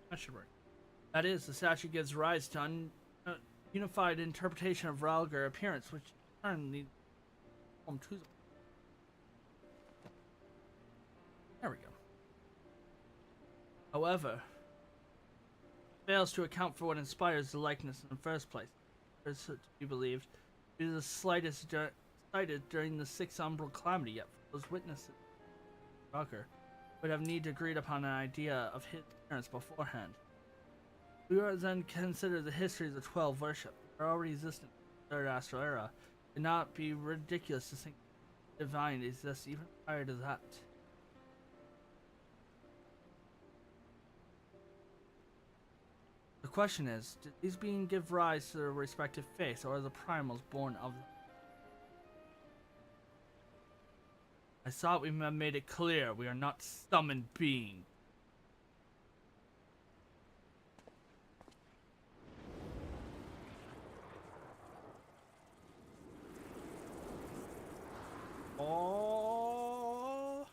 That should work. That is, the statue gives rise to unified interpretation of Ralgar appearance, which in turn leads home to. There we go. However, fails to account for what inspires the likeness in the first place. It is to be believed due to the slightest cited during the Sixth Umbral Calamity, yet for those witnesses, Ralgar would have need to agreed upon an idea of his appearance beforehand. We are then consider the history of the 12 worship. They are already existent in the Third Astral Era. It would not be ridiculous to think divine exists even prior to that. The question is, did these beings give rise to their respective faiths, or are the primals born of them? I thought we have made it clear we are not summoned beings. Oh.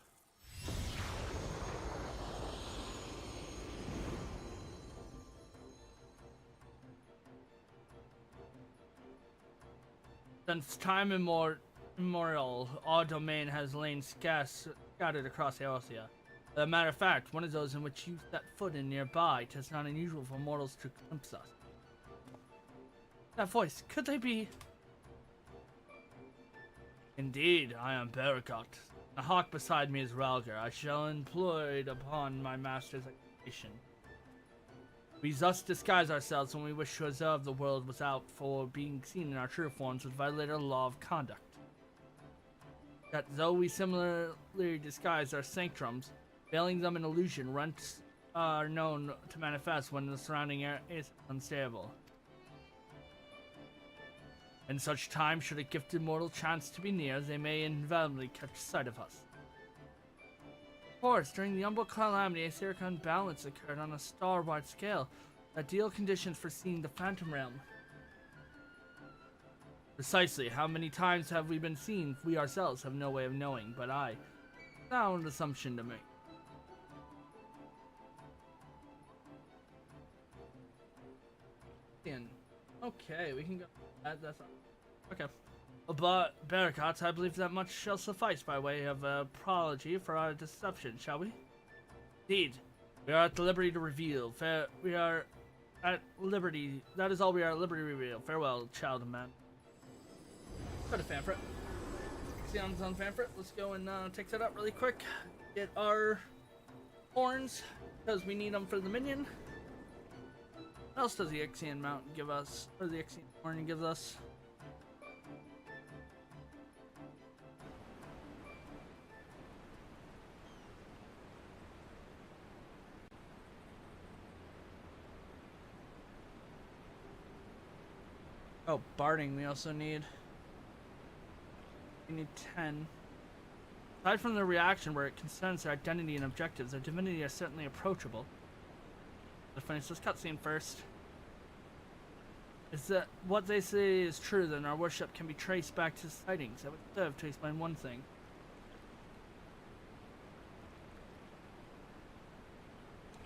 Since time immemorial, our domain has lain scattered across Eorzea. As a matter of fact, one of those in which you set foot in nearby, 'tis not unusual for mortals to glimpse us. That voice, could they be? Indeed, I am Barakat. The hawk beside me is Ralgar. I shall employed upon my master's execution. We thus disguise ourselves when we wish to observe the world without, for being seen in our true forms would violate our law of conduct. That though we similarly disguise our sanctrums, veiling them in illusion, rents are known to manifest when the surrounding air is unstable. In such time, should a gifted mortal chance to be near, they may inevitably catch sight of us. Of course, during the Umbral Calamity, a serious imbalance occurred on a star-wide scale, ideal conditions for seeing the Phantom Realm. Precisely, how many times have we been seen? We ourselves have no way of knowing, but sound assumption to make. Okay, we can go. That's okay. But Barakat, I believe that much shall suffice by way of apology for our deception, shall we? Indeed, we are at the liberty to reveal. We are at liberty. That is all we are at liberty to reveal. Farewell, child of man. Go to Fanfrit. Xion's on Fanfrit. Let's go and take that up really quick. Get our horns because we need them for the minion. What else does the Ixion mount give us? Or the Ixion horn gives us? Oh, barding we also need. We need 10. Aside from the reaction where it concerns their identity and objectives, their divinity is certainly approachable. Let's finish this cutscene first. Is that what they say is true, then our worship can be traced back to sightings. That would serve to explain one thing.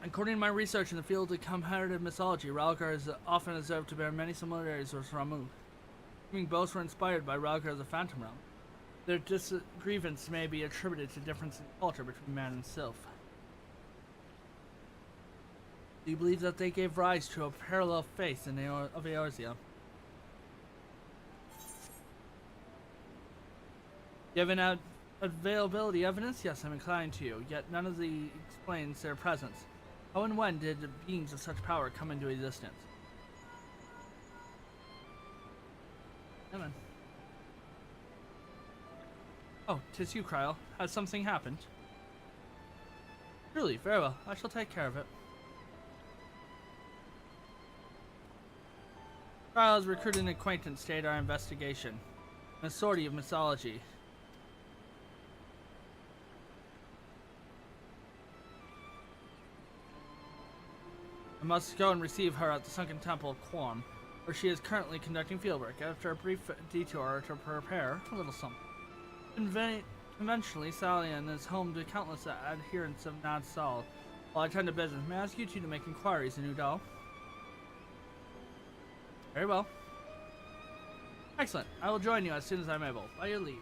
According to my research in the field of comparative mythology, Ralgar is often observed to bear many similarities with Ramuh. Assuming both were inspired by Ralgar of the Phantom Realm, their disagreements may be attributed to difference in culture between man and sylph. Do you believe that they gave rise to a parallel faith in of Eorzea? Given availability evidence, yes, I'm inclined to, yet none of the explains their presence. How and when did beings of such power come into existence? Come on. Oh, 'tis you, Kryl. Has something happened? Truly, very well. I shall take care of it. Kryl has recruited an acquaintance to aid our investigation. An authority of mythology. I must go and receive her at the Sunken Temple of Quam, where she is currently conducting fieldwork. After a brief detour to prepare a little something. Conventionally, Salian is home to countless adherents of Nad Sal, While I attend to business, may I ask you two to make inquiries in Udall? Very well. Excellent. I will join you as soon as I'm able. By your leave.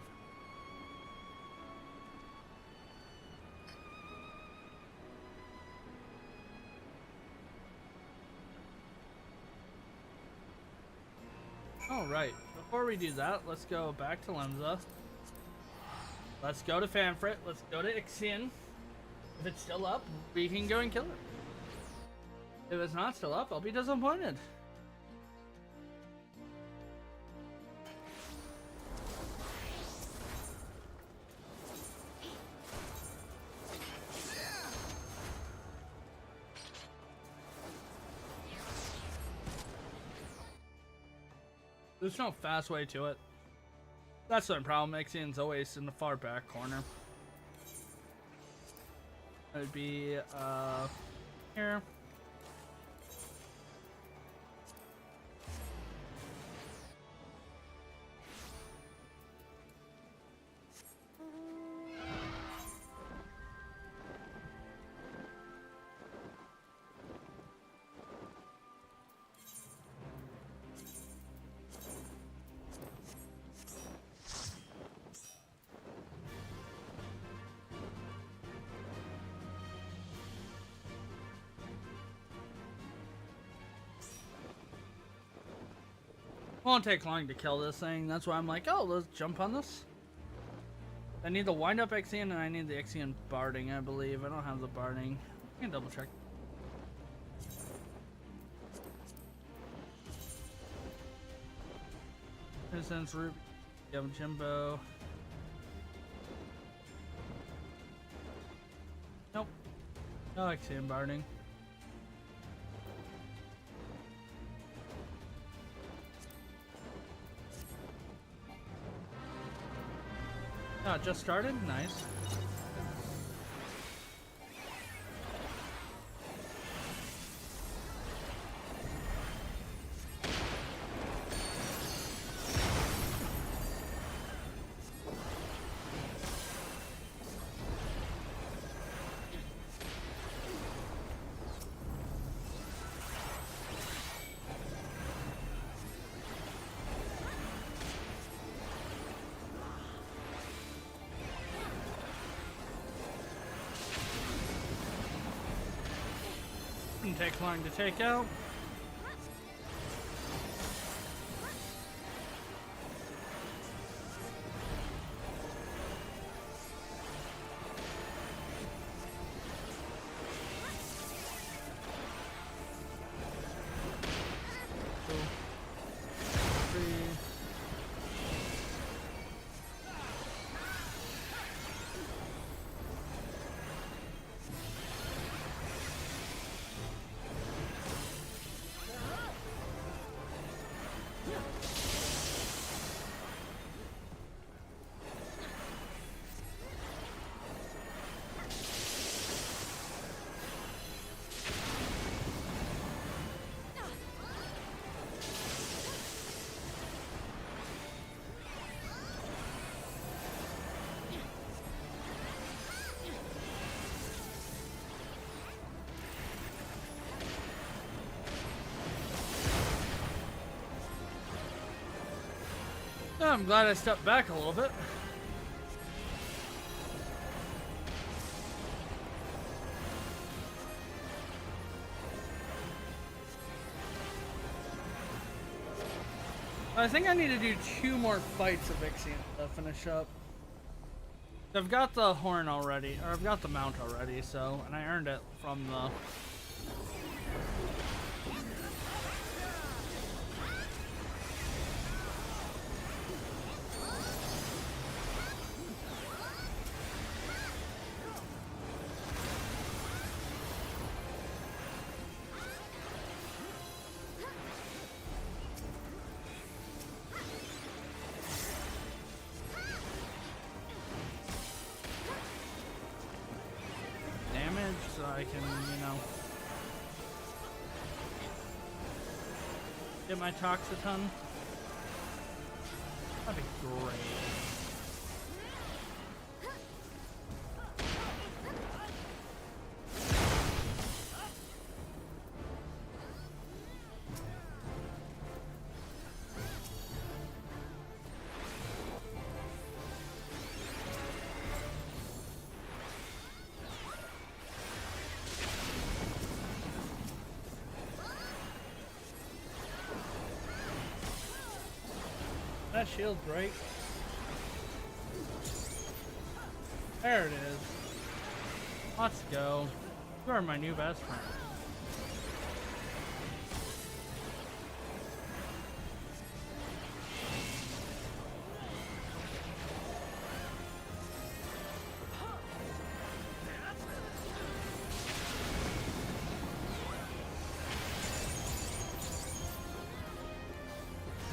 Alright, before we do that, let's go back to Lemza. Let's go to Fanfrit. Let's go to ffxiv. If it's still up, we can go and kill it. If it's not still up, I'll be disappointed. There's no fast way to it. That's the problem. ffxiv's always in the far back corner. It would be here. Won't take long to kill this thing. That's why I'm like, oh, let's jump on this. I need the wind up ffxiv and I need the ffxiv barding, I believe. I don't have the barding. I can double check. Instance Ruby, you have Jimbo. Nope. No ffxiv barding. Oh, it just started? Nice. Didn't take long to take out. I'm glad I stepped back a little bit. I think I need to do 2 more fights of ffxiv to finish up. I've got the horn already, or I've got the mount already, so, and I earned it from the... so I can, you know, get my Toxaton. That'd be great. that shield break? There it is. Let's go. You are my new best friend.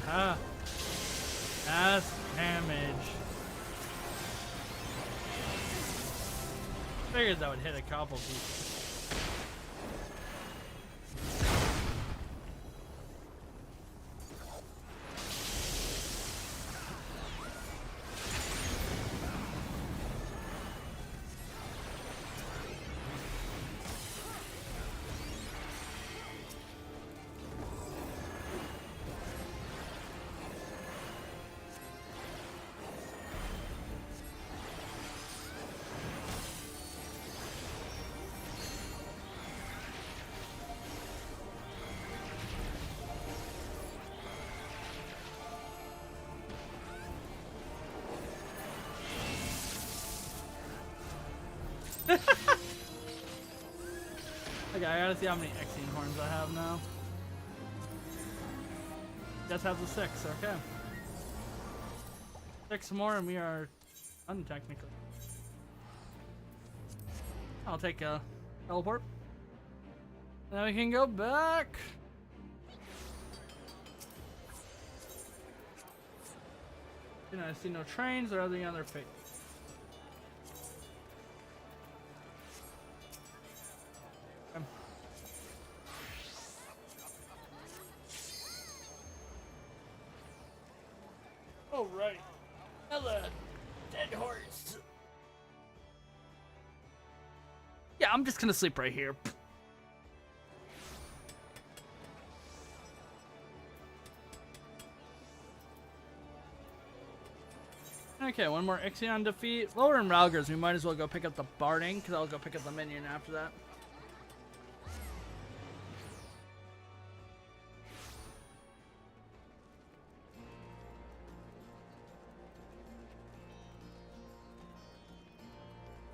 Ah, that's damage. Figured that would hit a couple people. Okay, I gotta see how many Exine horns I have now. Just have the 6, okay. 6 more and we are done technically. I'll take a teleport. Then we can go back. You know, I see no trains or anything on their fate. Oh, right. Hello, dead horse. Yeah, I'm just gonna sleep right here. Okay, one more Ixion defeat. Lower in Ralgers, we might as well go pick up the Barding, because I'll go pick up the minion after that.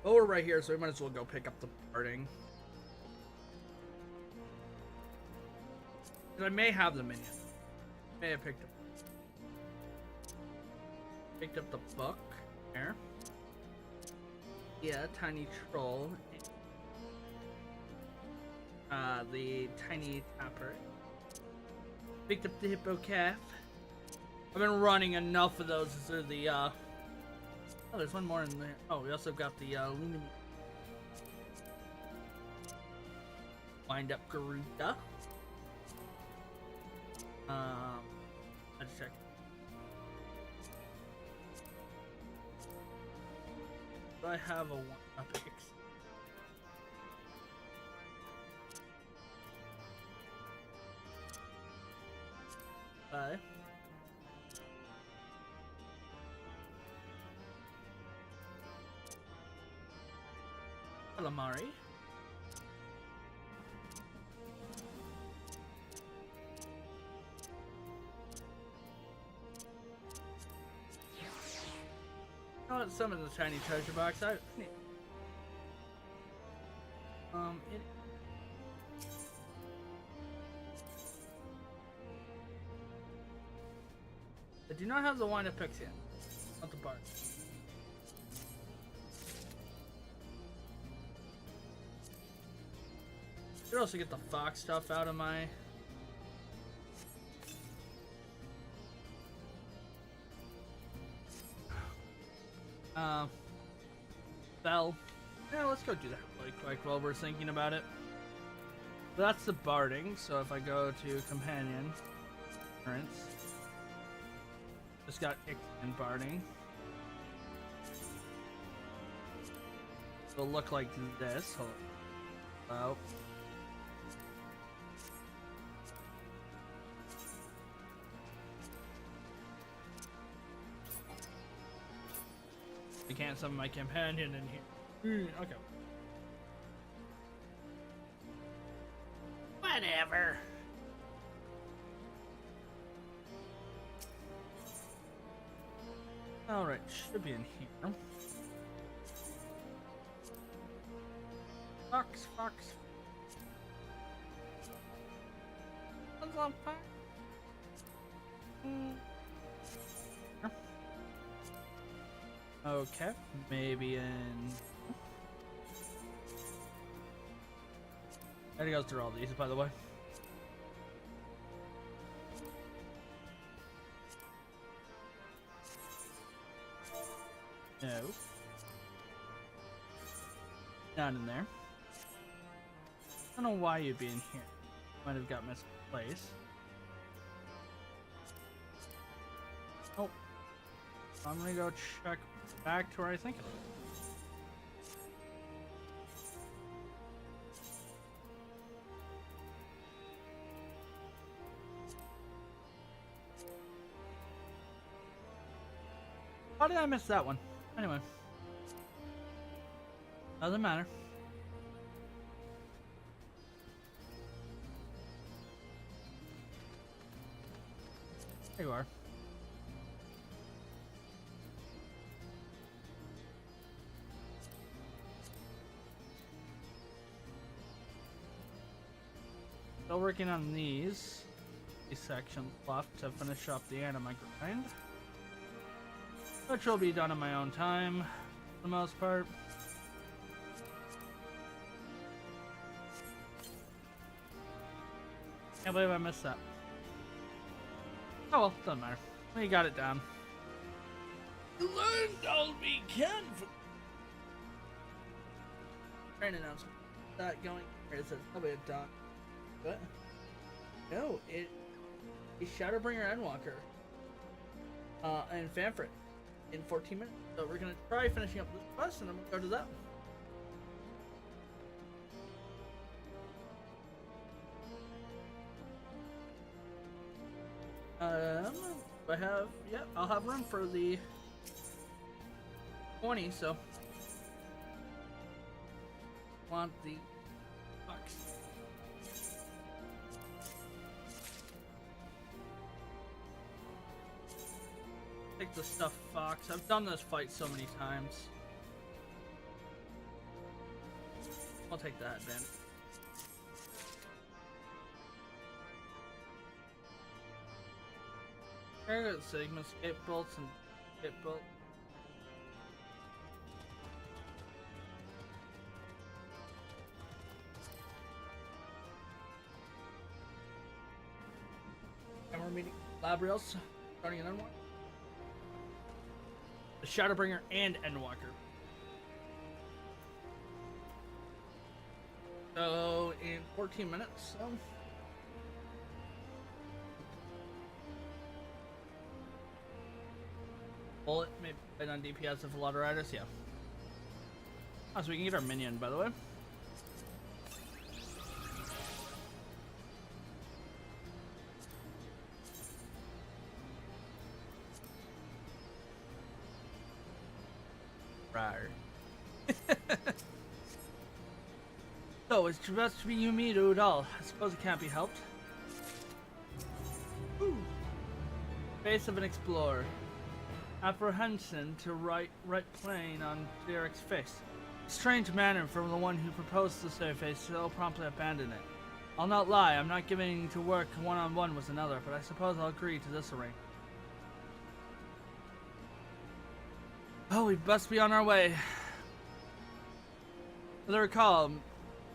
Oh, we're right here, so we might as well go pick up the Barding. I may have the minion. May have picked up the book there. Yeah, tiny troll. The tiny tapper. Picked up the hippo calf. I've been running enough of those through the oh, there's one more in there. Oh, we also got the Luna Wind Up Garuda. Let's check. Do I have a one-up X? Bye. Calamari. Oh, some of the tiny treasure box. I do not have the wine of Pixian. Not the bar. Could also get the fox stuff out of my. Bell. Yeah, let's go do that really quick while we're thinking about it. So that's the barding. So if I go to companion, currents, just got and barding. It'll look like this. Oh. I can't summon my companion in here. Okay. Whatever. Alright, should be in here. Fox. One's on fire. Okay, maybe in... I gotta go through all these, by the way. No. Not in there. I don't know why you'd be in here. Might have got misplaced. Oh. I'm gonna go check back to where I think it is. How did I miss that one? Anyway. Doesn't matter. There you are. Still working on these sections left to finish up the end of my grind, which will be done in my own time for the most part. Can't believe I missed that. Oh well, doesn't matter. We got it down. Learned all we can from train announcement. That going here, it says probably a done. What? No, it is Shadowbringer Endwalker. And Fanfrit in 14 minutes. So we're gonna try finishing up this quest and I'm gonna go to that one. I have, yeah, I'll have room for the 20, so want the box. Take the stuffed fox. I've done this fight so many times. I'll take that advantage. I got Sigma escape bolts and escape bolt. And we're meeting Labriels, starting an Endwalker. The Shadowbringer and Endwalker. So in 14 minutes, so. Bullet, maybe right on DPS of Loteritis, yeah. Oh, so we can get our minion, by the way. Rar. So, it's best to be Yumi to Udal. I suppose it can't be helped. Ooh. Face of an explorer. Apprehension to right plane on Derek's face. Strange manner from the one who proposed to save face so promptly abandon it. I'll not lie, I'm not giving to work one-on-one with another, but I suppose I'll agree to this arrangement. Oh, we must be on our way. As I recall,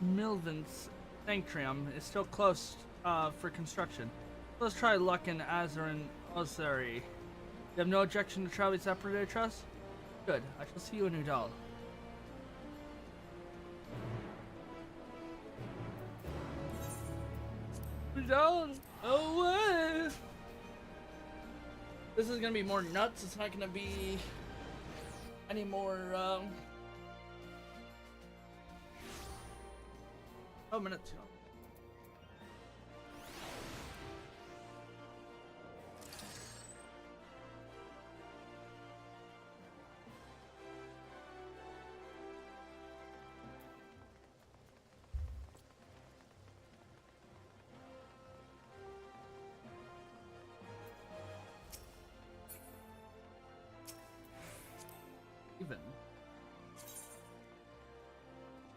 Milvin's Sanctrium is still close for construction. Let's try luck in Azur and Osiri. You have no objection to traveling separately, I trust? Good. I shall see you in Udal. Udal! Away! This is gonna be more nuts. It's not gonna be any more, 12 minutes.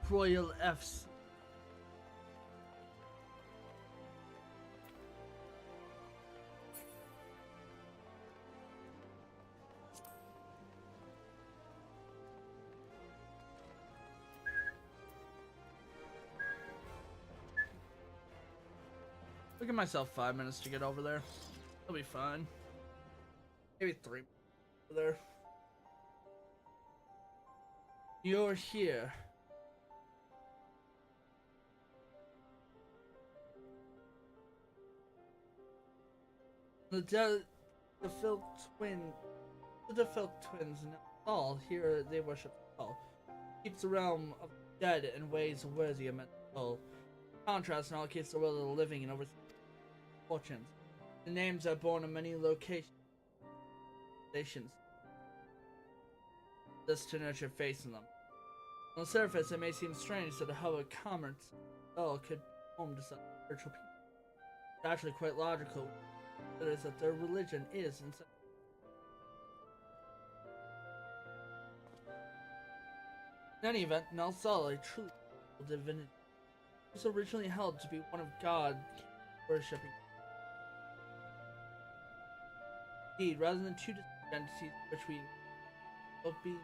Royal F's. I'll give myself 5 minutes to get over there. I'll be fine. Maybe 3 over there. You're here. The Phil twins, now all here they worship all. Keeps the realm of the dead in ways worthy of mental soul. Contrast and all keeps the world of the living and over fortunes. The names are born in many locations. This to nurture faith in them. On the surface, it may seem strange that a hub of commerce could home to such spiritual people. It's actually quite logical. It is that their religion is in any event, Nalsala, a truly divinity, was originally held to be one of God worshipping. Indeed, rather than two distinct entities which we both be.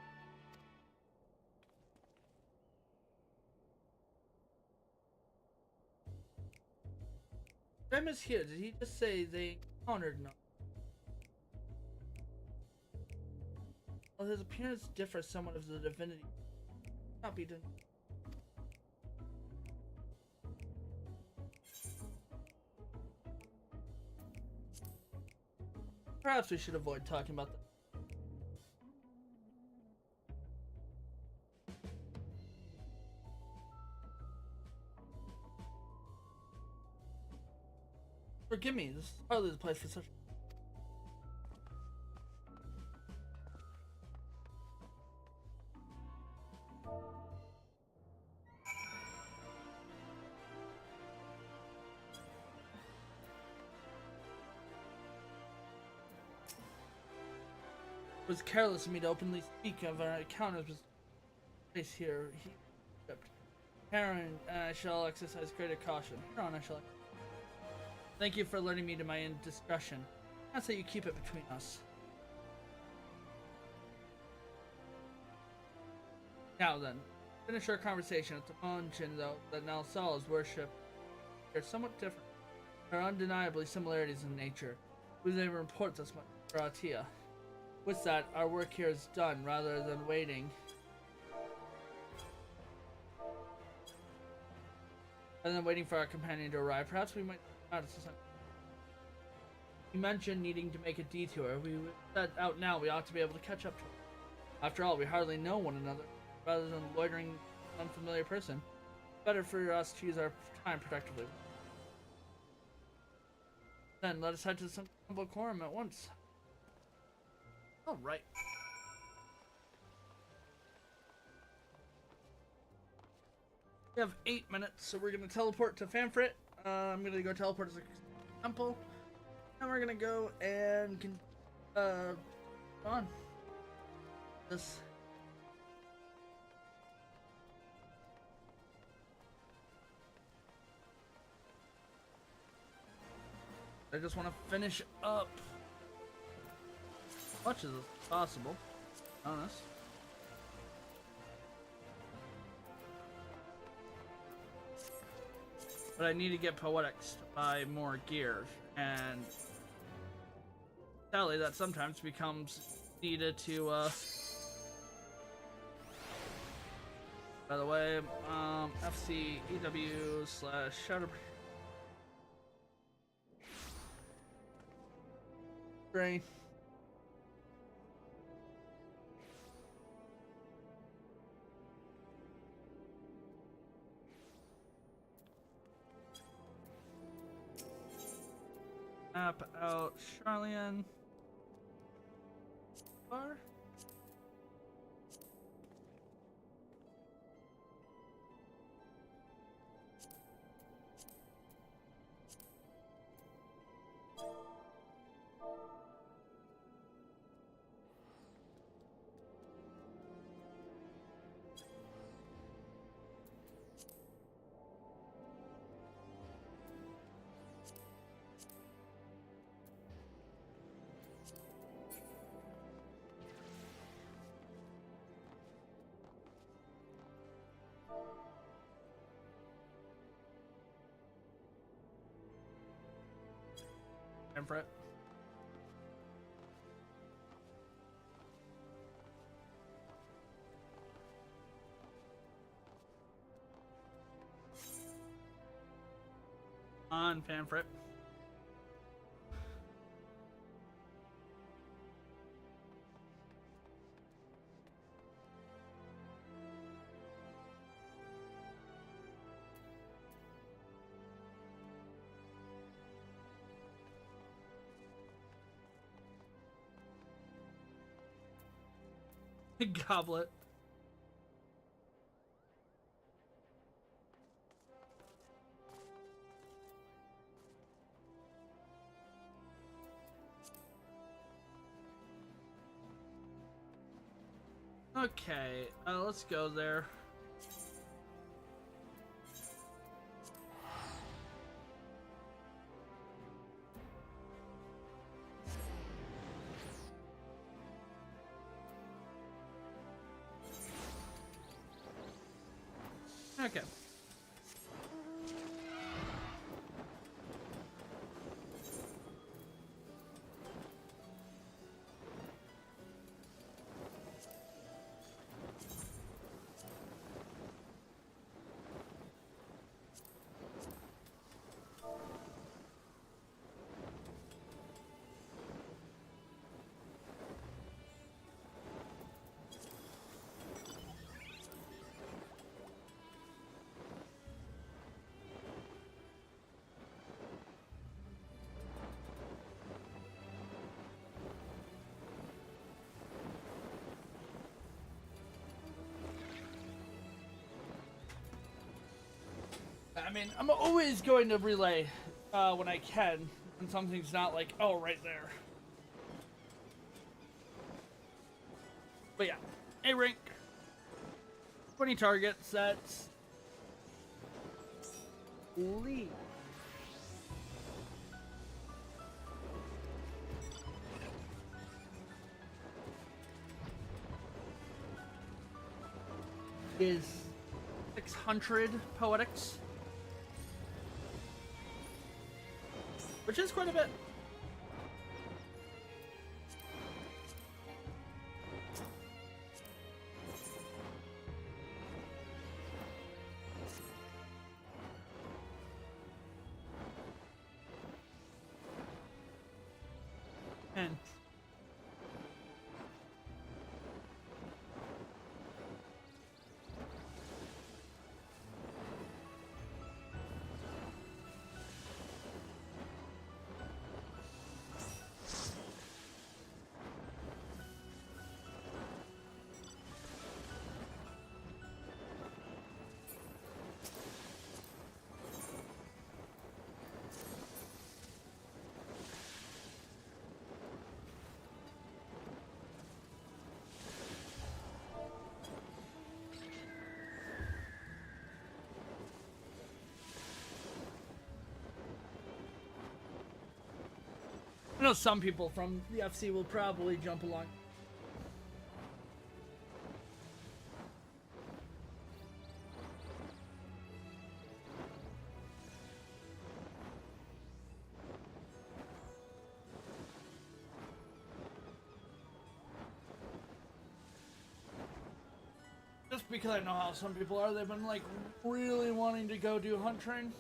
Premise here, did he just say they encountered no? Well, his appearance differs somewhat of the divinity. Not be done. Perhaps we should avoid talking about that. Forgive me, this is hardly the place for such. It was careless of me to openly speak of our encounters with place here. Heron, I shall exercise greater caution. Heron, I shall. Thank you for alerting me to my indiscretion. Ask that you keep it between us. Now then, finish our conversation at the mansion, though, that Nalsala's worship are somewhat different. There are undeniably similarities in nature. We never report this much for Atia. With that, our work here is done, rather than waiting. Rather than waiting for our companion to arrive, perhaps we might out of society. You mentioned needing to make a detour. We set out now, we ought to be able to catch up to him. After all, we hardly know one another. Rather than loitering an unfamiliar person, better for us to use our time productively. Then let us head to some quorum at once. Alright. We have 8 minutes, so we're gonna teleport to Famfrit. I'm gonna go teleport to the temple. And we're gonna go and on. This. I just want to finish up as much as possible, honest. But I need to get Poetics to buy more gear, and sadly that sometimes becomes needed to, by the way, ffxiv/shadow drain. Map out Charlian. Bar. Time for it. On Fanfrit. Goblet. Okay, let's go there. Okay. I mean, I'm always going to relay when I can, when something's not like, oh, right there. But yeah, A rank, 20 target sets, lead. Is 600 poetics. Which is quite a bit. And I know some people from the FC will probably jump along. Just because I know how some people are, they've been like really wanting to go do Hunt Train.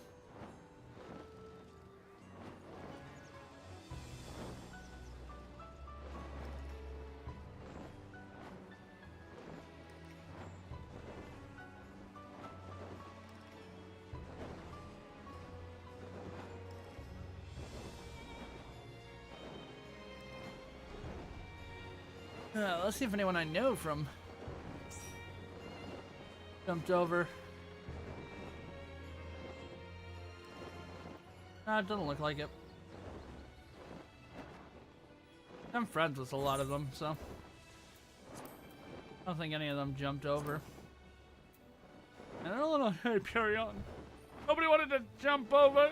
Let's see if anyone I know from jumped over. Nah, it doesn't look like it. I'm friends with a lot of them, so I don't think any of them jumped over. And I don't know, hey, carry on. Nobody wanted to jump over.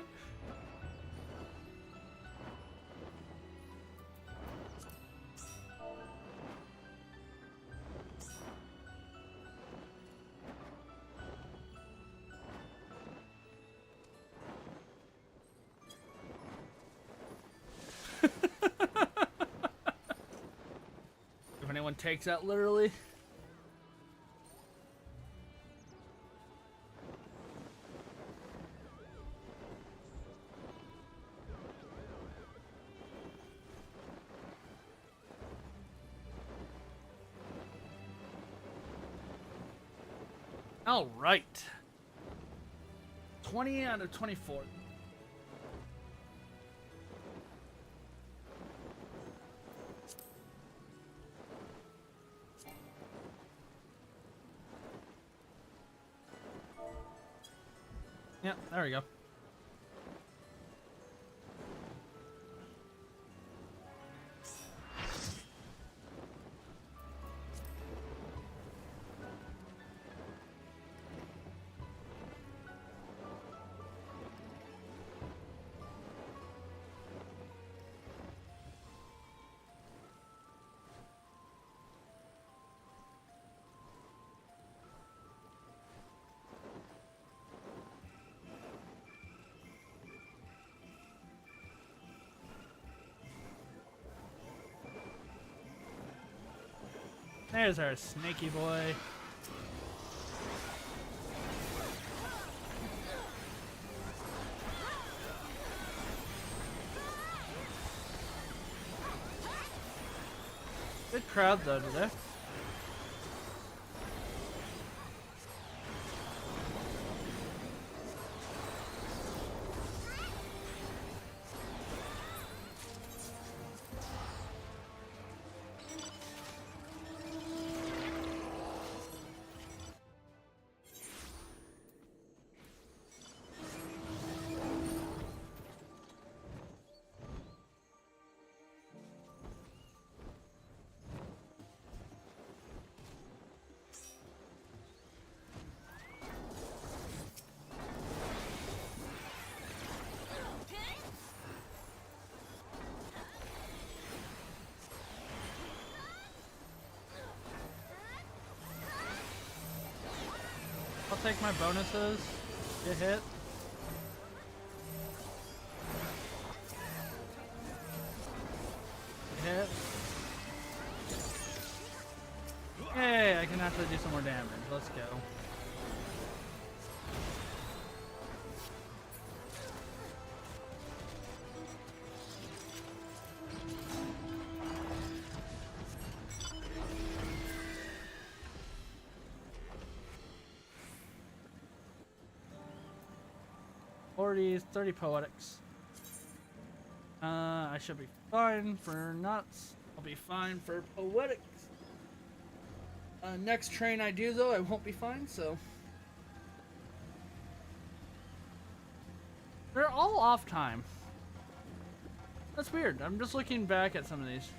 someone takes that literally. All right. 20 out of 24. Yep, there we go. There's our snaky boy. Good crowd though today. I'll take my bonuses. Get hit. Hit. Hey, I can actually do some more damage. Let's go. Forties, 30 poetics. I should be fine for nuts. I'll be fine for poetics. Next train I do though, I won't be fine, so. They're all off time. That's weird. I'm just looking back at some of these.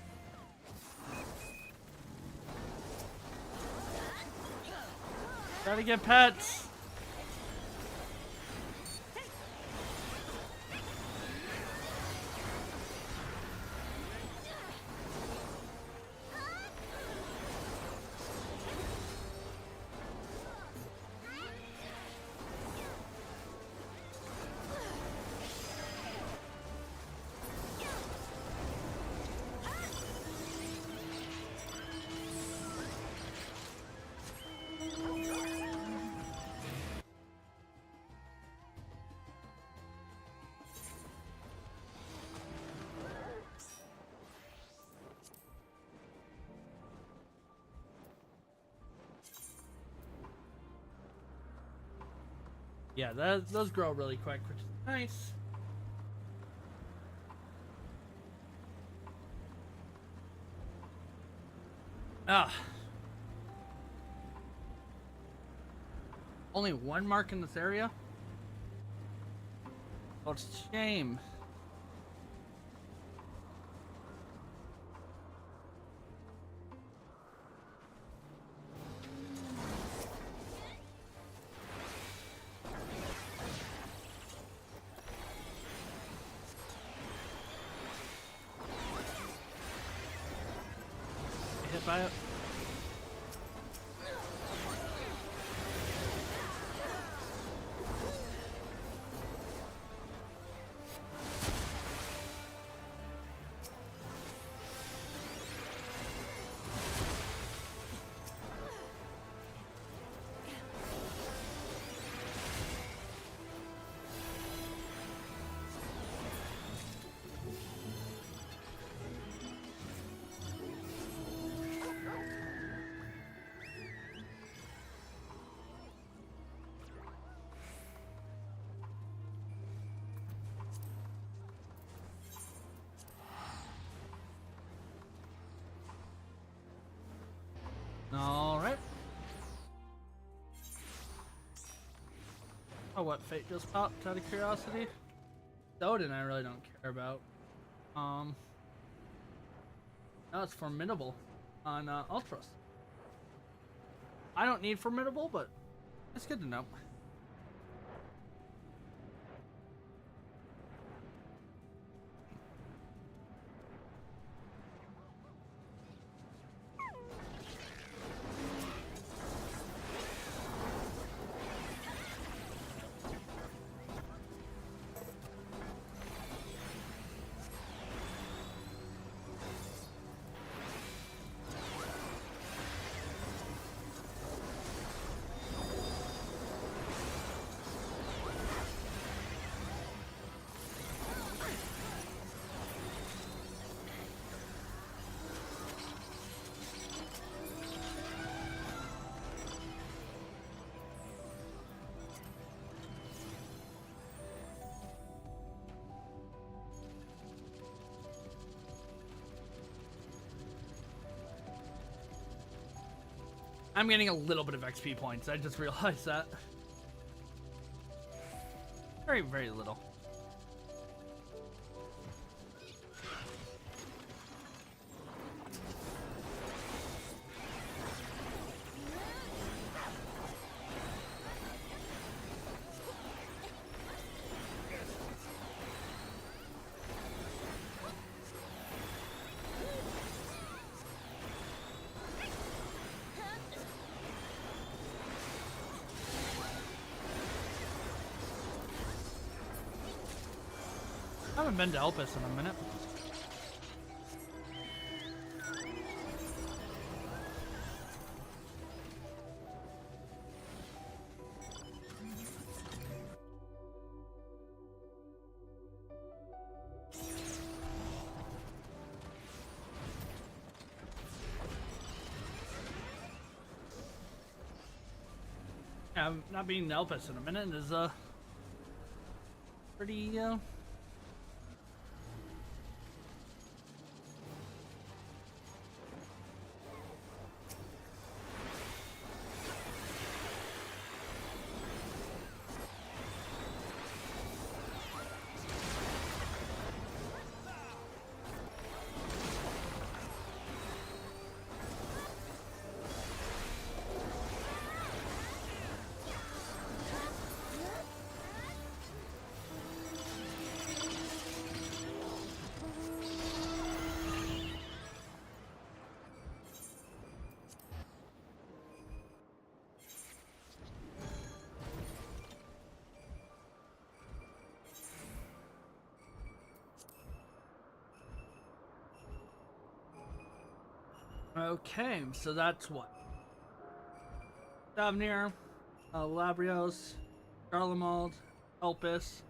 Gotta get pets. Yeah, those grow really quick, which is nice. Ah. Only one mark in this area? Well, it's a shame. Hit by it. what fate just popped out of curiosity? Odin I really don't care about. No, it's formidable on Ultras. I don't need formidable, but it's good to know. I'm getting a little bit of XP points. I just realized that. Very, very little. I haven't been to Elpis in a minute. Yeah, not being to Elpis in a minute is pretty okay, so that's what? Davnir, Labrios, Garlemald, Elpis,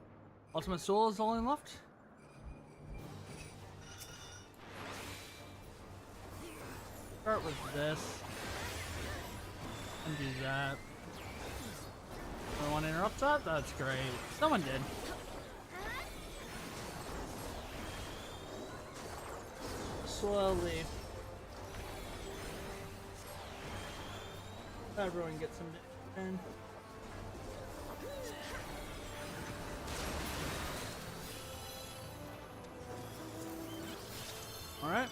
Ultimate Soul is all in left? Start with this. And do that. I want to interrupt that? That's great. Someone did. Slowly. Everyone gets some in. Alright.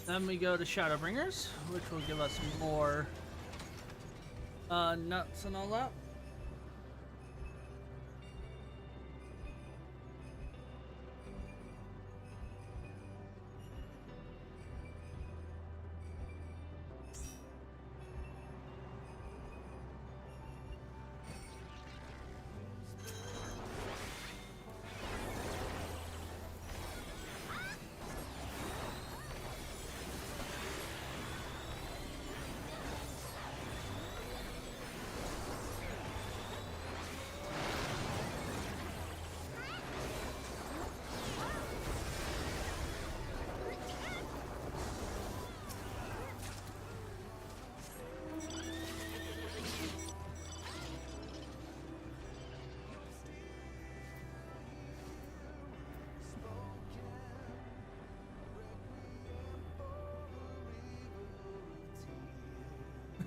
Then we go to Shadowbringers, which will give us more nuts and all that.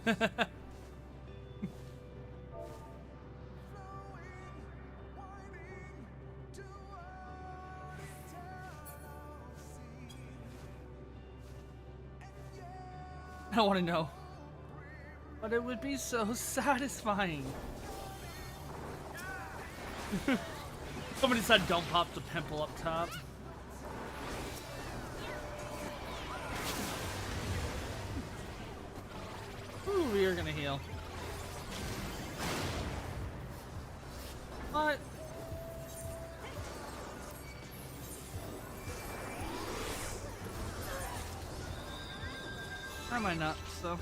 I don't want to know. But it would be so satisfying. Somebody said don't pop the pimple up top. Ooh, we are gonna heal. What? Or am I not? So.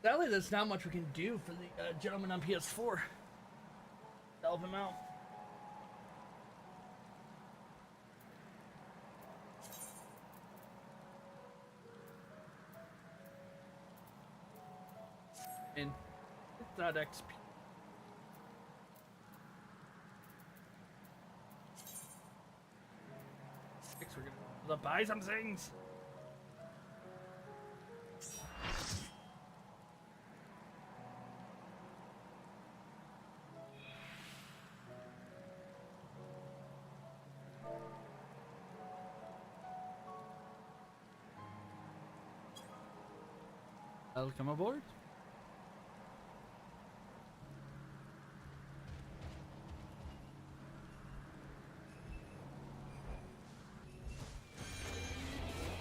Sadly, there's not much we can do for the gentleman on PS4. Help him out. And get that XP. We're gonna buy some things. Welcome aboard.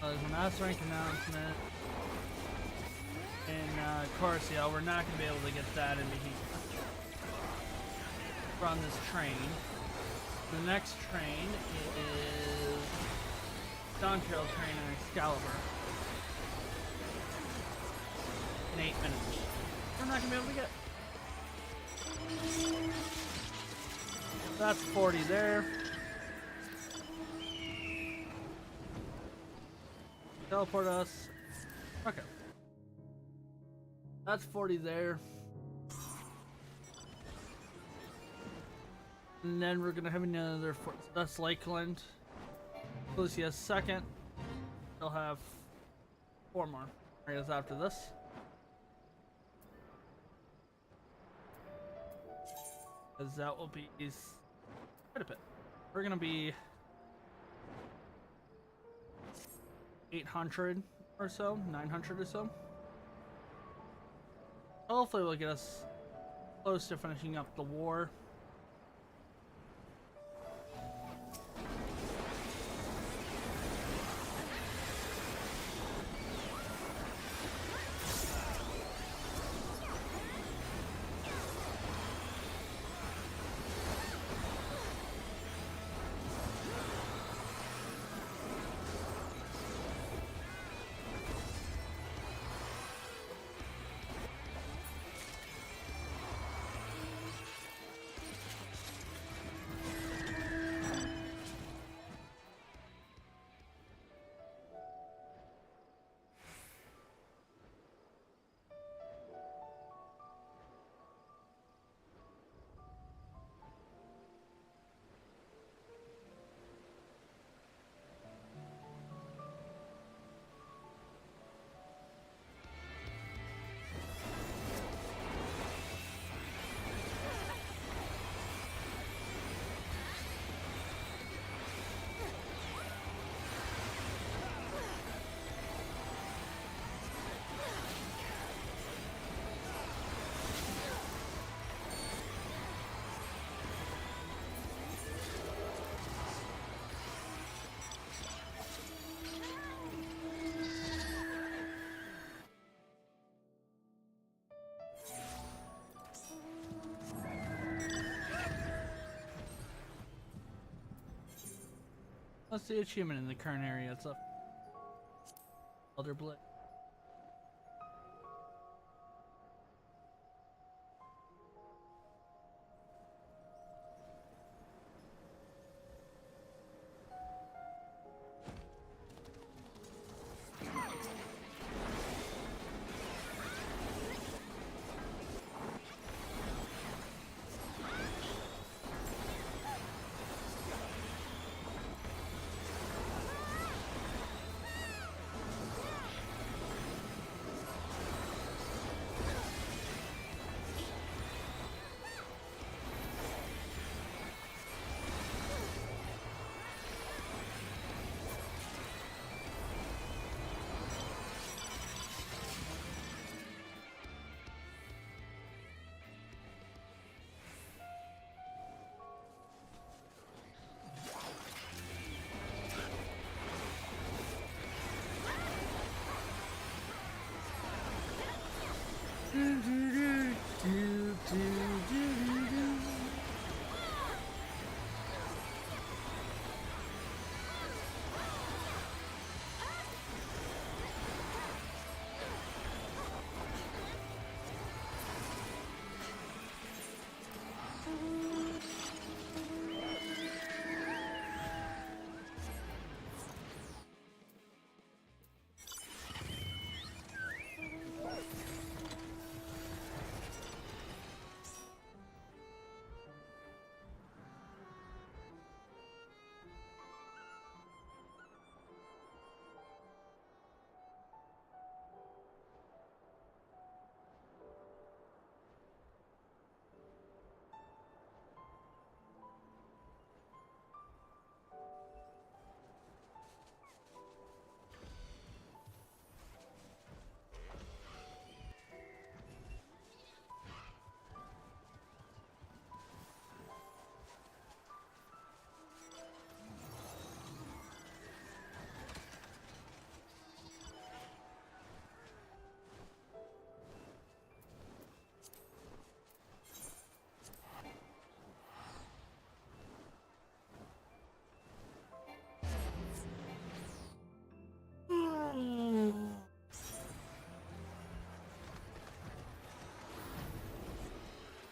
There's an mass rank announcement. And of course, yeah, we're not gonna be able to get that into heat. We're on this train. The next train is Dawn Trail train and Excalibur. In 8 minutes. We're not gonna be able to get. That's 40 there. Teleport us. Okay. That's 40 there. And then we're gonna have another 40. That's Lakeland. Lucia's second. They'll have 4 more areas after this. Because that will be quite a bit. We're gonna be 800 or so, 900 or so. Hopefully we'll get us close to finishing up the war. What's the achievement in the current area? It's a Elder Blade.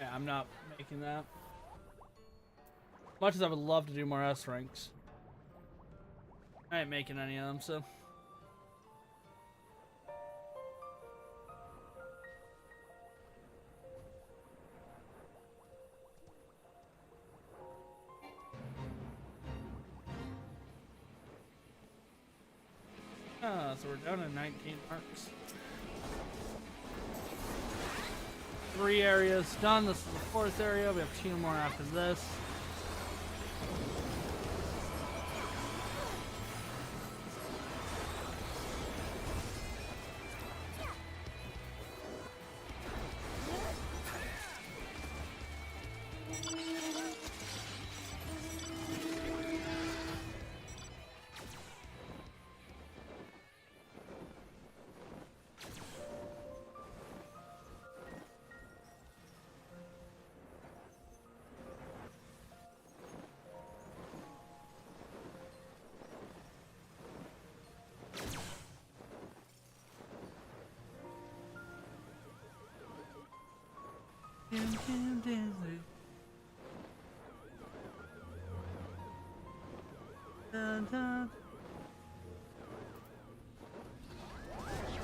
Yeah, I'm not making that. Much as I would love to do more S ranks, I ain't making any of them, so. So we're down to 19 marks. 3 areas done. This is the 4th area. We have 2 more after this. Dun, dun.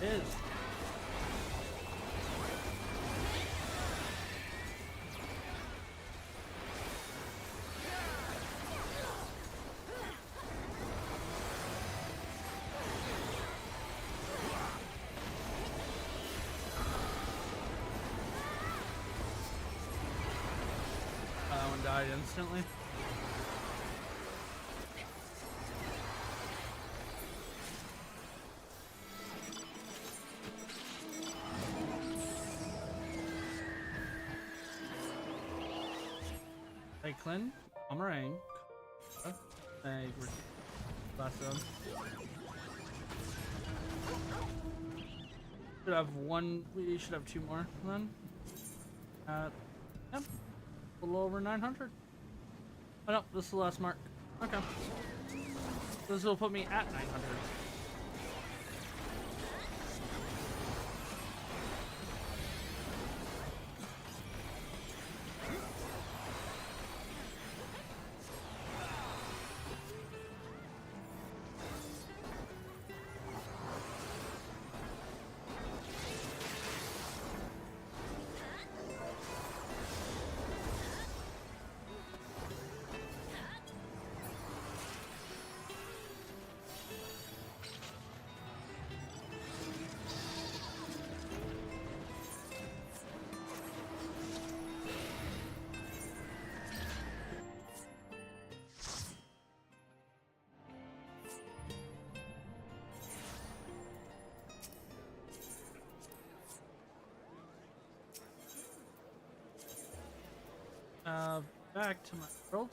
It is. That one died instantly. Hey, Clint, Boomerang. Hey, last one. Should have one. We should have 2 more then. Yep, a little over 900. Oh no, this is the last mark. Okay. This will put me at 900. Back to my world.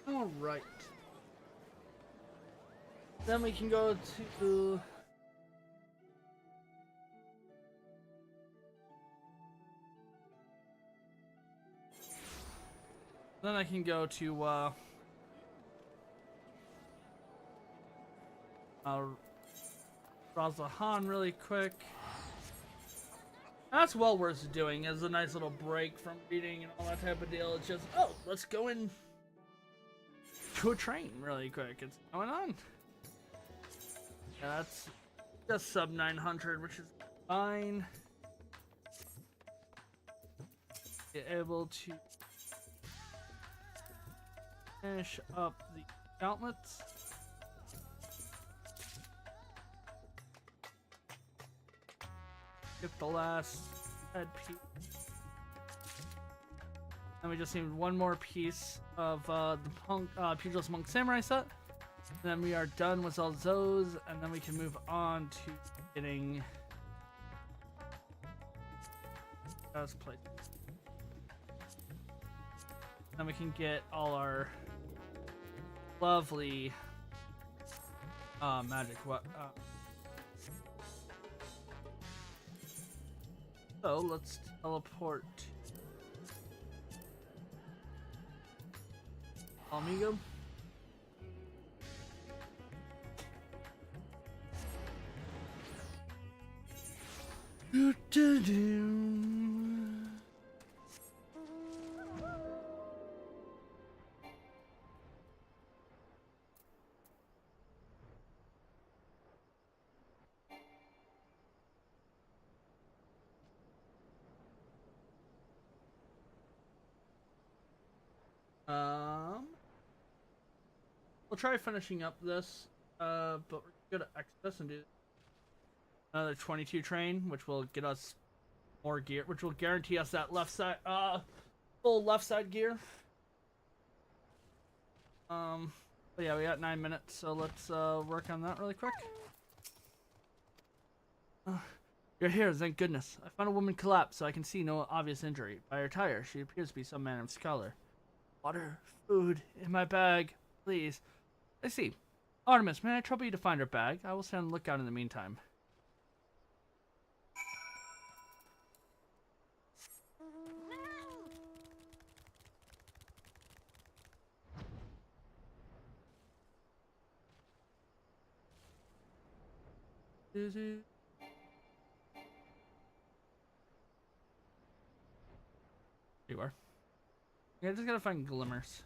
All right. Then we can go to then I can go to Razahan really quick. That's well worth doing as a nice little break from reading and all that type of deal. It's just, oh, let's go in to a train really quick. It's going on. Yeah, that's just sub 900, which is fine. Be able to finish up the gauntlets. Get the last headpiece. And we just need one more piece of the Pugilist Monk Samurai set. And then we are done with all those, and then we can move on to getting plate. Then we can get all our lovely magic so let's teleport Amigo. We'll try finishing up this, but we're gonna exit and do another 22 train, which will get us more gear, which will guarantee us that left side, full left side gear. But yeah, we got 9 minutes, so let's work on that really quick. You're here, thank goodness. I found a woman collapsed, so I can see no obvious injury. By her tire, she appears to be some manner of scholar. Water, food, in my bag, please. I see. Artemis, may I trouble you to find her bag? I will stand on the lookout in the meantime. Here you are. Yeah, I just gotta find glimmers.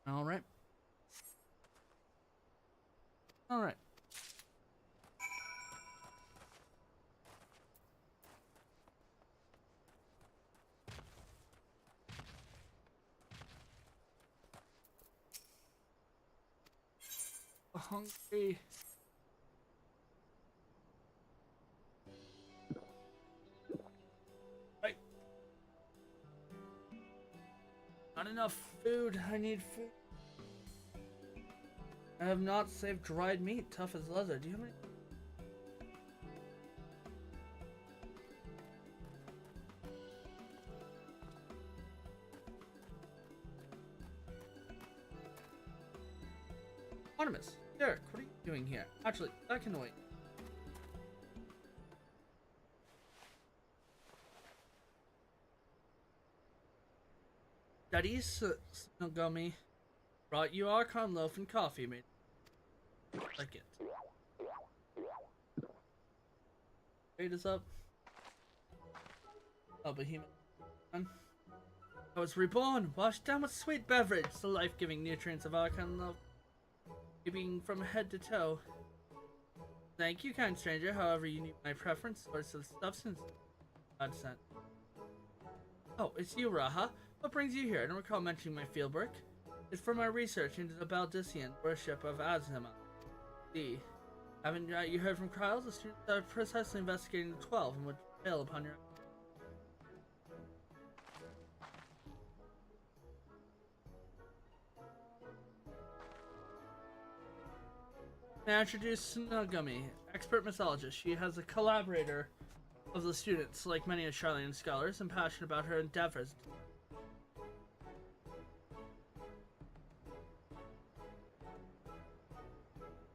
Alright. Alright. Hungry. Right. Not enough food. I need food. I have not saved dried meat, tough as leather. Do you have any? Artemis, Derek, what are you doing here? Actually, that can wait. Studies, Snugummy. Brought you Archon loaf and coffee, mate. Like it. Rate is up. Oh, Behemoth. I was reborn, washed down with sweet beverage, the life-giving nutrients of Archon love, keeping from head to toe. Thank you, kind stranger. However, you need my preference, source of substance. God sent. Oh, it's you, Raha. What brings you here? I don't recall mentioning my fieldwork. It's for my research into the Baldician worship of Azima. D. Haven't you heard from Kryles? The students are precisely investigating the 12 and would fail upon your... May I introduce Snugummy, expert mythologist. She has a collaborator of the students, like many of Charlene scholars, and passionate about her endeavors.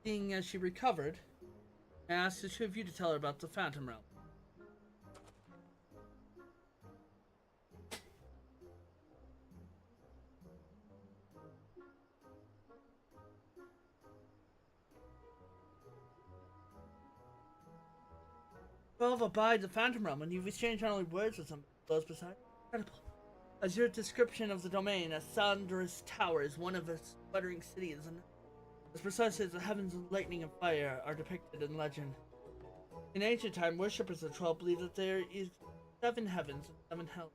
Seeing as she recovered, I asked the two of you to tell her about the Phantom Realm. Well, abide the Phantom Realm, and you've exchanged not only words with some, those beside. Incredible. As your description of the domain, a thunderous tower is one of its sputtering cities, and as precisely as the heavens of lightning and fire are depicted in legend. In ancient time, worshippers of 12 believed that there is 7 heavens and 7 hells.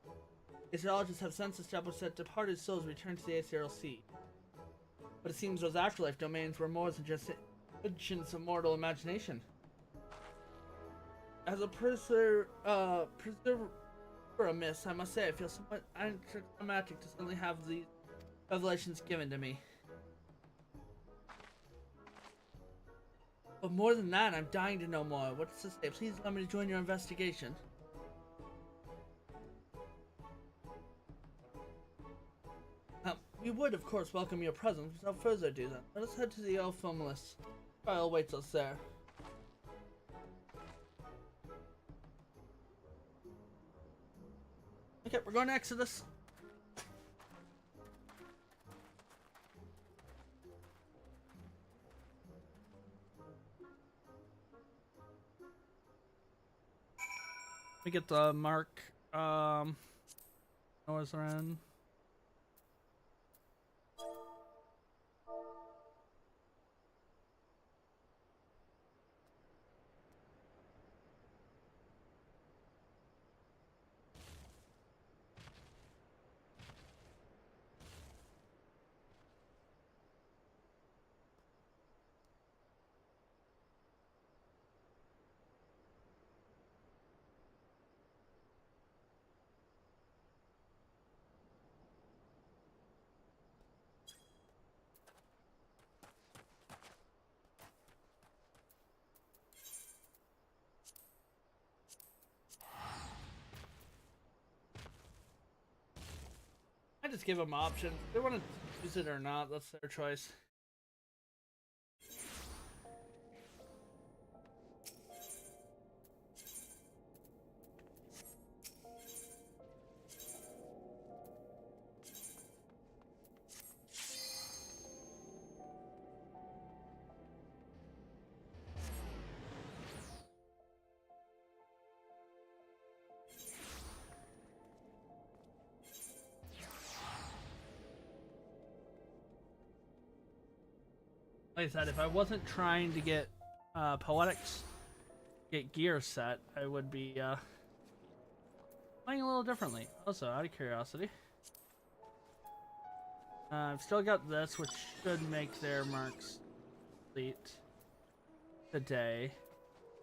Astrologers have since established that departed souls return to the Aethereal Sea. But it seems those afterlife domains were more than just visions of mortal imagination. As a preserver of myths, I must say I feel somewhat anticlimactic to suddenly have these revelations given to me. But more than that, I'm dying to know more. What's to say? Please allow me to join your investigation. We would, of course, welcome your presence. Without further ado, then, let us head to the Elfomulus. Trial awaits us there. Okay, we're going to Exodus. We get the mark. Noah's around. I just give them option. If they want to use it or not, that's their choice. Like I said, if I wasn't trying to get Poetics, get gear set, I would be playing a little differently. Also, out of curiosity, I've still got this, which should make their marks complete today.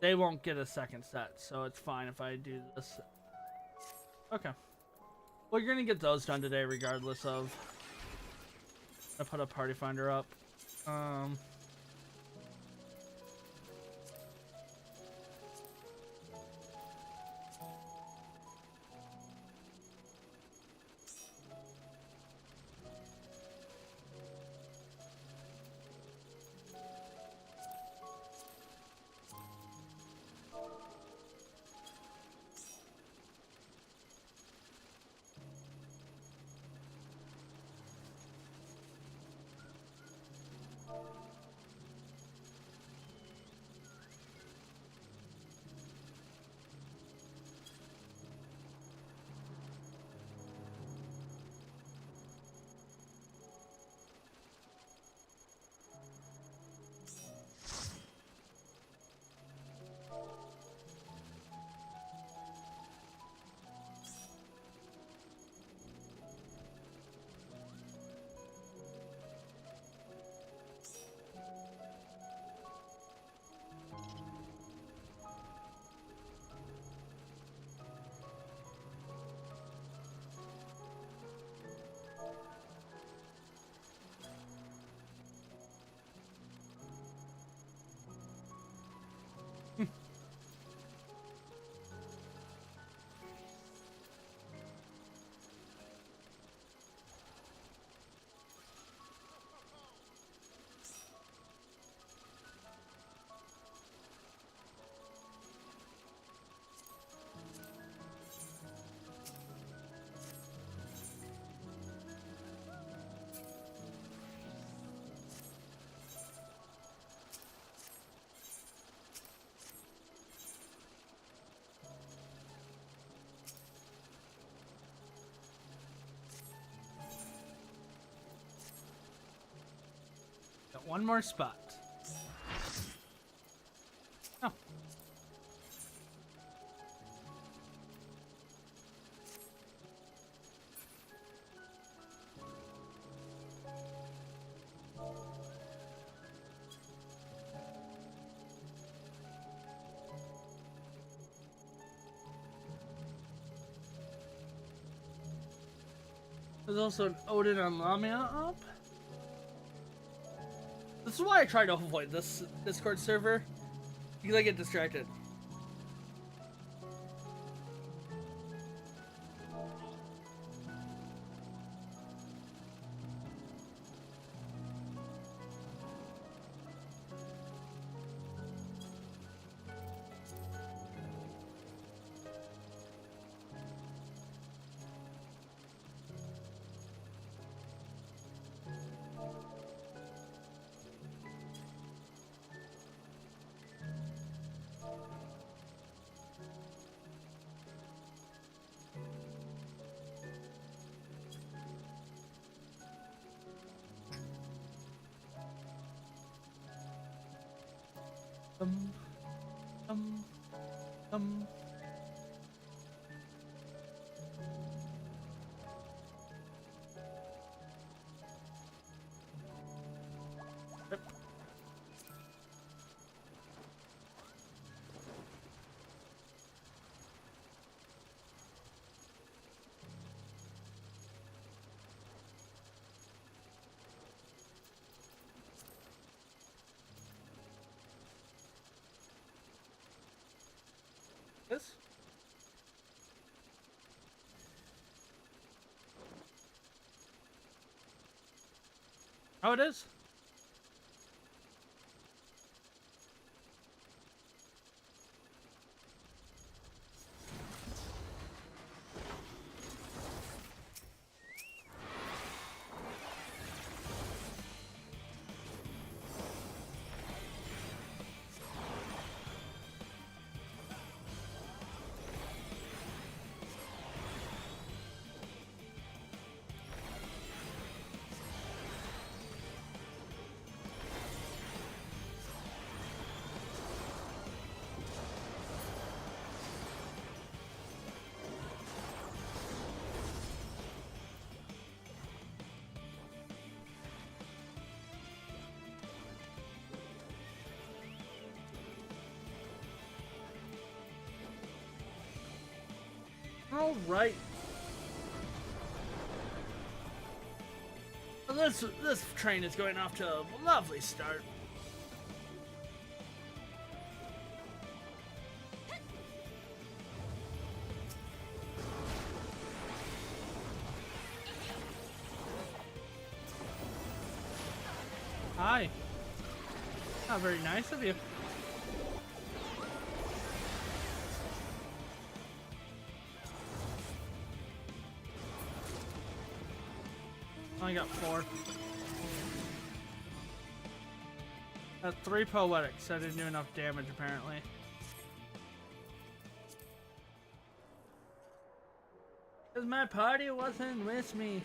They won't get a second set, so it's fine if I do this. Okay. Well, you're gonna get those done today, regardless of. I put a party finder up. Got one more spot. Oh. There's also an Odin and Lamia up. This is why I try to avoid this Discord server, because I get distracted. Um. Yep. This? Oh, it is? All right. Well, this train is going off to a lovely start. Hi. Not very nice of you. Only got 4. At 3 poetics, I didn't do enough damage apparently. Cause my party wasn't with me.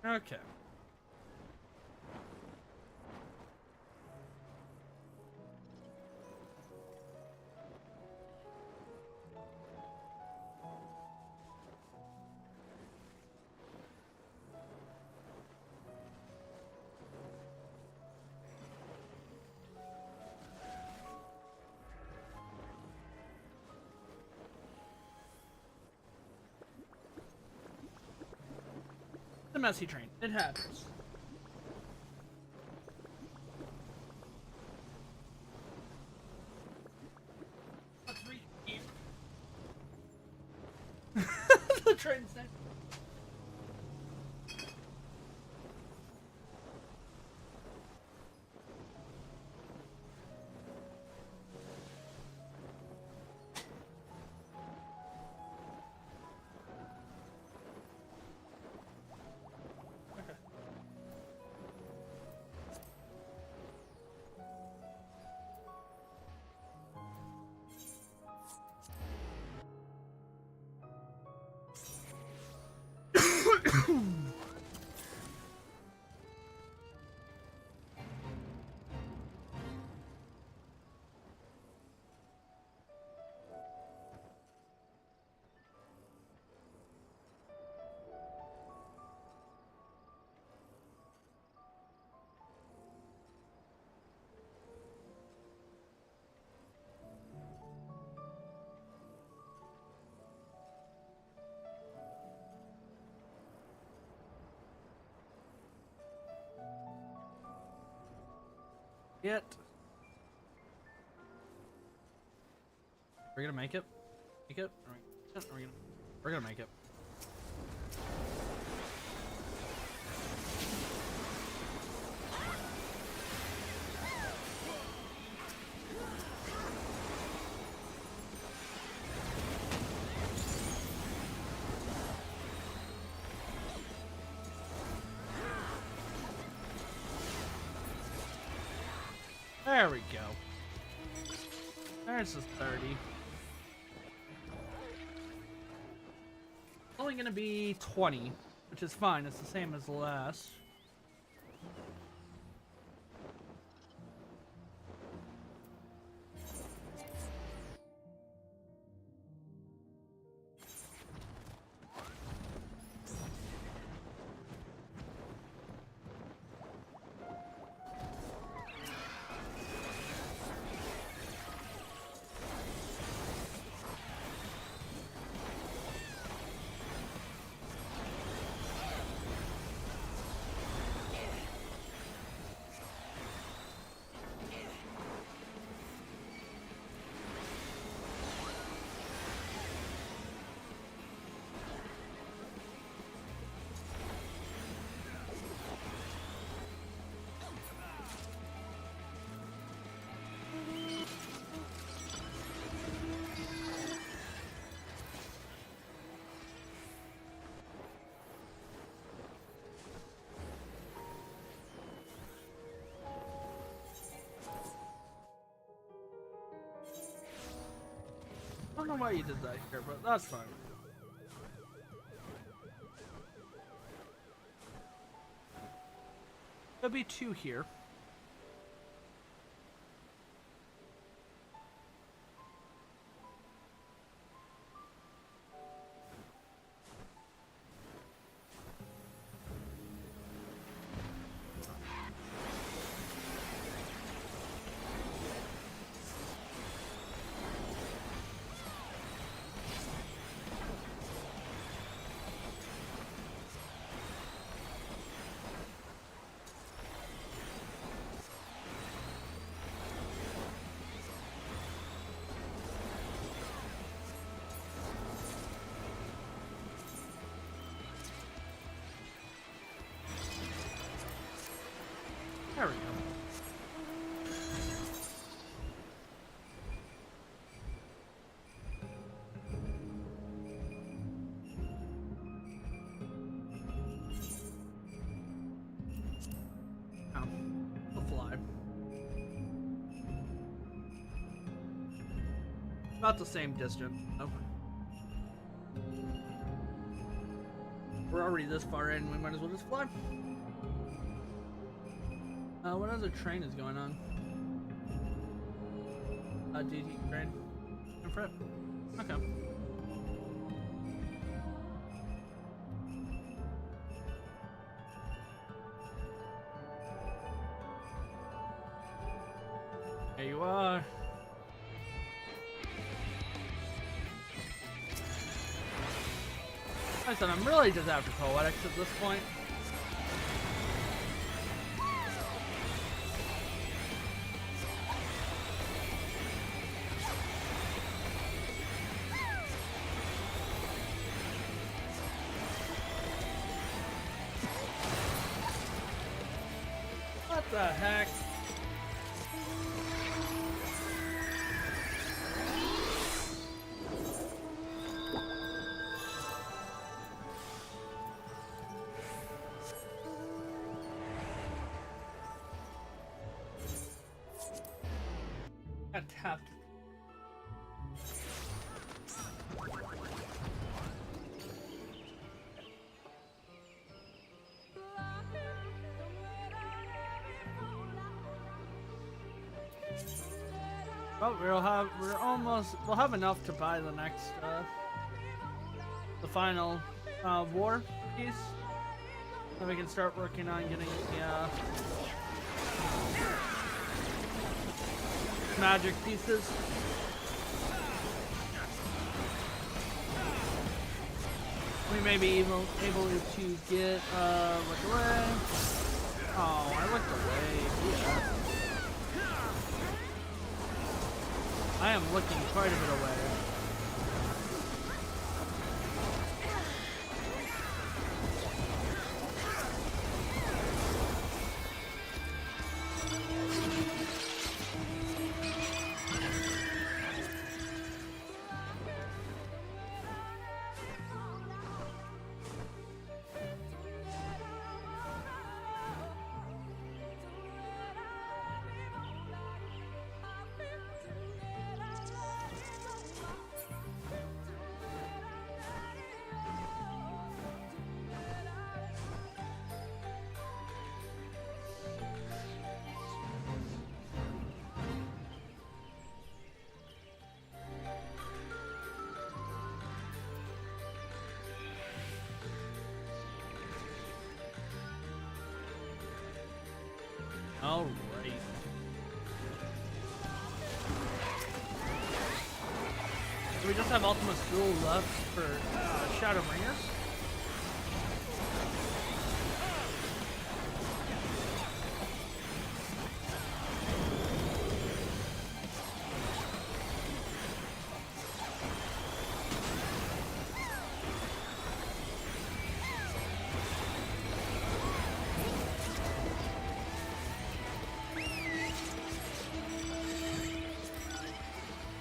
Okay. The messy train. It happens. The train's next. Yet. We're gonna make it. Make it. We're gonna make it. There we go. There's the 30. Only gonna be 20, which is fine. It's the same as the last. I don't know why you did that here, but that's fine. There'll be 2 here. There we go. About the same distance. Okay. We're already this far in, we might as well just fly. What other train is going on? DD train. In front? Okay. There you are. Like I said, I'm really just after poetics at this point. What the heck? Got tapped. But we'll have enough to buy the next the final war piece. Then we can start working on getting the magic pieces. We may be able to get look away. Oh, I looked away. Yeah. I am looking quite a bit away. All right. Do we just have Ultima School left for Shadowbringers?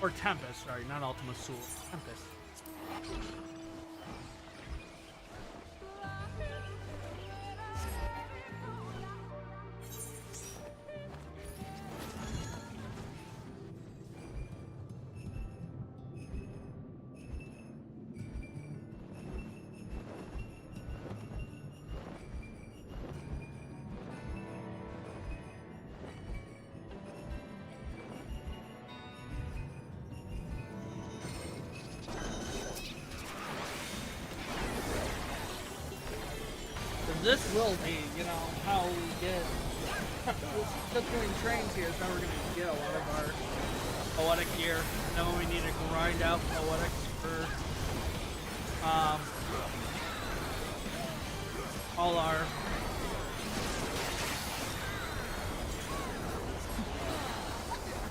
Or Tempest, sorry, not Ultima Soul. Tempest. This will be, you know, how we get just doing trains here, so we're going to get a lot of our poetic gear. And then when we need to grind out poetics for all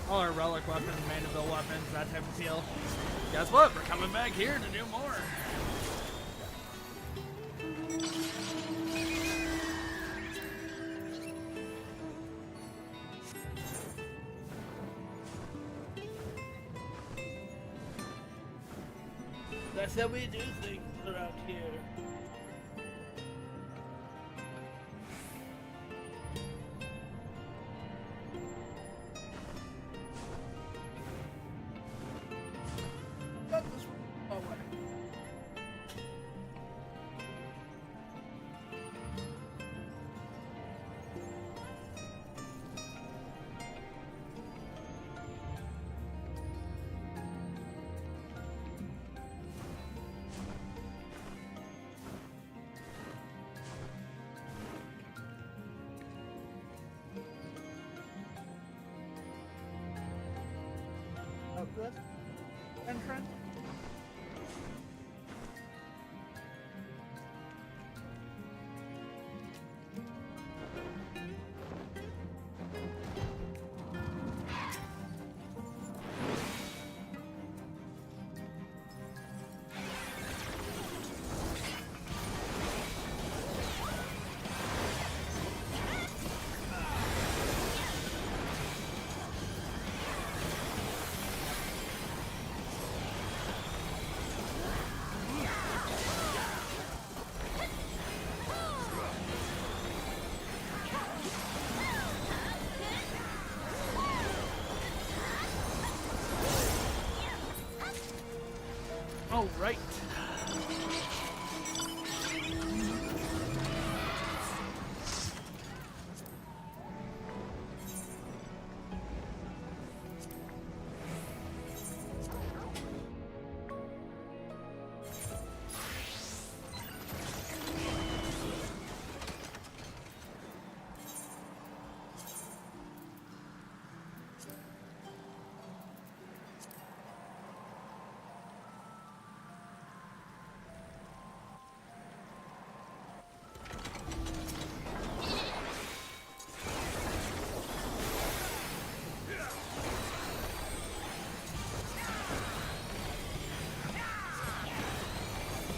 our relic weapons, Mandeville weapons, that type of deal. Guess what? We're coming back here to do more. I said we do things around here. Got this one. Oh, wait. Oh, good. Entrance. All right.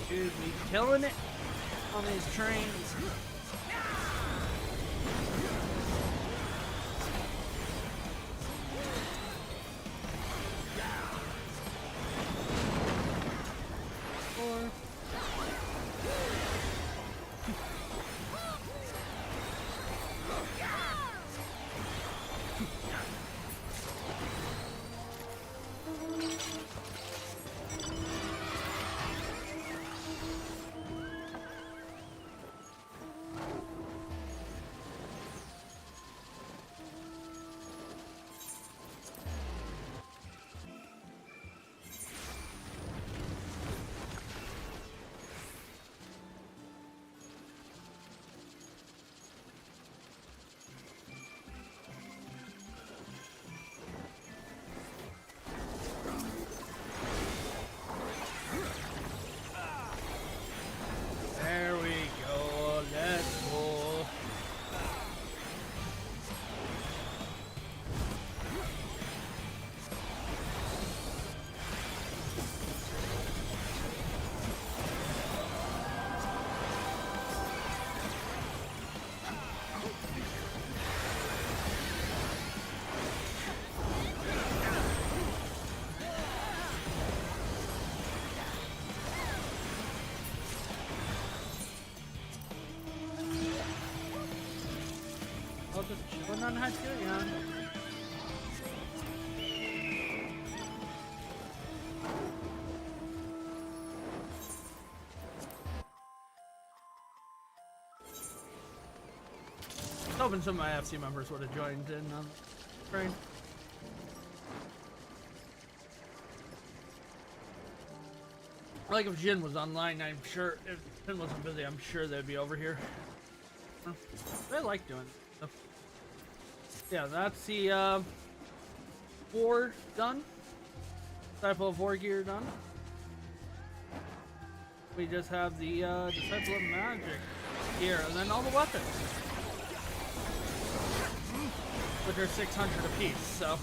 Dude, we killing it on these trains. Or there we go. Let's go. I'll just chillin on high school, yeah. Hoping some of my FC members would have joined in on the train. Like if Jin was online, I'm sure if Jin wasn't busy, I'm sure they'd be over here. They like doing stuff. Yeah, that's the 4 done. Disciple of War gear done. We just have the Disciple of Magic here, and then all the weapons, which are 600 apiece, so.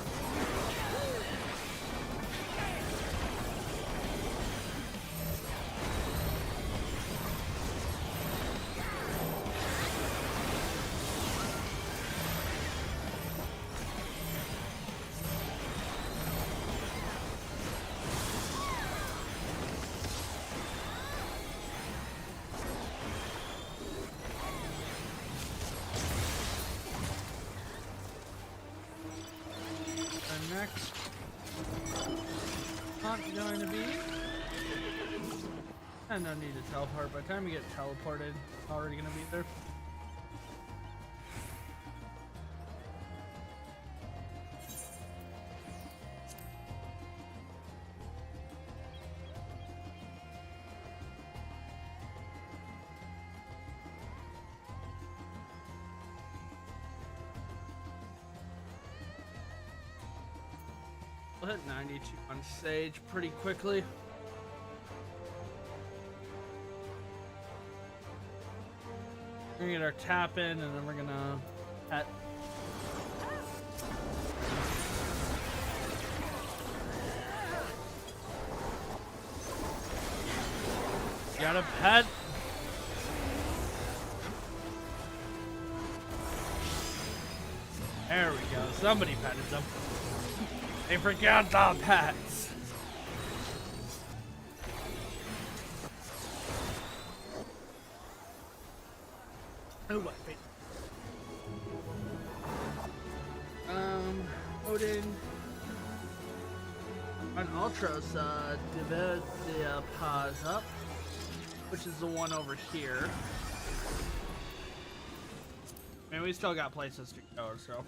not going to be. And no need to teleport. By the time we get teleported, it's already going to be there. We'll hit 92 on Sage pretty quickly. We're gonna get our tap in, and then we're gonna pet. Got a pet. There we go. Somebody petted them. They forgot the pets. Oh, what? Wait. Odin. On Ultros, divide the pause up, which is the one over here. I mean, we still got places to go, so.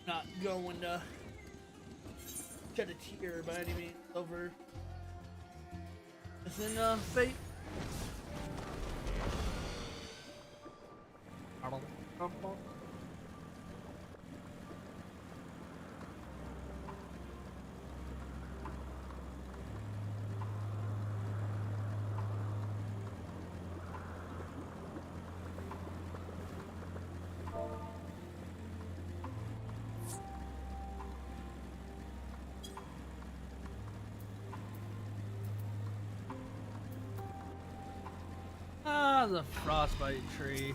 Not going to shed a tear by any means over this in fate. The frostbite tree.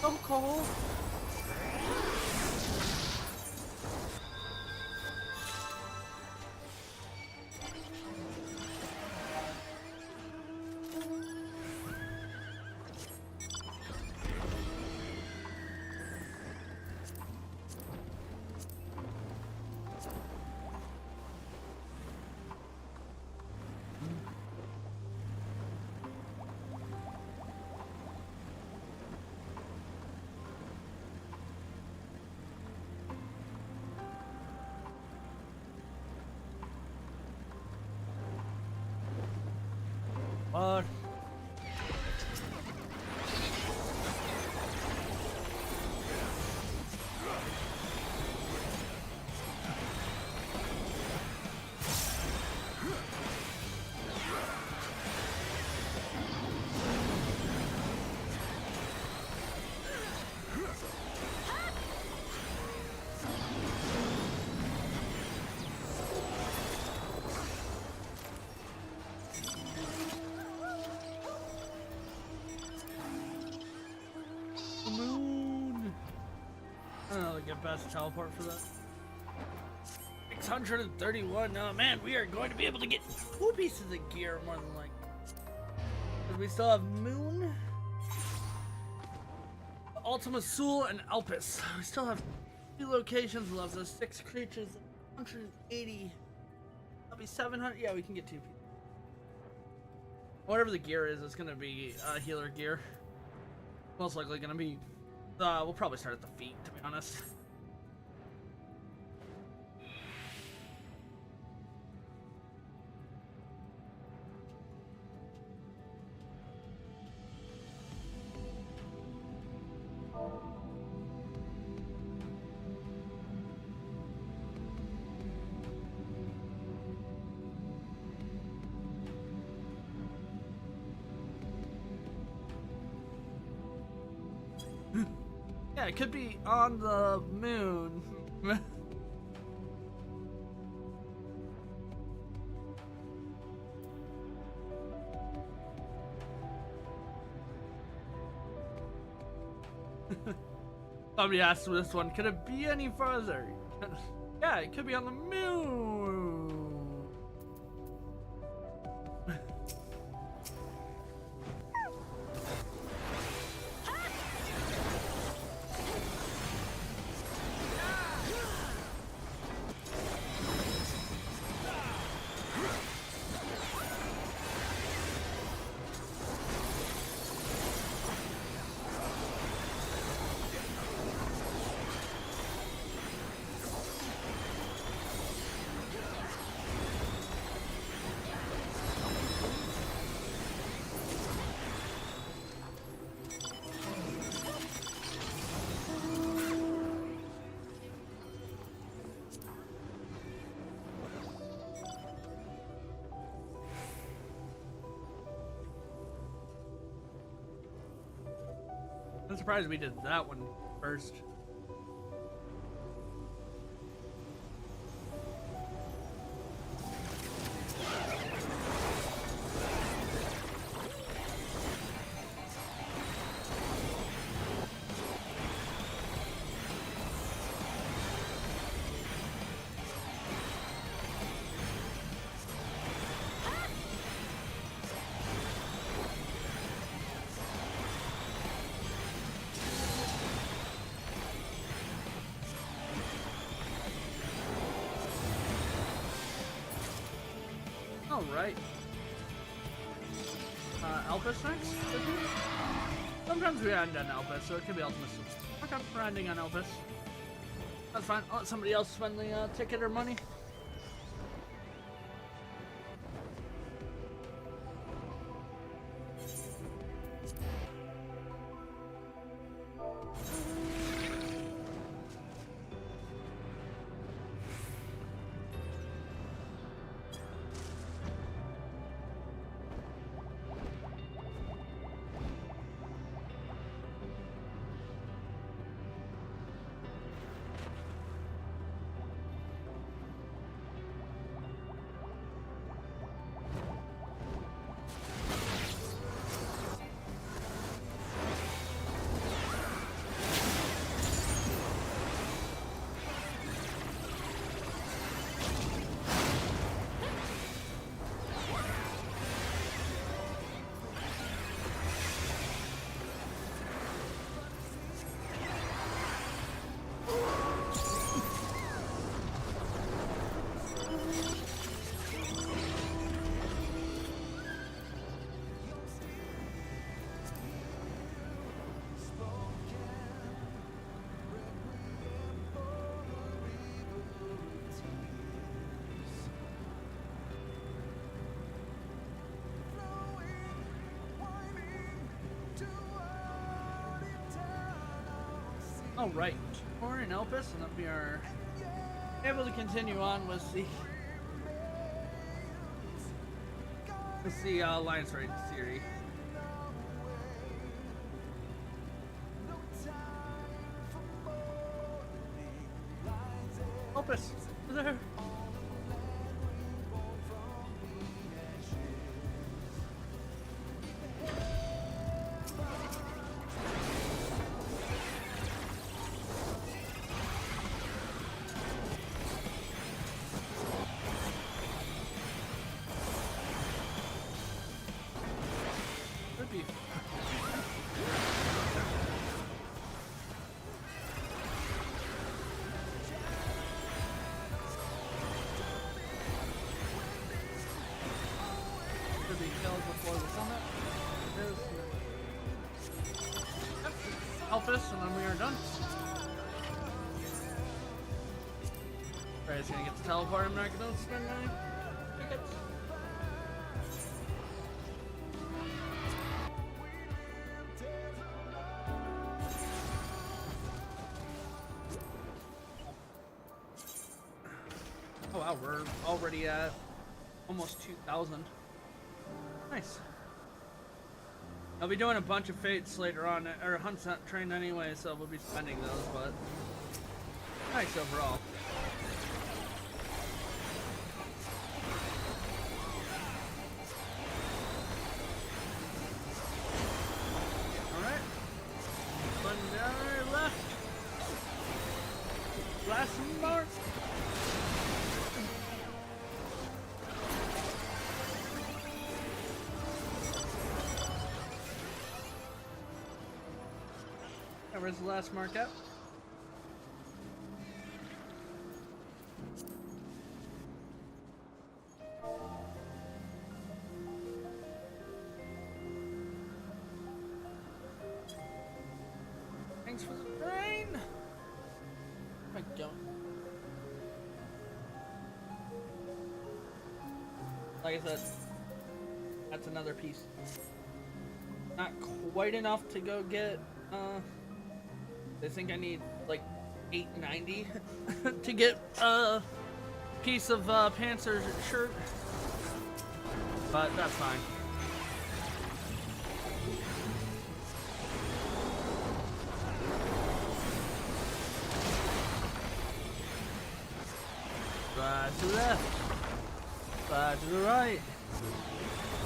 So cold. What? Get best teleport for that. 631. Oh man, we are going to be able to get 2 pieces of gear more than like. Because we still have Moon, Ultima Sul, and Elpis. We still have 2 locations. We'll have those 6 creatures. 180. That'll be 700. Yeah, we can get 2 pieces. Whatever the gear is, it's gonna be healer gear. Most likely gonna be. We'll probably start at the feet, to be honest. Yeah, it could be on the moon. Somebody asked this one, could it be any further? Yeah, it could be on the moon. I'm surprised we did that one first. Alright. Elpis next? Sometimes we end on Elpis, so it could be Ultimate. Okay, we're ending on Elpis. That's fine. I'll let somebody else spend the ticket or money. Alright, we're in Elpis, and then we are able to continue on with the Alliance Raid theory. Elpis, over there. Before the summit. Elpis, and then we are done. Alright, it's gonna get to teleport. I'm not gonna spend any tickets. Oh wow, we're already at almost 2,000. Nice. I'll be doing a bunch of fates later on, or hunts not trained anyway, so we'll be spending those, but nice overall. Alright. One down, left. Last mark. Where's the last mark at? Thanks for the brain. I don't. Like I said, that's another piece. Not quite enough to go get. I think I need like 890 to get a piece of Panzer's shirt, but that's fine. Slide to the left, slide to the right,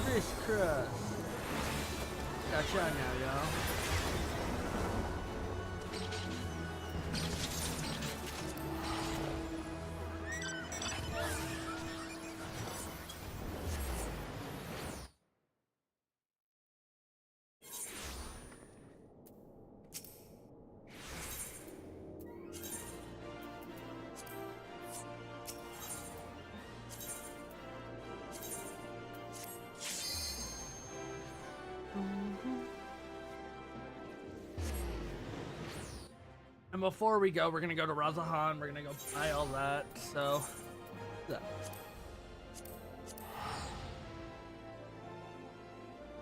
crisscross. Gotcha now, y'all. And before we go, we're gonna go to Razahan. We're gonna go buy all that. So, yeah.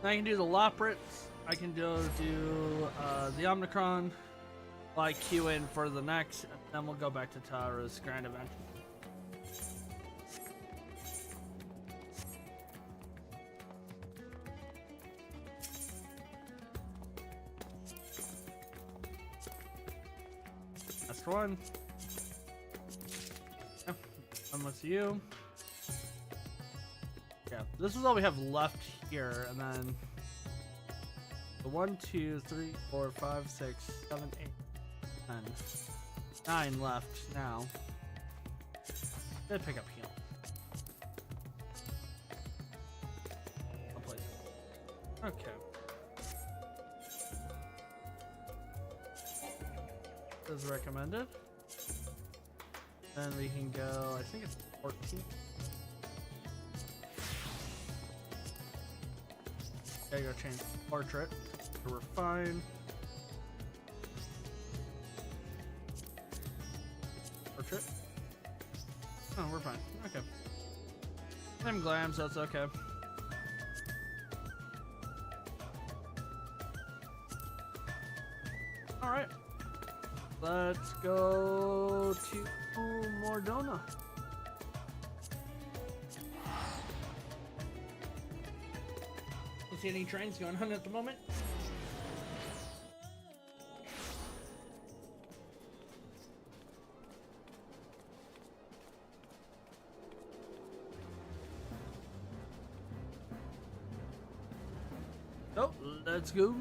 I can do the Loprits. I can do the Omnicron. Fly Q in for the next, and then we'll go back to Tara's grand event. One. Yeah, I'm with you. Yeah, this is all we have left here, and then the 1, 2, 3, 4, 5, 6, 7, 8, 10, 9 left now. Gonna pick up heal. I'll place it. Okay. As recommended. Then we can go, I think it's 14. Gotta go change portrait. So we're fine. Portrait. Oh, we're fine. Okay. I'm glam, so it's okay. Alright. Let's go to Mordona. Don't see any trains going on at the moment. Oh, let's go.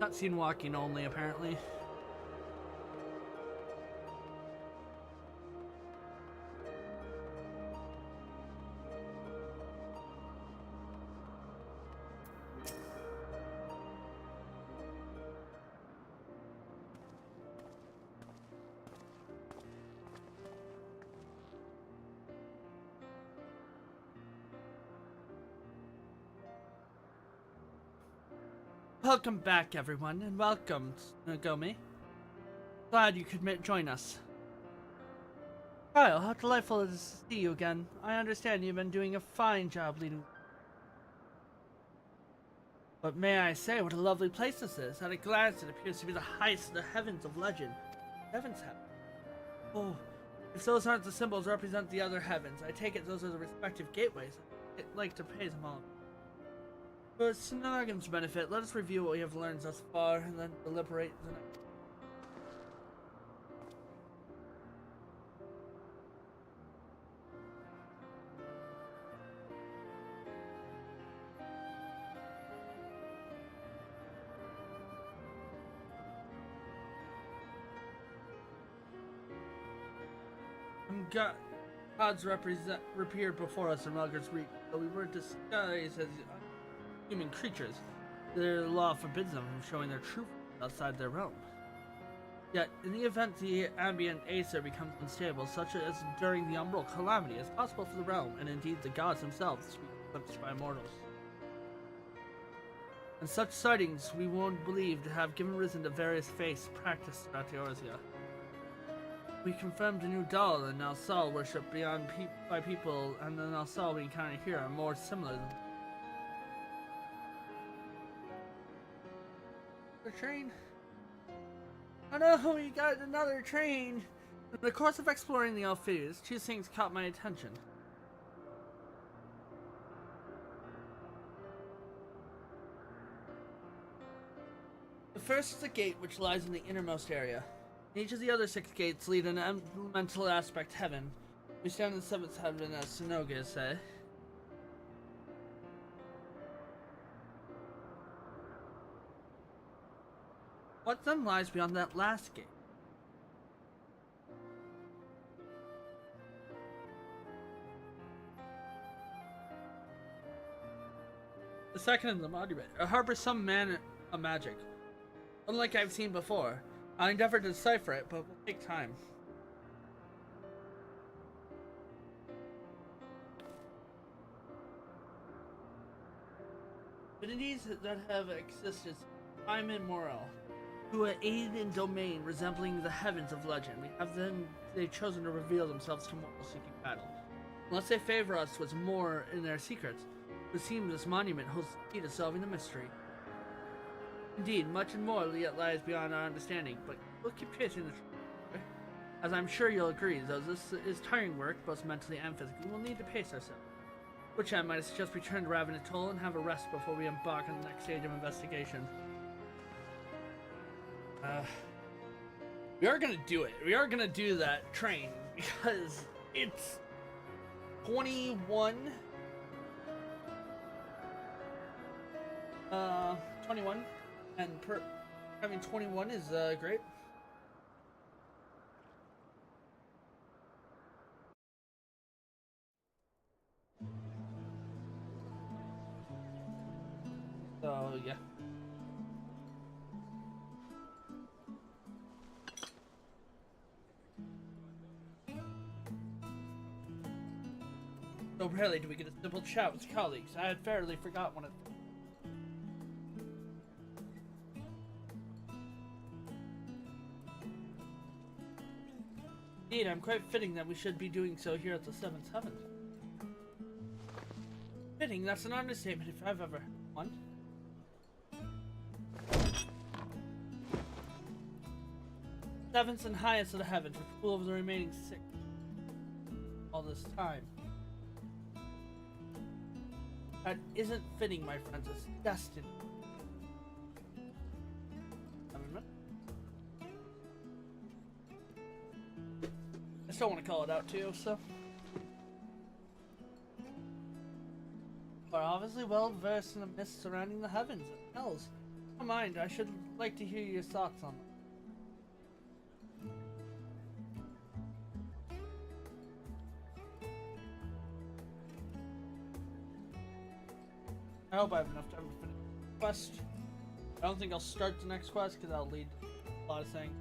Cutscene walking only, apparently. Welcome back, everyone, and welcome, Nagomi. Glad you could join us. Kyle, how delightful it is to see you again. I understand you've been doing a fine job leading. But may I say what a lovely place this is. At a glance, it appears to be the highest of the heavens of legend. Heavens heaven. Oh, if those aren't the symbols that represent the other heavens, I take it those are the respective gateways. I'd like to praise them all. For Snargan's benefit, let us review what we have learned thus far, and then deliberate the next. Gods appeared before us in Melgar's Reach, though we were disguised as human creatures. Their law forbids them from showing their true form outside their realm. Yet, in the event the ambient Aether becomes unstable, such as during the Umbral Calamity, it's possible for the realm, and indeed the gods themselves, to be eclipsed by mortals. And such sightings we won't believe to have given risen to various faiths practiced throughout Eorzea. We confirmed a new doll and Nalsal worship by people, and the Nalsal we encounter here are more similar than the train. Oh no, we got another train! In the course of exploring the Alpheus, two things caught my attention. The first is a gate which lies in the innermost area. Each of the other 6 gates lead an elemental aspect heaven. We stand in the 7th heaven, as Sonoga say. What then lies beyond that last gate? The second in the monument harbors some magic, unlike I've seen before. I'll endeavor to decipher it, but it will take time. Divinities that have existed time immemorial, who aid in domain resembling the heavens of legend, they've chosen to reveal themselves to mortals seeking battle. Unless they favor us with more in their secrets, it would seem this monument holds the key to solving the mystery. Indeed, much and more yet lies beyond our understanding, but we'll keep chasing the truth. As I'm sure you'll agree, though this is tiring work, both mentally and physically, we'll need to pace ourselves. Which I might suggest we turn to Ravenous Toll and have a rest before we embark on the next stage of investigation. We are gonna do it. We are gonna do that train, because it's 21. 21. And having 21 is great. So yeah. So rarely do we get a simple chat with colleagues. I had fairly forgot one of them. Indeed, I'm quite fitting that we should be doing so here at the 7th heaven. Fitting? That's an understatement if I've ever one. Seventh and highest of the heavens, which rule over the remaining 6 all this time. That isn't fitting, my friends. It's destiny. I still want to call it out to you, so. But obviously well versed in the mist surrounding the heavens and hells. Don't mind, I should like to hear your thoughts on them. I hope I have enough time to finish the quest. I don't think I'll start the next quest because that'll lead to a lot of things.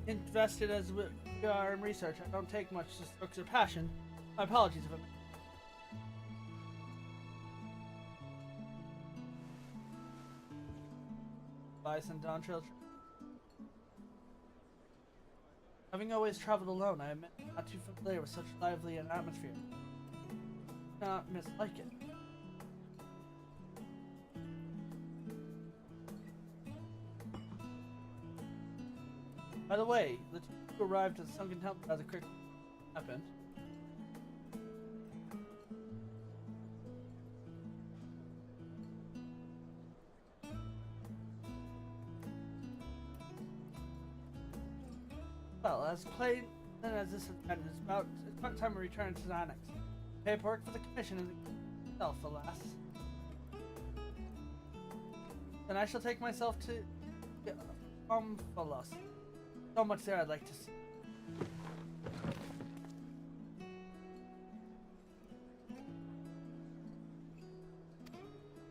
Invested as we are in research, I don't take much to strokes of passion. My apologies if I'm... Bison Dawn Trail. Having always traveled alone, I admit not too familiar with such lively an atmosphere. Not mislike it. By the way, the two who arrived at the Sunken Temple as a quick happened. Well, as plain as this event is about, it's about time we return to Xanax. Paperwork for the commission is itself, alas. Then I shall take myself to Omphalos. So much there I'd like to see.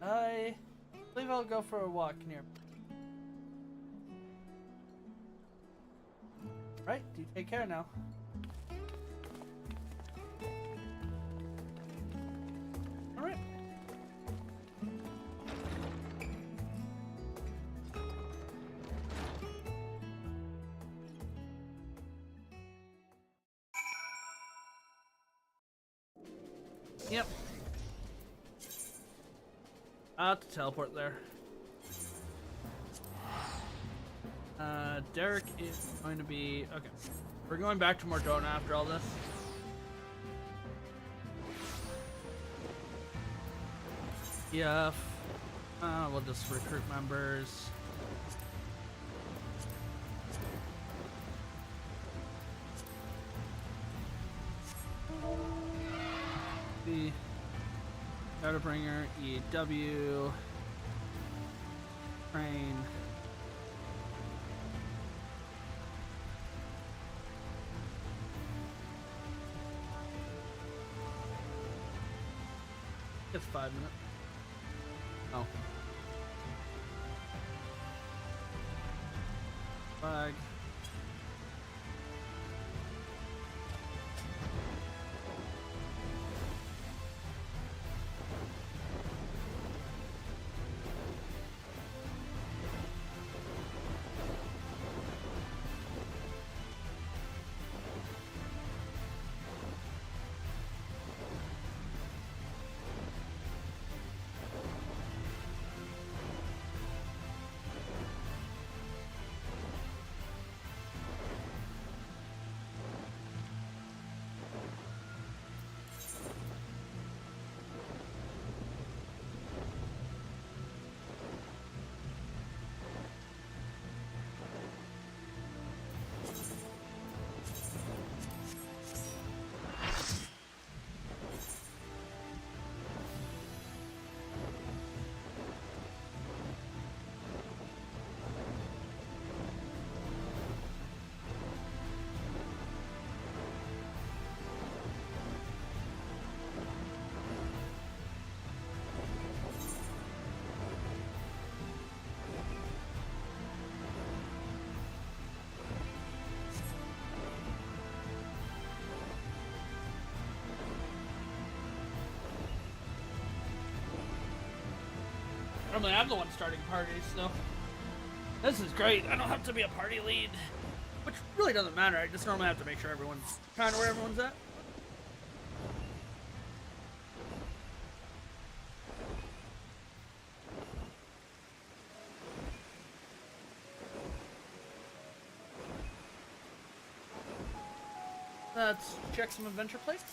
I believe I'll go for a walk near. Right, do take care now. Alright. Yep. I'll have to teleport there. Derek is going to be... Okay. We're going back to Mordona after all this. Yeah. We'll just recruit members. The Shadowbringer, EW, Train. It's 5 minutes. Oh. Flag. Normally I'm the one starting parties, so this is great. I don't have to be a party lead, which really doesn't matter. I just normally have to make sure everyone's kind of where everyone's at. Let's check some adventure plates.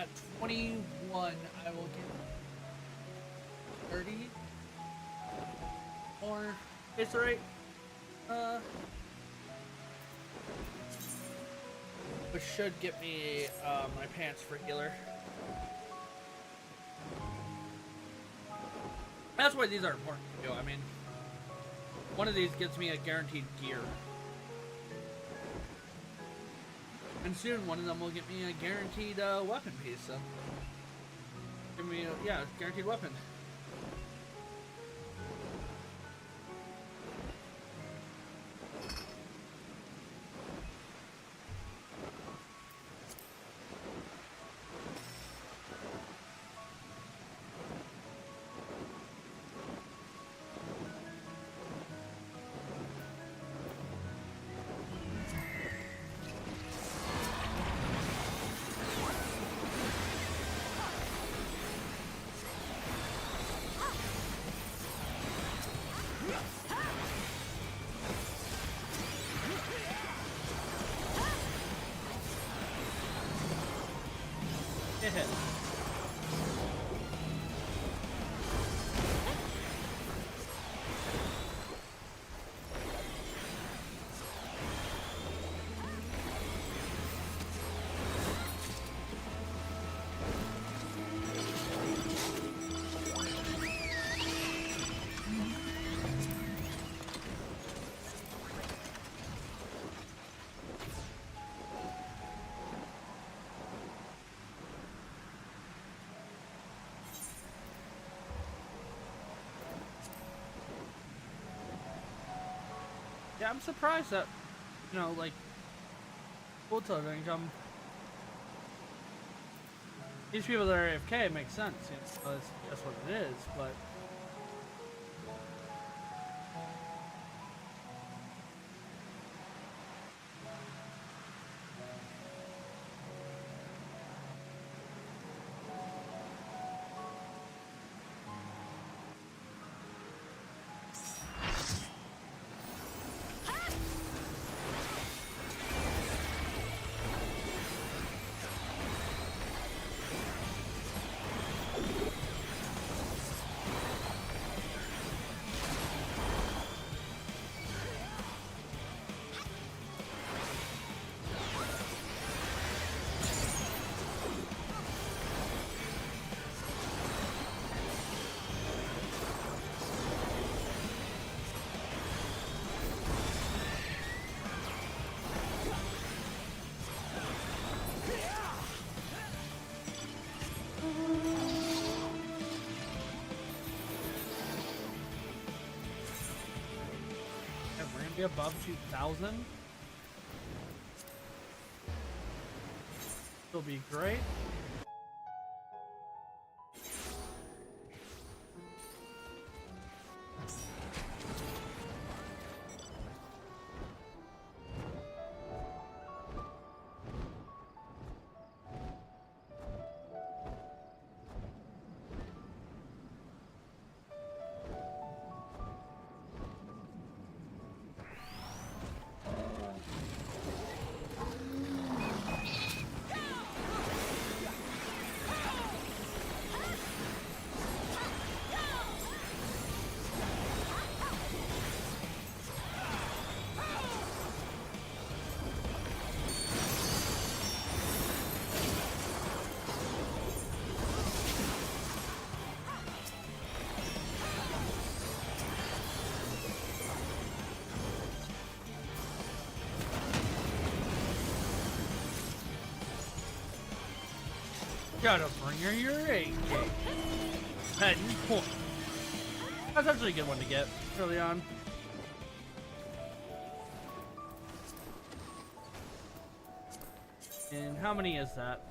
at 21, I will give 30 more. It's alright. Which should get me my pants for healer. That's why these are important to do. I mean, one of these gets me a guaranteed gear. And soon one of them will get me a guaranteed weapon piece, so. Give me a, yeah, guaranteed weapon. Hit. Yeah, I'm surprised that, you know, like, full total income. These people that are AFK, it makes sense, you know, that's what it is, but. Be above 2,000. It'll be great. Gotta bring her your AK. Head and point. That's actually a good one to get early on. And how many is that?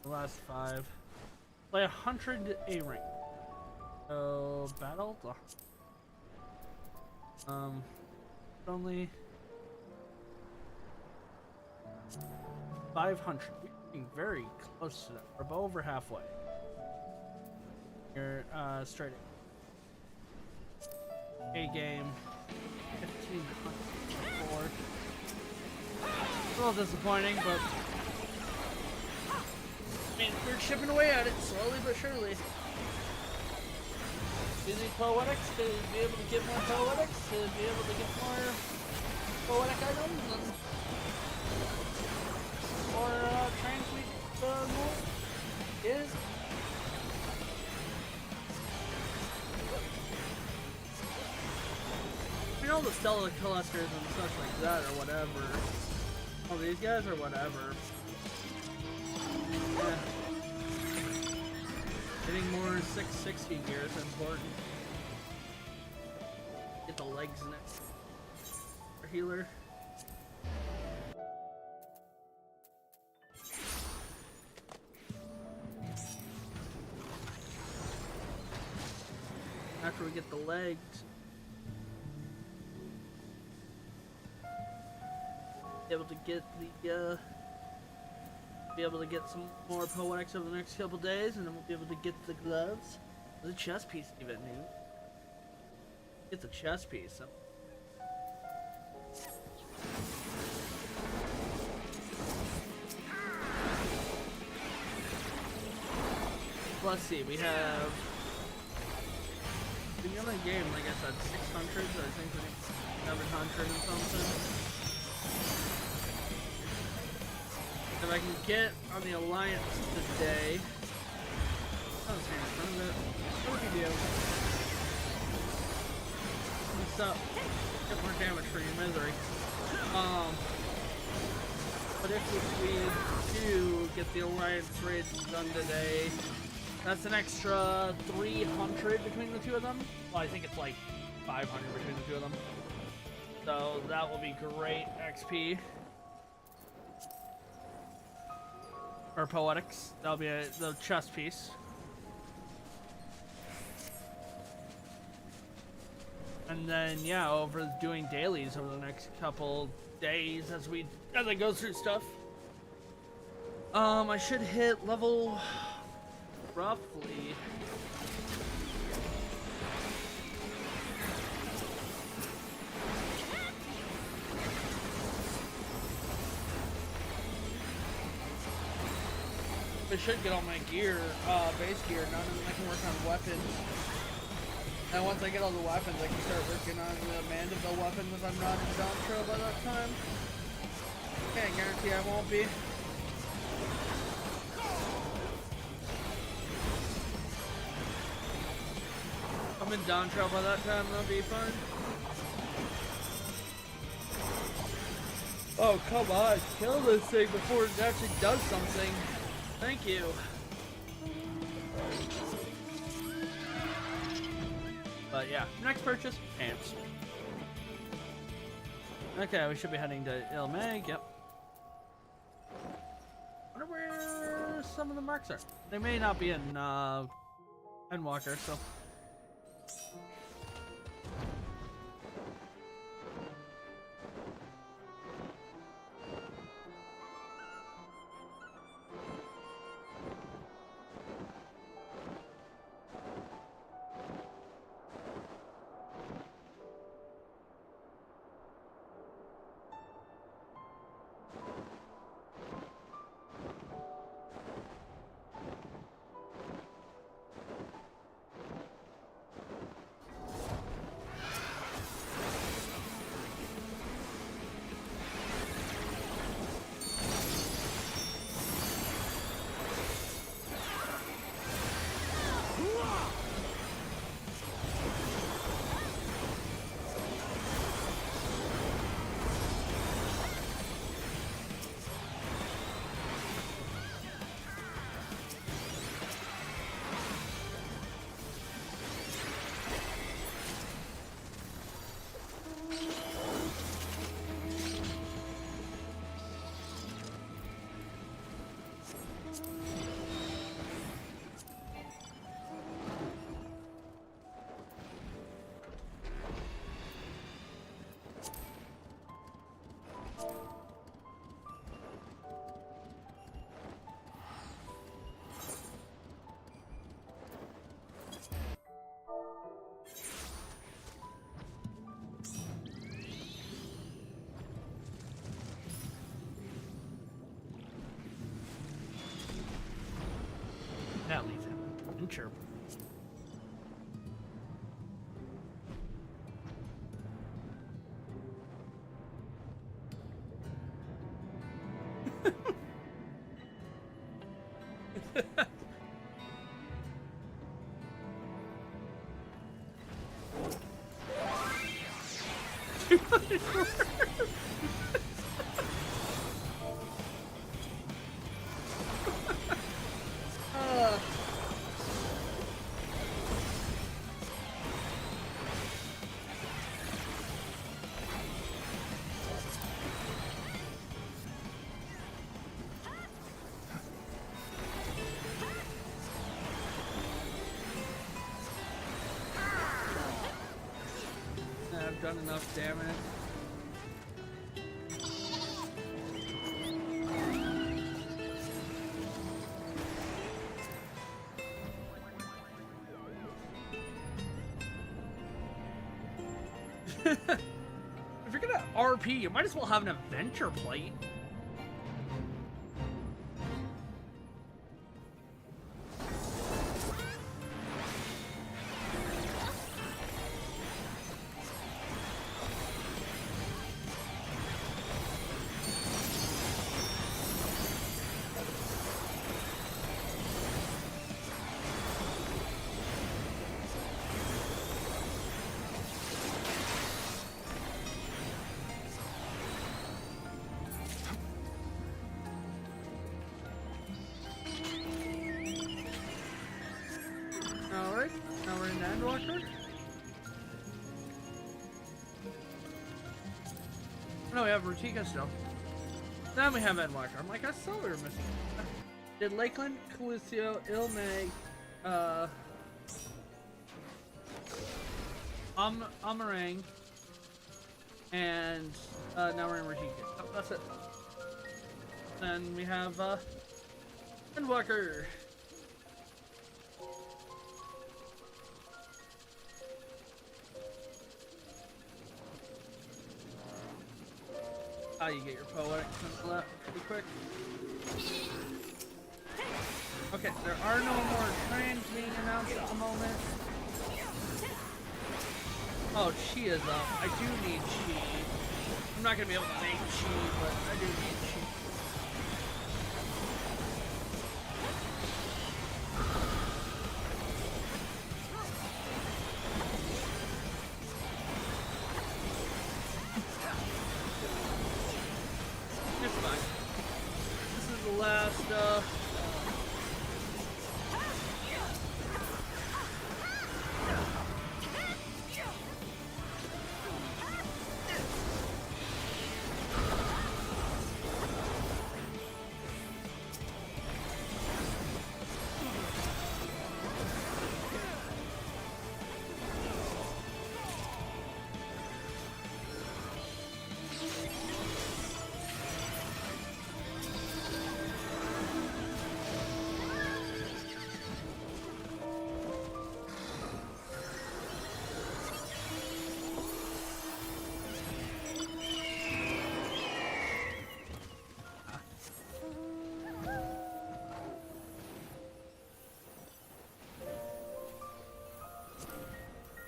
The last 5. Play 100 A rank. So battle. Only 500. Very close to that. We're over halfway. You're straight A game 1504. A little disappointing, but I mean, we're chipping away at it slowly but surely. Using poetics to be able to get more poetics, to be able to get more poetic items, and more transmute more is. I mean, all the stellar clusters and such like that or whatever. All these guys are whatever. Yeah. Getting more 660 gear is important. Get the legs next. For healer. After we get the legs, be able to get the be able to get some more poetics over the next couple days, and then we'll be able to get the gloves, the chest piece even new. Get the chest piece. Let's see, we have the other game, like I said, 600, so I think we're 700 and something. If I can get on the Alliance today. Oh, it's in front of it. What if you do? What's up? Get more damage for your misery. But if we do get the Alliance raid done today, that's an extra 300 between the two of them. Well, I think it's like 500 between the two of them. So that will be great XP. Or poetics. That'll be the chest piece. And then yeah, over doing dailies over the next couple days as I go through stuff. I should hit level roughly. I should get all my gear, base gear done, and then I can work on weapons. And once I get all the weapons, I can start working on the Mandeville weapons if I'm not in Dontro by that time. Can't guarantee I won't be. If I'm in Dontro by that time, that'll be fine. Oh, come on, kill this thing before it actually does something. Thank you. But yeah, next purchase, pants. Okay, we should be heading to Ilmag, yep. Wonder where some of the marks are. They may not be in Endwalker, so. adventure. I've done enough damage. If you're gonna RP, you might as well have an adventure plate. Alright, now we're in Endwalker. No, we have Rutika still. Then we have Endwalker. I'm like, I saw we were missing. Did Lakeland, Calisio, Ilmag, Amarang, and now we're in Rutika. Oh, that's it. Then we have Endwalker. You get your poetic left pretty quick. Okay, there are no more trains being announced at the moment. Oh, chi is up. I do need chi. I'm not gonna be able to make chi, but I do need chi.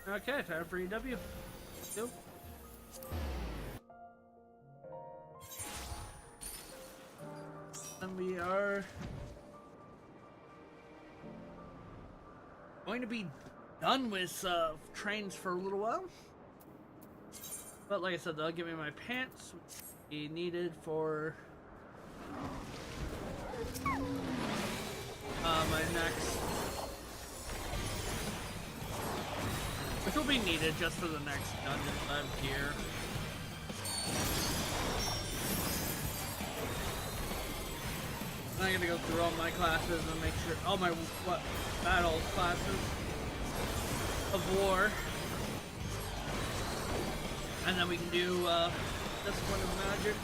Okay, time for EW. Go. And we are going to be done with trains for a little while. But like I said, they'll give me my pants, which will be needed for my next. Which will be needed just for the next dungeon that I have gear. I'm gonna go through all my classes and make sure all my battle classes of war, and then we can do Discipline of Magic.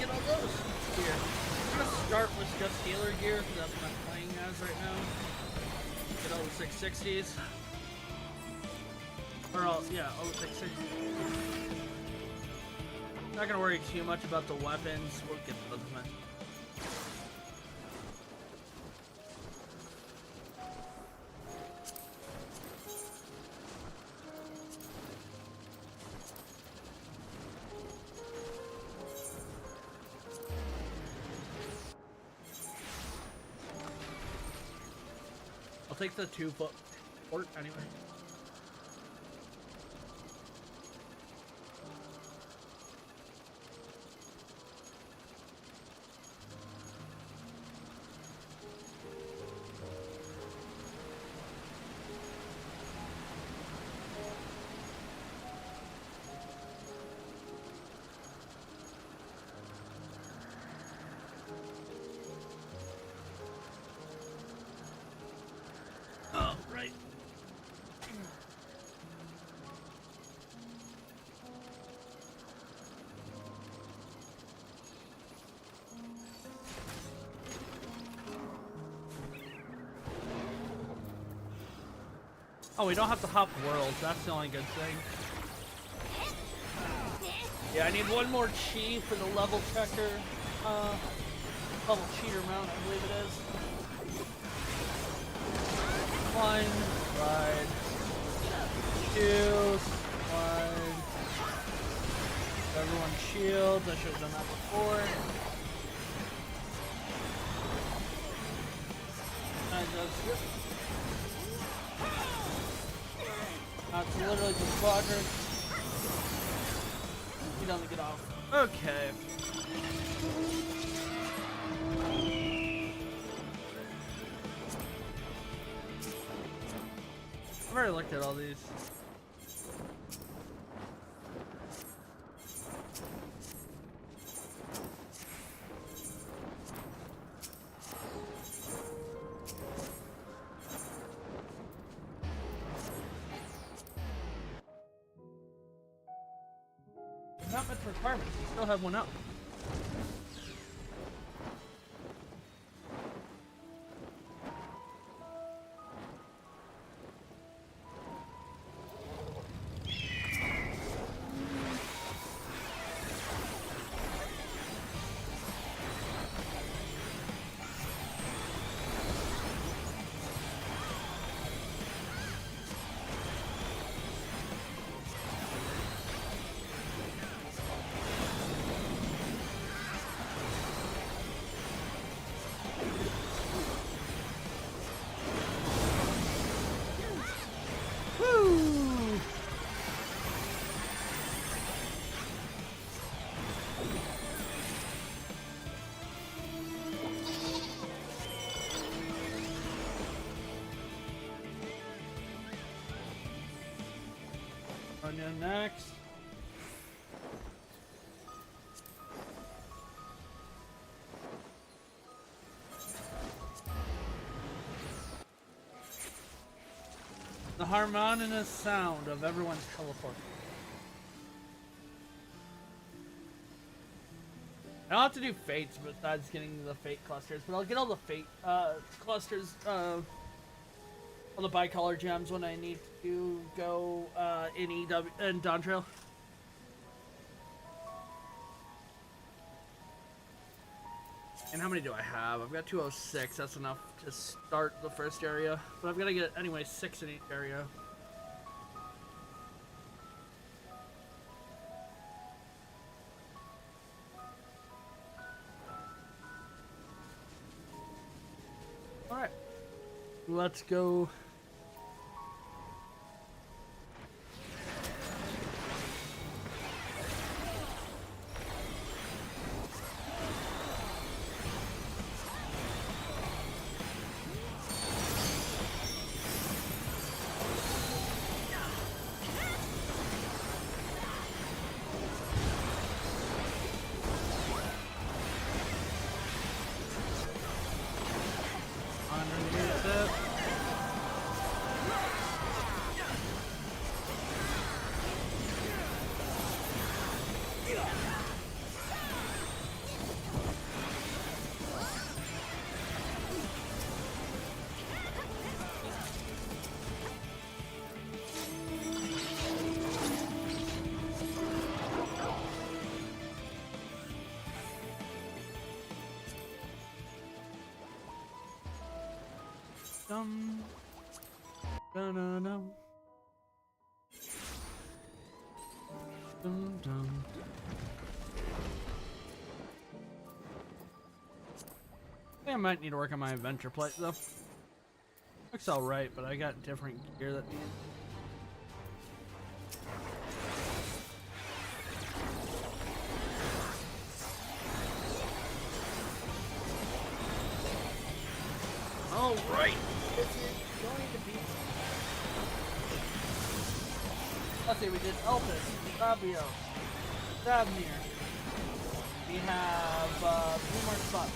Get all those gear. I'm gonna start with just healer gear because that's what I'm playing as right now. Get all the 660s. Or all, yeah, all the 660s. Not gonna worry too much about the weapons. We'll get those eventually. take the 2-foot port anyway. Oh, right. Oh, we don't have to hop worlds. That's the only good thing. Yeah, I need one more chi for the level checker. Level cheater mount, I believe it is. Climb, ride, shield, slide. Everyone shields. I should have done that before. I just. That's literally just quadrant. He doesn't get off. Okay. I've already looked at all these. Not much requirements. We still have one up. On next. The harmonious sound of everyone's teleport. I don't have to do fates besides getting the fate clusters, but I'll get all the fate clusters, all the bicolor gems when I need to go in EW and Dawn Trail. And how many do I have? I've got 206. That's enough to start the first area. But I've got to get, anyway, 6 in each area. Alright. Let's go. Dum, dum, dum, dum. Dum, dum. I think I might need to work on my adventure plate though. Looks alright, but I got different gear that needs. Alright! This is going to be. Let's see, we did Elpis, Fabio, Savnir. We have 3 more spots.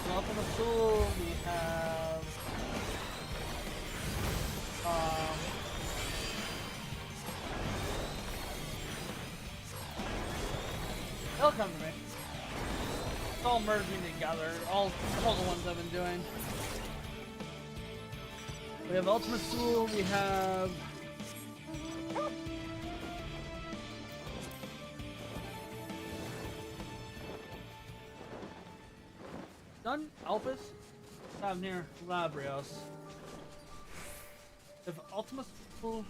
So, up in the pool, we have they'll come to me. It's all merging together, all the ones I've been doing. We have Ultimate Tool, we have Done, Alphys, Savnir, Labrios. If Ultimate Tool,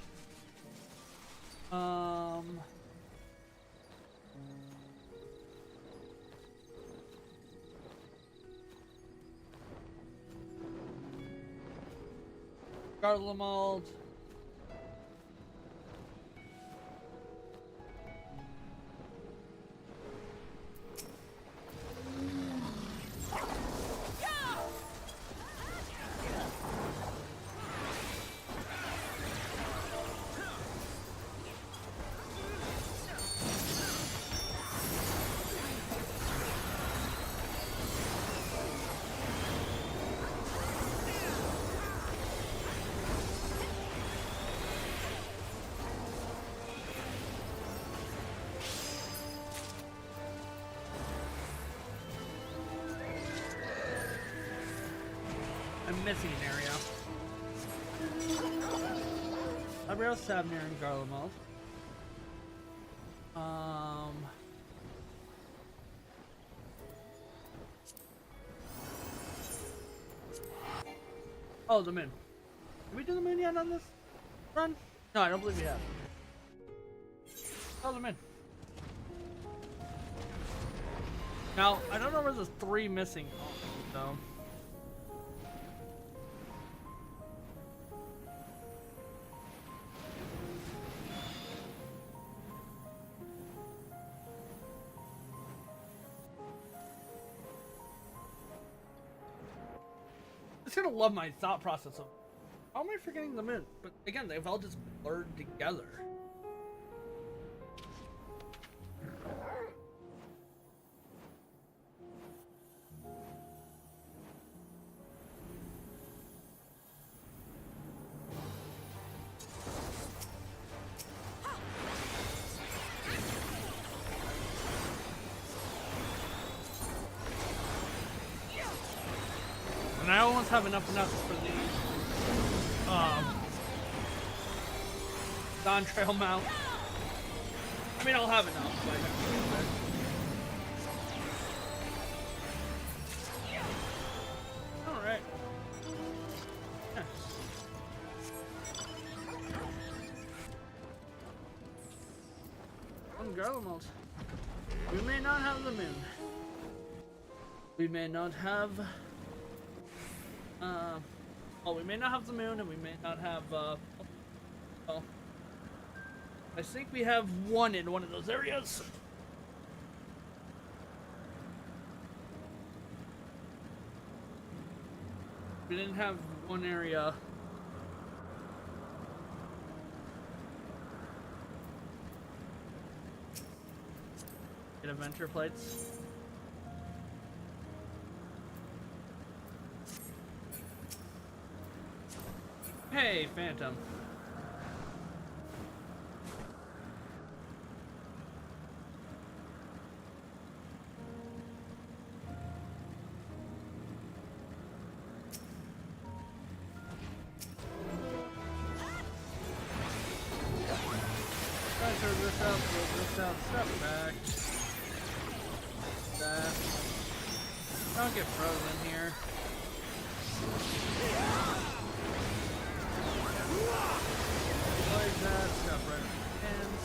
Garlemald, I'm missing an area. Labrios, Savnir, and Garlemald. Oh, the moon. Did we do the moon yet on this run? No, I don't believe we have. Oh, the moon. Now, I don't know where there's 3 missing are, so. I'm gonna love my thought process of how am I forgetting the moon? But again, they've all just blurred together. And I almost have enough for the non-trail mount. I mean, I'll have enough. But all right. Yeah. Garlemald. We may not have the moon. We may not have. Well, we may not have the moon, and we may not have, well, I think we have one in one of those areas. We didn't have one area. Get adventure plates. Hey, Phantom. This out, step back. That. Don't get frozen here. Like that, stuff right in the hands.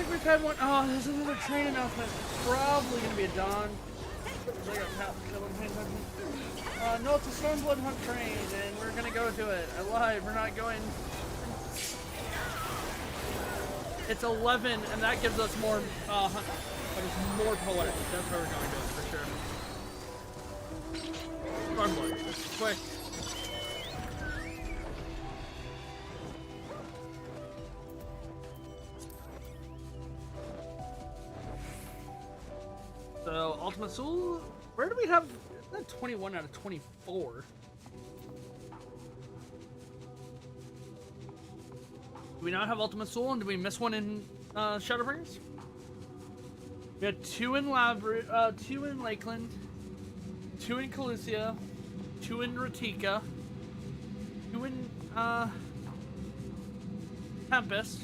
think we've had one. Oh, there's another train announcement. Probably gonna be a Dawn. No, it's a Stormblood Hunt train, and we're gonna go to it. I lied. We're not going. It's 11, and that gives us more. But it's more poetic. That's where we're going to it for sure. Stormblood. Quick. So, Ultimate Soul, where do we have, isn't that 21 out of 24? Do we not have Ultimate Soul, and did we miss one in Shadowbringers? We had 2 in 2 in Lakeland, 2 in Calusia, 2 in Ratika, 2 in Tempest.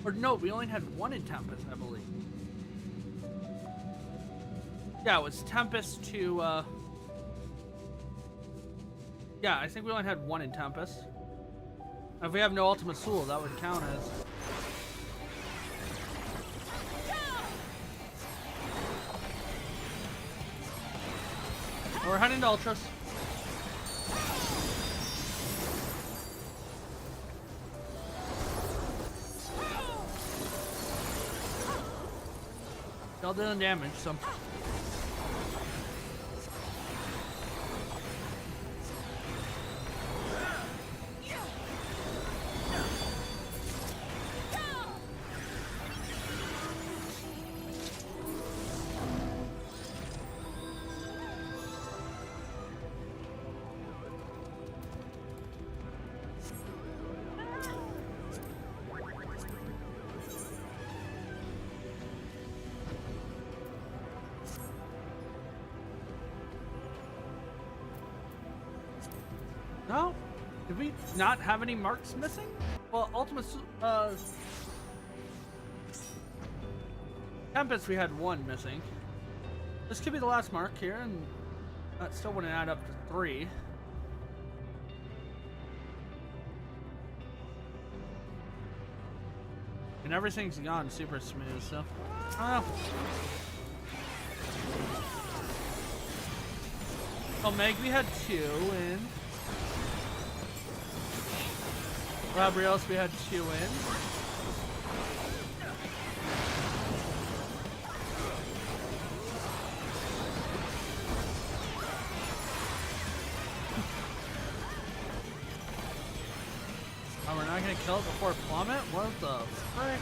Or no, we only had 1 in Tempest, I believe. Yeah, it was Tempest to, yeah, I think we only had 1 in Tempest. If we have no Ultimate Soul, that would count as... We're heading to Ultras. Still doing damage, so... No? Did we not have any marks missing? Well, Ultimate... Tempest, we had 1 missing. This could be the last mark here, and that still wouldn't add up to 3. And everything's gone super smooth, so... I don't know. Oh, Meg, we had 2 in... Gabriel's, we had 2 in. Oh, we're not gonna kill it before plummet? What the frick?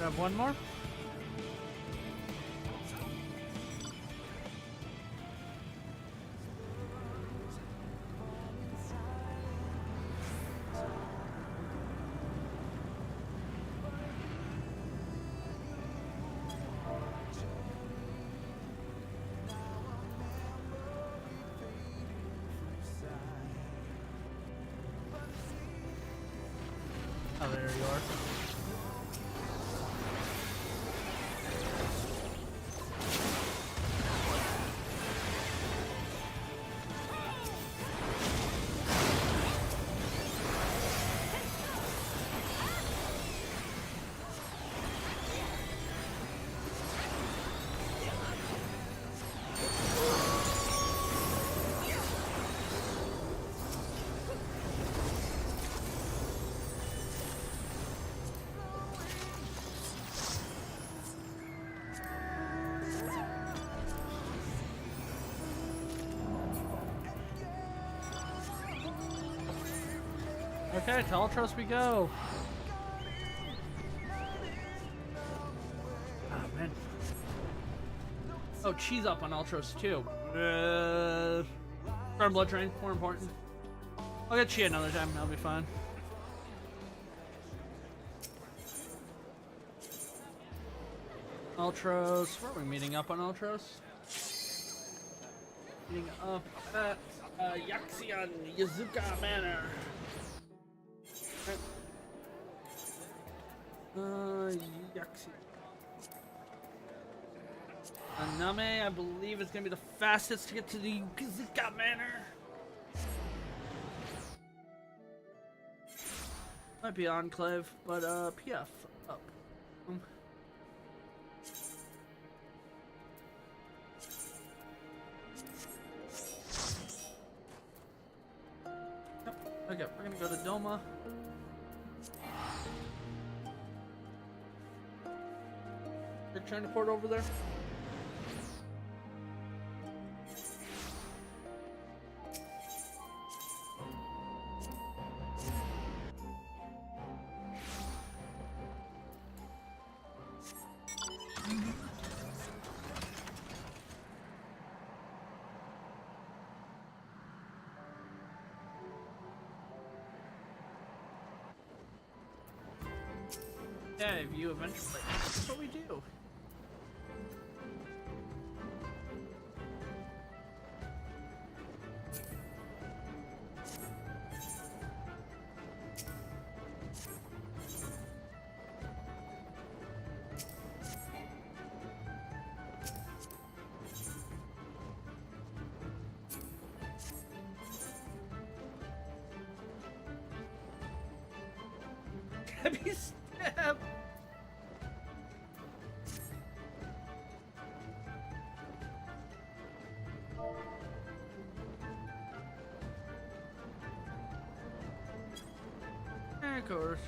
Have 1 more? Oh, there you are. Okay, to Ultros we go. Oh, man. Oh, cheese up on Ultros too. Storm Blood Train, more important. I'll get Chi another time, that'll be fine. Ultros, where are we meeting up on Ultros? Meeting up at Yaxian Yazuka Manor. Yaxi. Name, I believe, is gonna be the fastest to get to the Yucca Manor. Might be Enclave, but PF up. Yep. Okay, we're gonna go to Doma. They're trying to port over there. Yeah, view adventure play. That's what we do. Heavy step. Of course.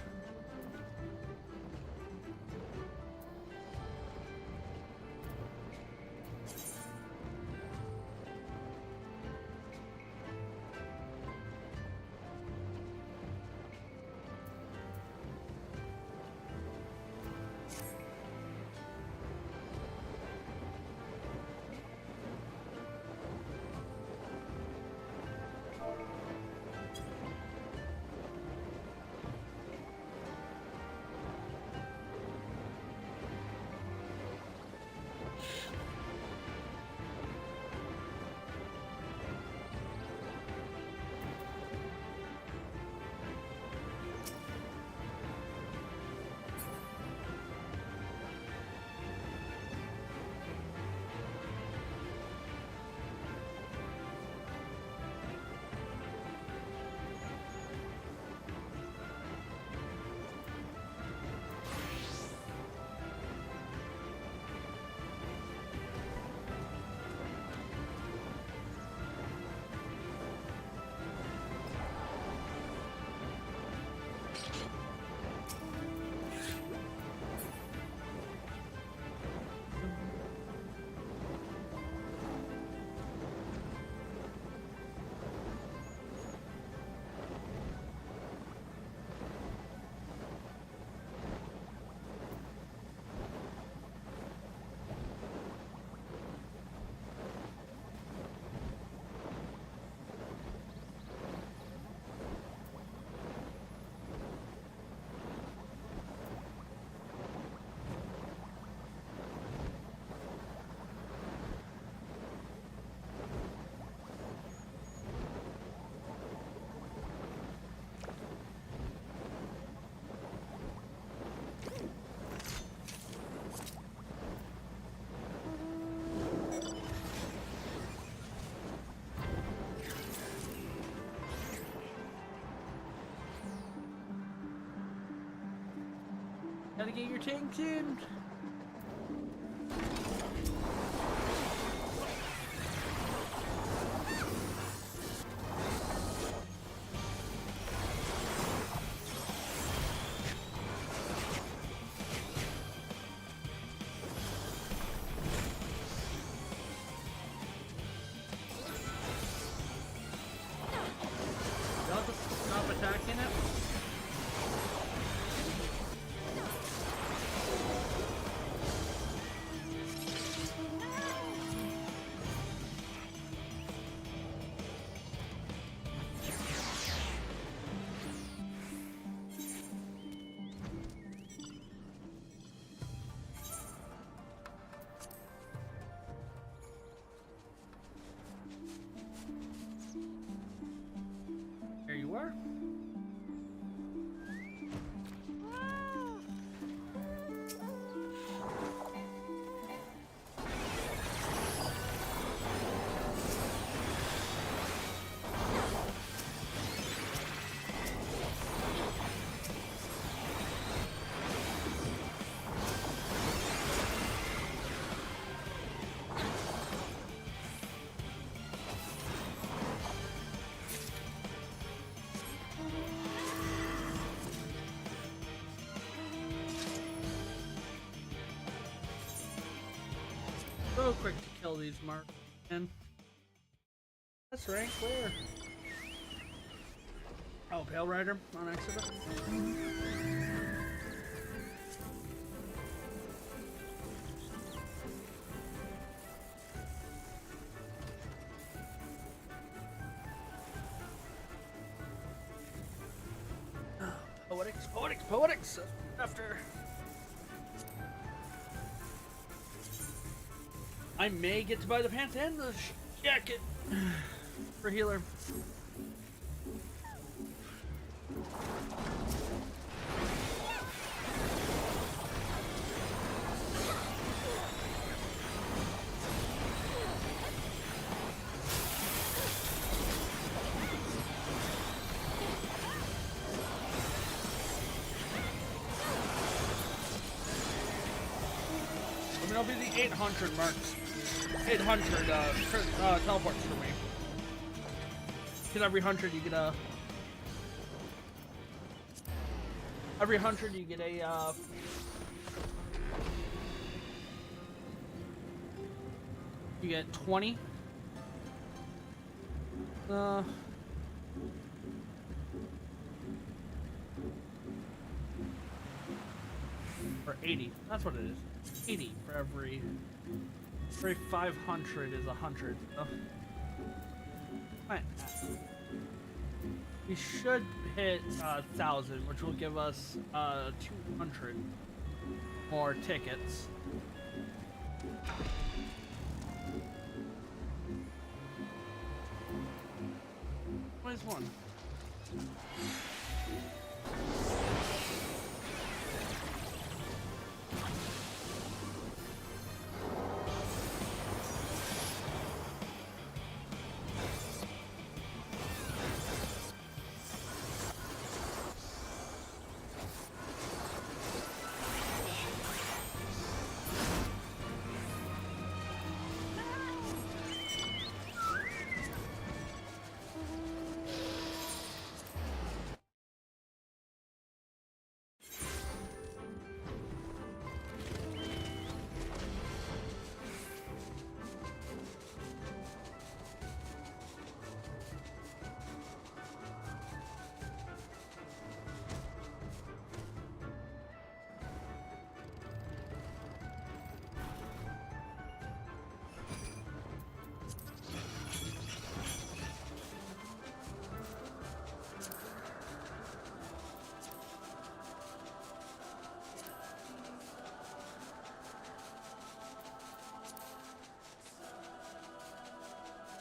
Gotta get your tanks in. Y'all just stop attacking it. So quick to kill these marks. And that's rank where? Oh, Pale Rider on accident. Poetics, poetics, poetics! After. I may get to buy the pants and the jacket for healer. It'll be the 800 marks. 800 teleports for me. Because every 100 you get a... Every 100 you get a... You get 20. Or 80. That's what it is. 80 for every 500 is 100. So. Right. We should hit 1,000, which will give us 200 more tickets. What is one?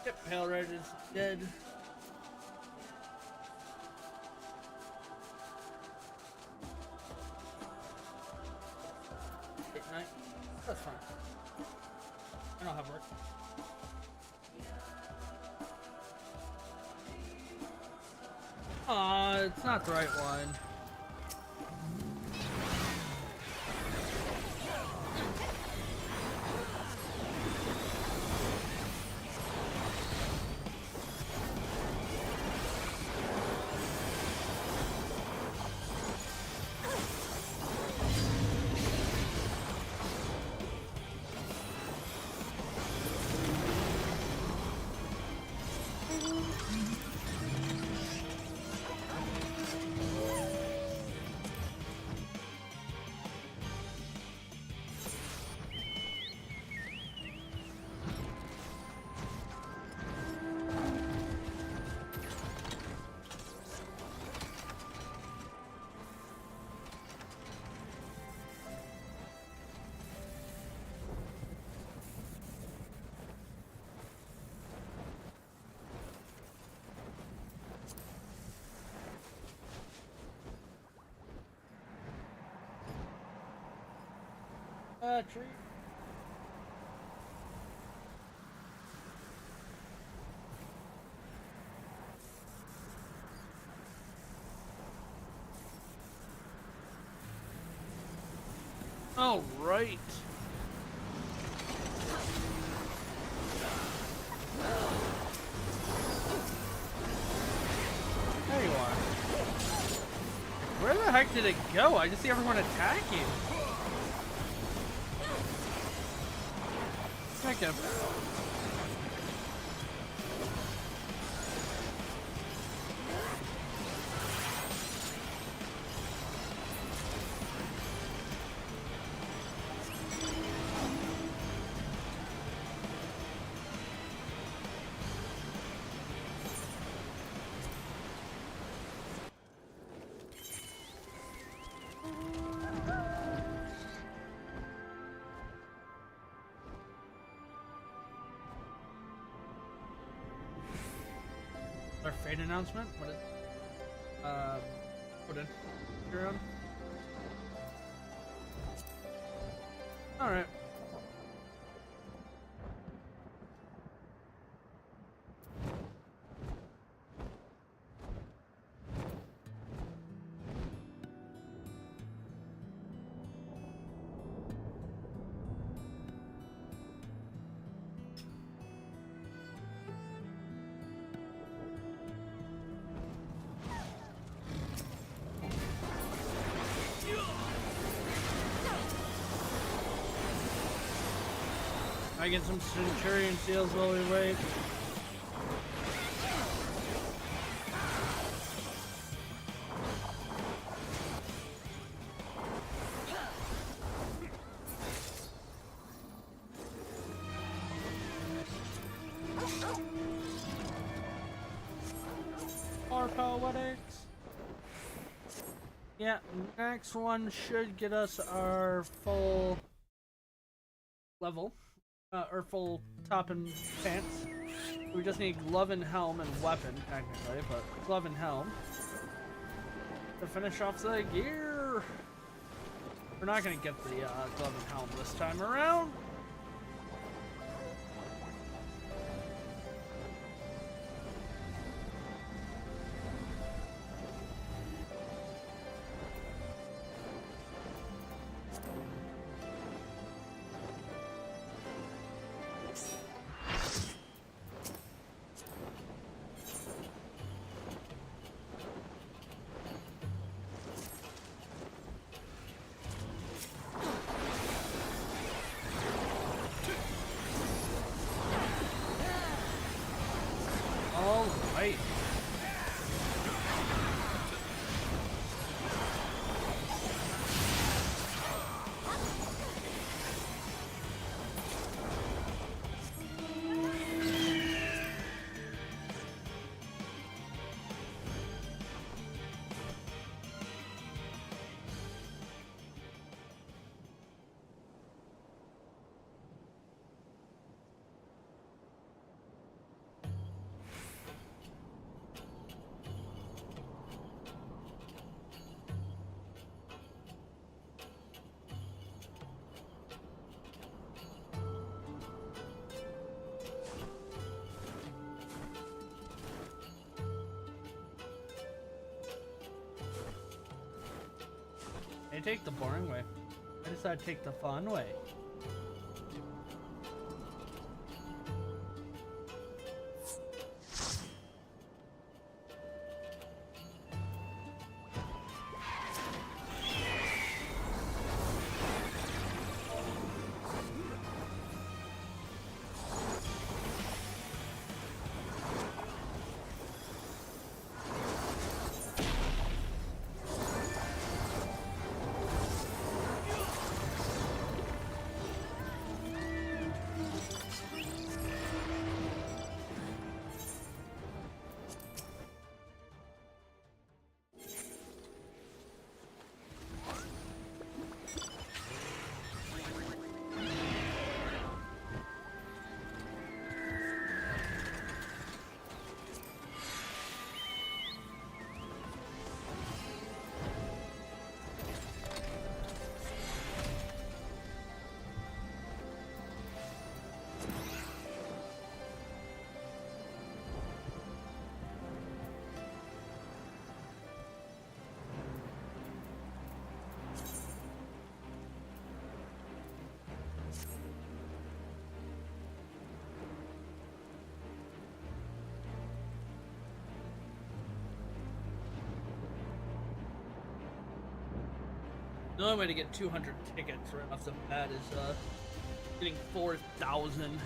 Yep, Pale Red is dead. Night. That's fine. I don't have work. Aw, it's not the right one. Tree. All right. There you are. Where the heck did it go? I just see everyone attacking. Thank you. Our fate announcement? What is put in your own? Alright. I get some Centurion seals while we wait. More poetics. Yeah, next one should get us our full level. Or full top and pants. We just need glove and helm and weapon, technically, but glove and helm to finish off the gear. We're not gonna get the glove and helm this time around. Alright. They take the boring way. I decided to take the fun way. The only way to get 200 tickets right off the bat is Getting 4,000.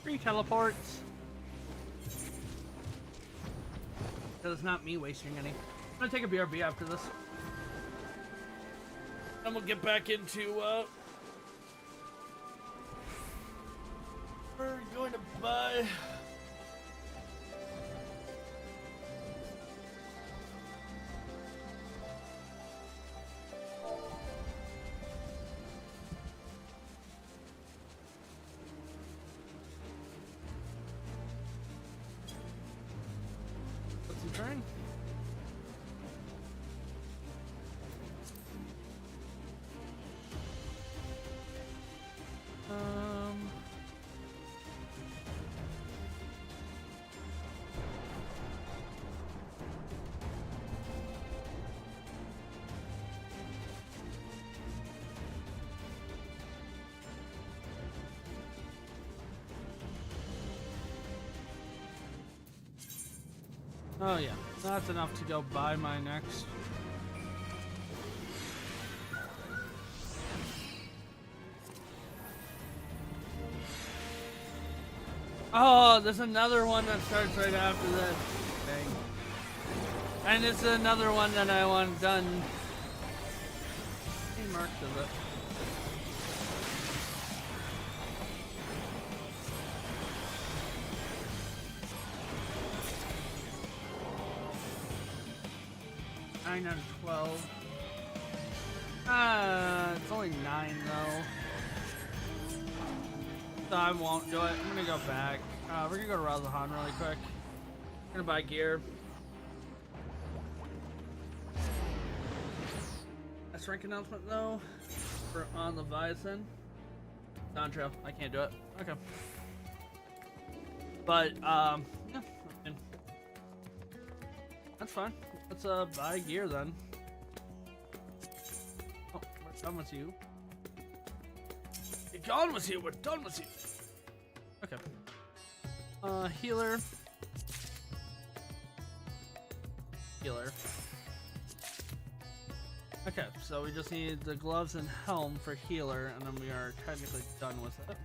Free teleports. That is not me wasting any. I'm gonna take a BRB after this. And we'll get back into we're going to buy turn. Oh yeah, that's enough to go buy my next. Oh, there's another one that starts right after this. Dang. And it's another one that I want done. He marked it. Nine out of 12. It's only 9 though. So I won't do it. I'm gonna go back. We're gonna go to Razahan really quick. We're gonna buy gear. That's rank announcement though. For on Leviathan. Contra. I can't do it. Okay. But yeah, that's fine. Let's buy gear then. Oh, we're done with you. You're gone with you. We're done with you. Okay. Healer. Healer. Okay, so we just need the gloves and helm for healer, and then we are technically done with it.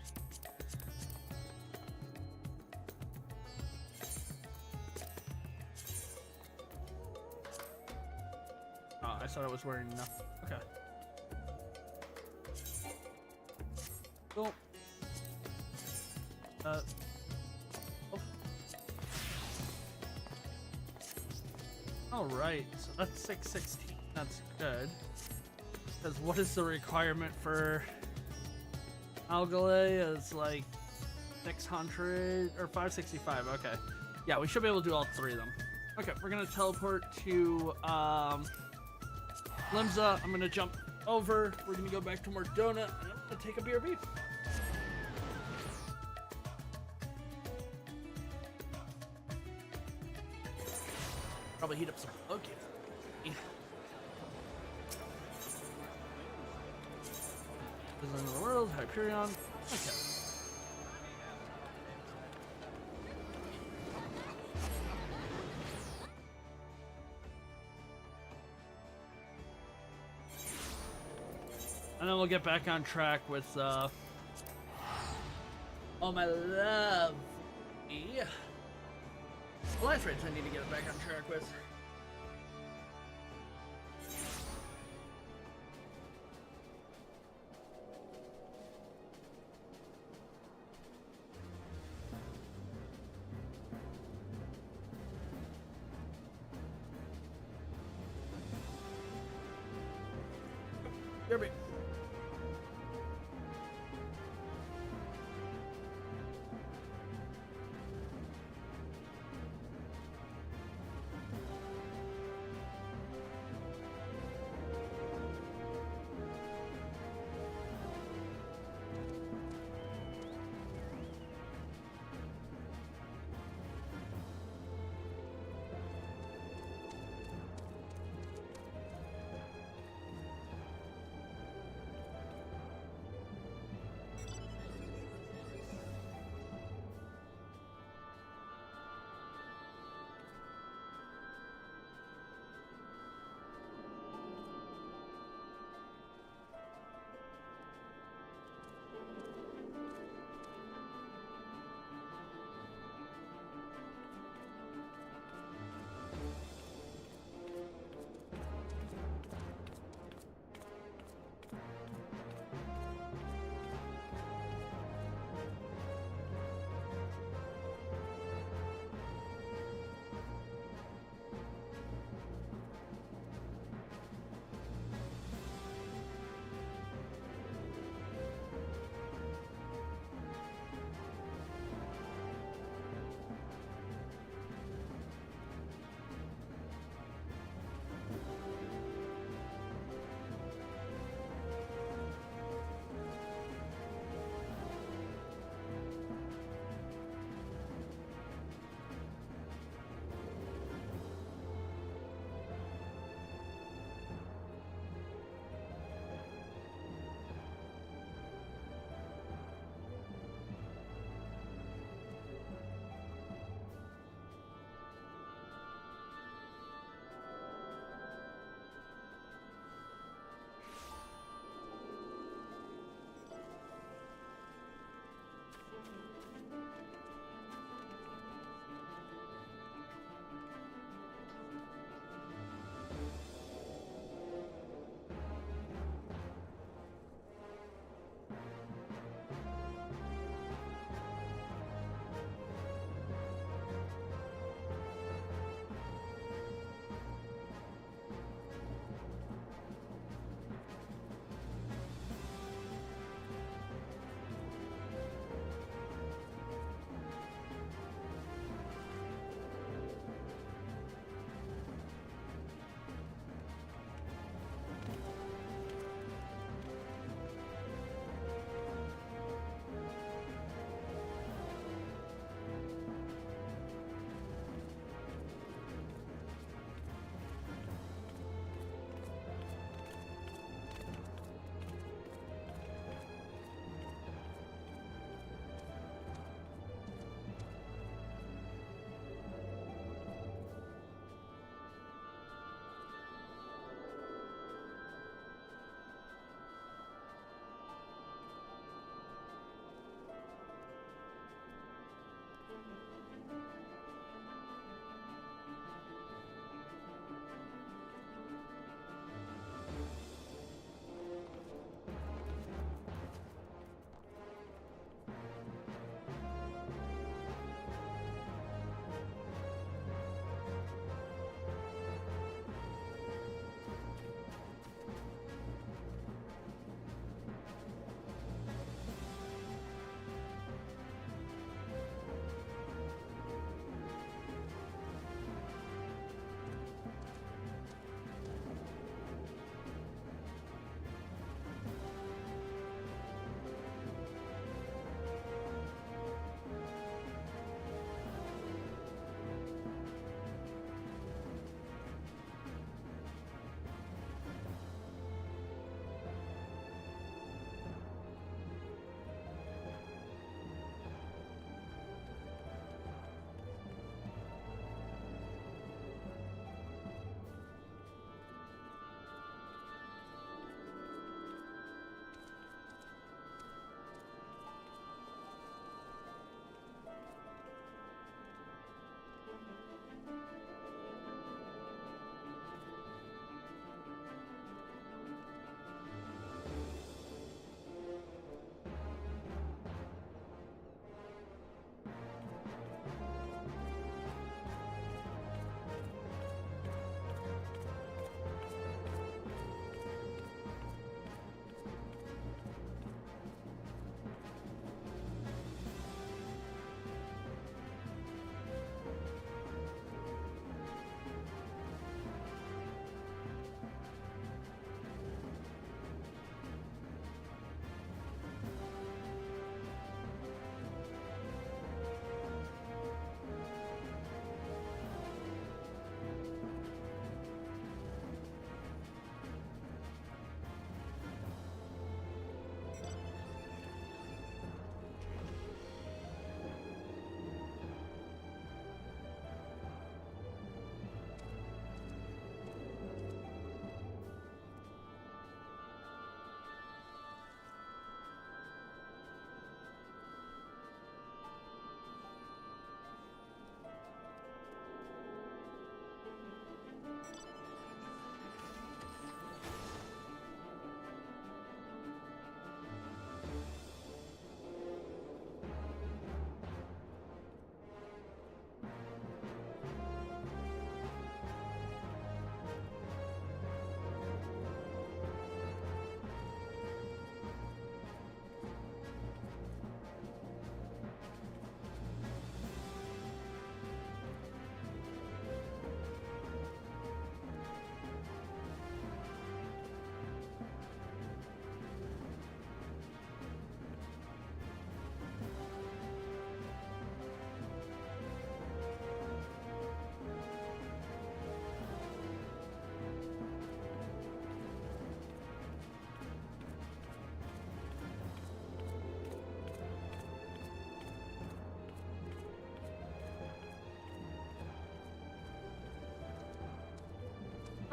Oh, I thought I was wearing enough. Okay. Cool. Oh. All right, so that's 616. That's good. Because what is the requirement for Algale? Is like 600 or 565. Okay. Yeah, we should be able to do all 3 of them. Okay, we're gonna teleport to Limsa. I'm gonna jump over. We're gonna go back to Mordona, and I'm gonna take a BRB. Probably heat up some. Okay. President of the world, Hyperion. Okay. And then we'll get back on track with oh my love. Yeah. Life rates I need to get back on track with. Derby.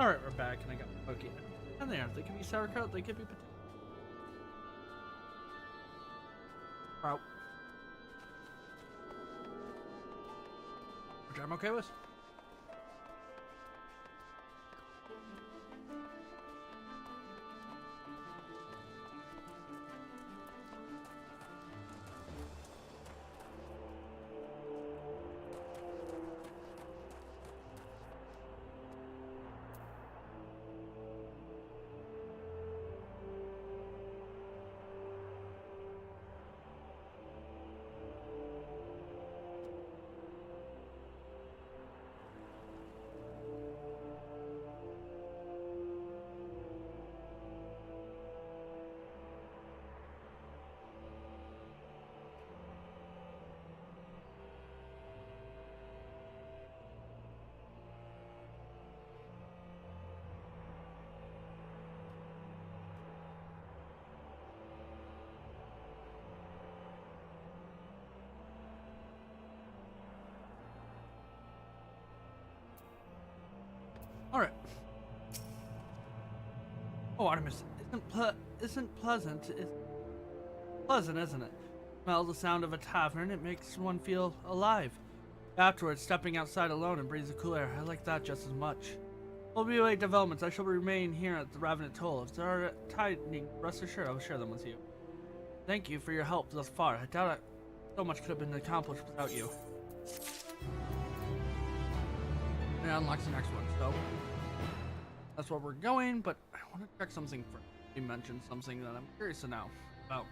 Alright, we're back, and I got Pokey. And they could be sauerkraut, they could be potato. Sprout. Which I'm okay with. Alright. Oh, Artemis, isn't pleasant. It's pleasant, isn't it? Smell the sound of a tavern, it makes one feel alive. Afterwards, stepping outside alone and breathe the cool air, I like that just as much. Will be late developments. I shall remain here at the Ravenant Toll. If there are tightening, rest assured I will share them with you. Thank you for your help thus far. I doubt so much could have been accomplished without you. And it unlocks the next one, so that's where we're going, but I want to check something first. You mentioned something that I'm curious to know about.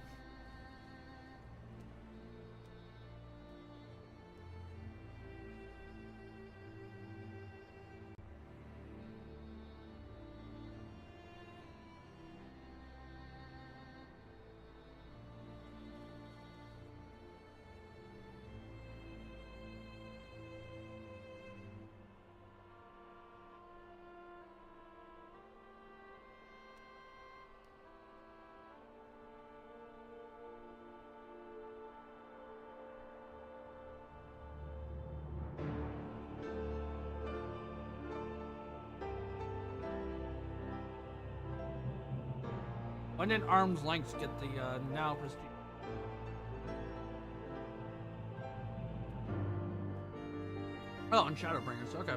When did Arm's Length get the now prestige? Oh, and Shadowbringers, okay.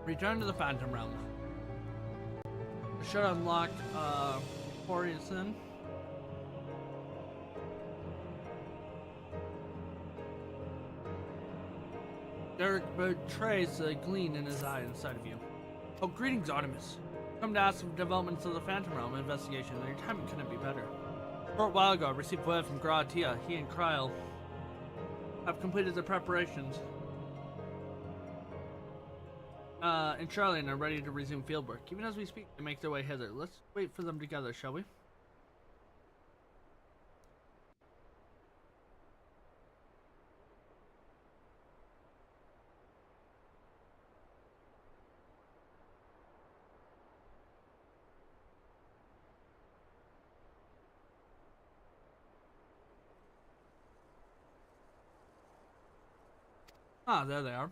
Return to the Phantom Realm. Should unlock Horizon. Derek betrays the gleam in his eye inside of you. Oh, greetings, Artemis. Come to ask for developments of the Phantom Realm investigation, and your timing couldn't be better. A short while ago, I received word from Gratia. He and Kryl have completed the preparations. And Charlie and are ready to resume fieldwork. Even as we speak, they make their way hither. Let's wait for them together, shall we? Ah, there they are.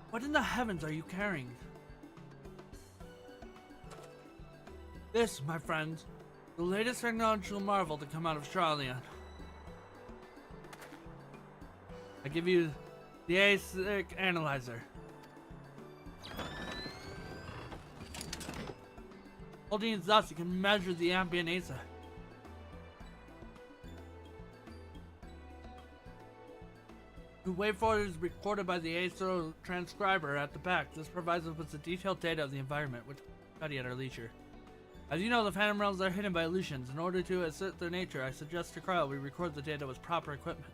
What in the heavens are you carrying? This, my friends, the latest technological marvel to come out of Charlian. I give you the ASIC analyzer. Holding it thus, you can measure the ambient ASA. The way forward is recorded by the ASO transcriber at the back. This provides us with the detailed data of the environment, which we study at our leisure. As you know, the Phantom Realms are hidden by illusions. In order to assert their nature, I suggest to Kyle we record the data with proper equipment.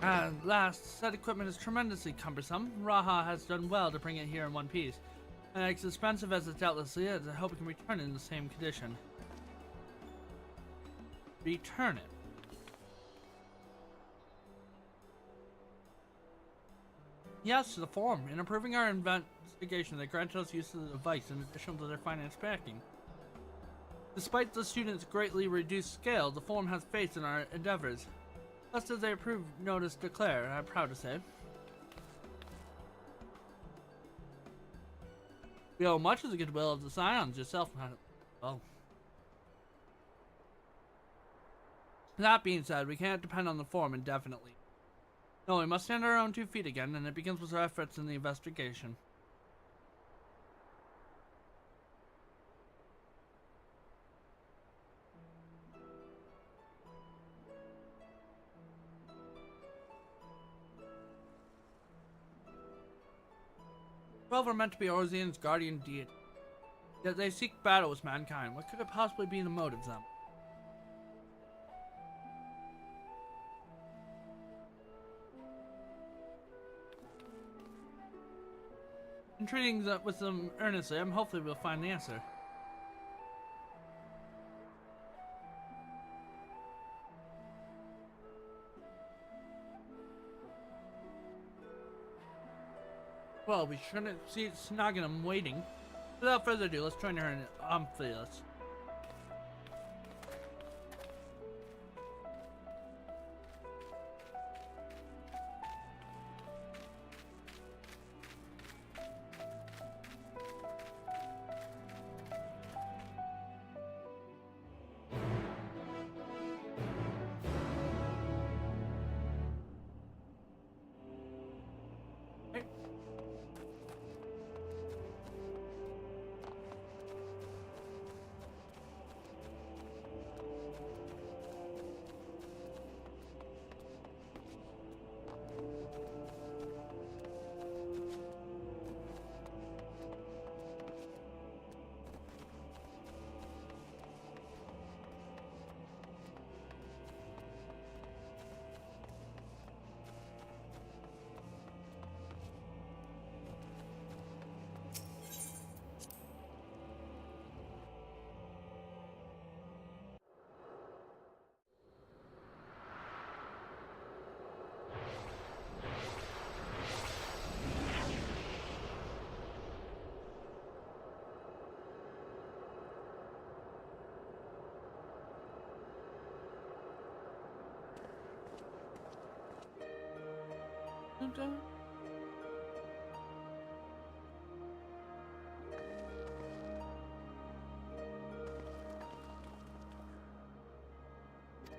And last, said equipment is tremendously cumbersome. Raha has done well to bring it here in one piece. And as expensive as it doubtlessly is, I hope it can return it in the same condition. Return it. Yes, to the form. In approving our investigation, they granted us use of the device in addition to their finance backing. Despite the students' greatly reduced scale, the form has faith in our endeavors. Just as they approve notice declare, I'm proud to say. We owe much of the goodwill of the Scions yourself, Madam. Well. That being said, we can't depend on the form indefinitely. No, we must stand on our own 2 feet again, and it begins with our efforts in the investigation. Well, we're meant to be Orzian's guardian deity. Yet they seek battle with mankind. What could it possibly be the motive of them? Entreating with them earnestly, I'm hopefully we'll find the answer. Well, we shouldn't see snogging them waiting. Without further ado, let's join her in Amphilis.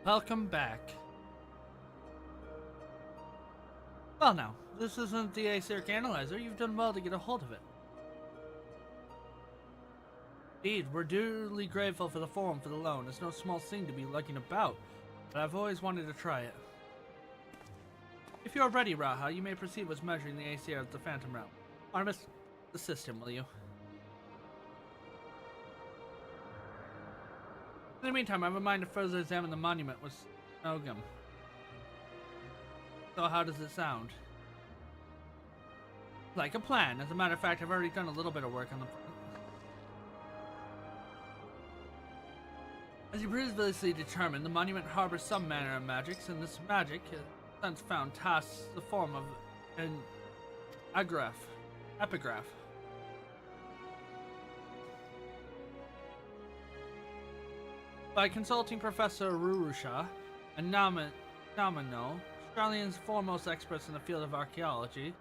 Welcome back. Well now, this isn't the ASIC analyzer. You've done well to get a hold of it. Indeed, we're duly grateful for the form for the loan. It's no small thing to be lugging about, but I've always wanted to try it. If you're ready, Raha, you may proceed with measuring the ACR of the Phantom Realm. Artemis, assist him, will you? In the meantime, I have a mind to further examine the monument with Snogum. So how does it sound? Like a plan. As a matter of fact, I've already done a little bit of work on the plan. As you previously determined, the monument harbors some manner of magics, and this magic, since found, tasks the form of an epigraph. By consulting Professor Rurusha and Namino, Australia's foremost experts in the field of archaeology,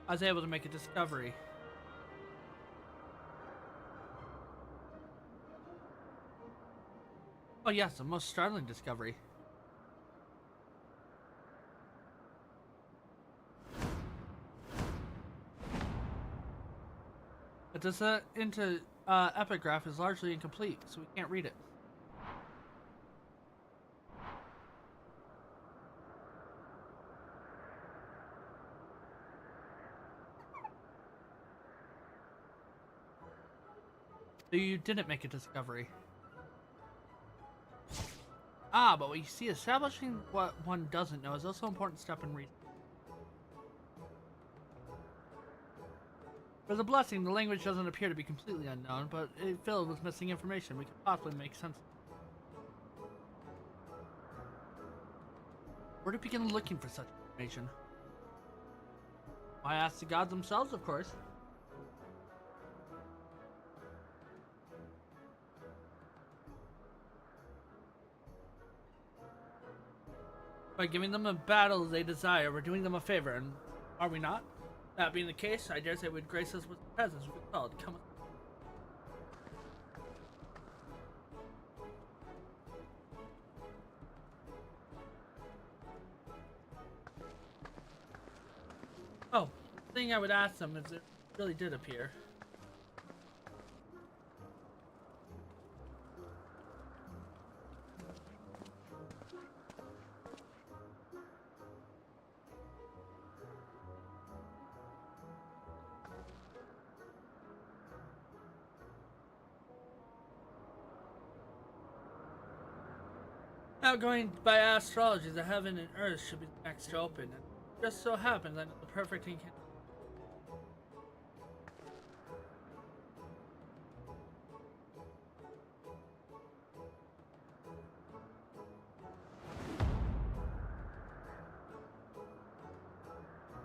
I was able to make a discovery. Oh yes, a most startling discovery. But this epigraph is largely incomplete, so we can't read it. So you didn't make a discovery. Ah, but what you see, establishing what one doesn't know is also an important step in reason. For the blessing, the language doesn't appear to be completely unknown, but it's filled with missing information we could possibly make sense of. Where to begin looking for such information? Why, ask the gods themselves, of course. By giving them a battle they desire, we're doing them a favor, and are we not? That being the case, I dare say we'd grace us with presence if we called. Come on. Oh, the thing I would ask them if it really did appear. Now, going by astrology, the heaven and earth should be next to open, and it just so happens I know the perfect incantation.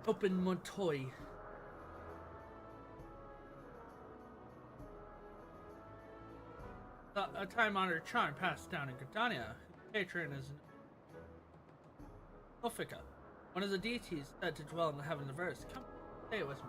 Open Montoy. A time-honored charm passed down in Gardania. Patron is Ophika, one of the deities said to dwell in the heaven of earth. Come, say it with me.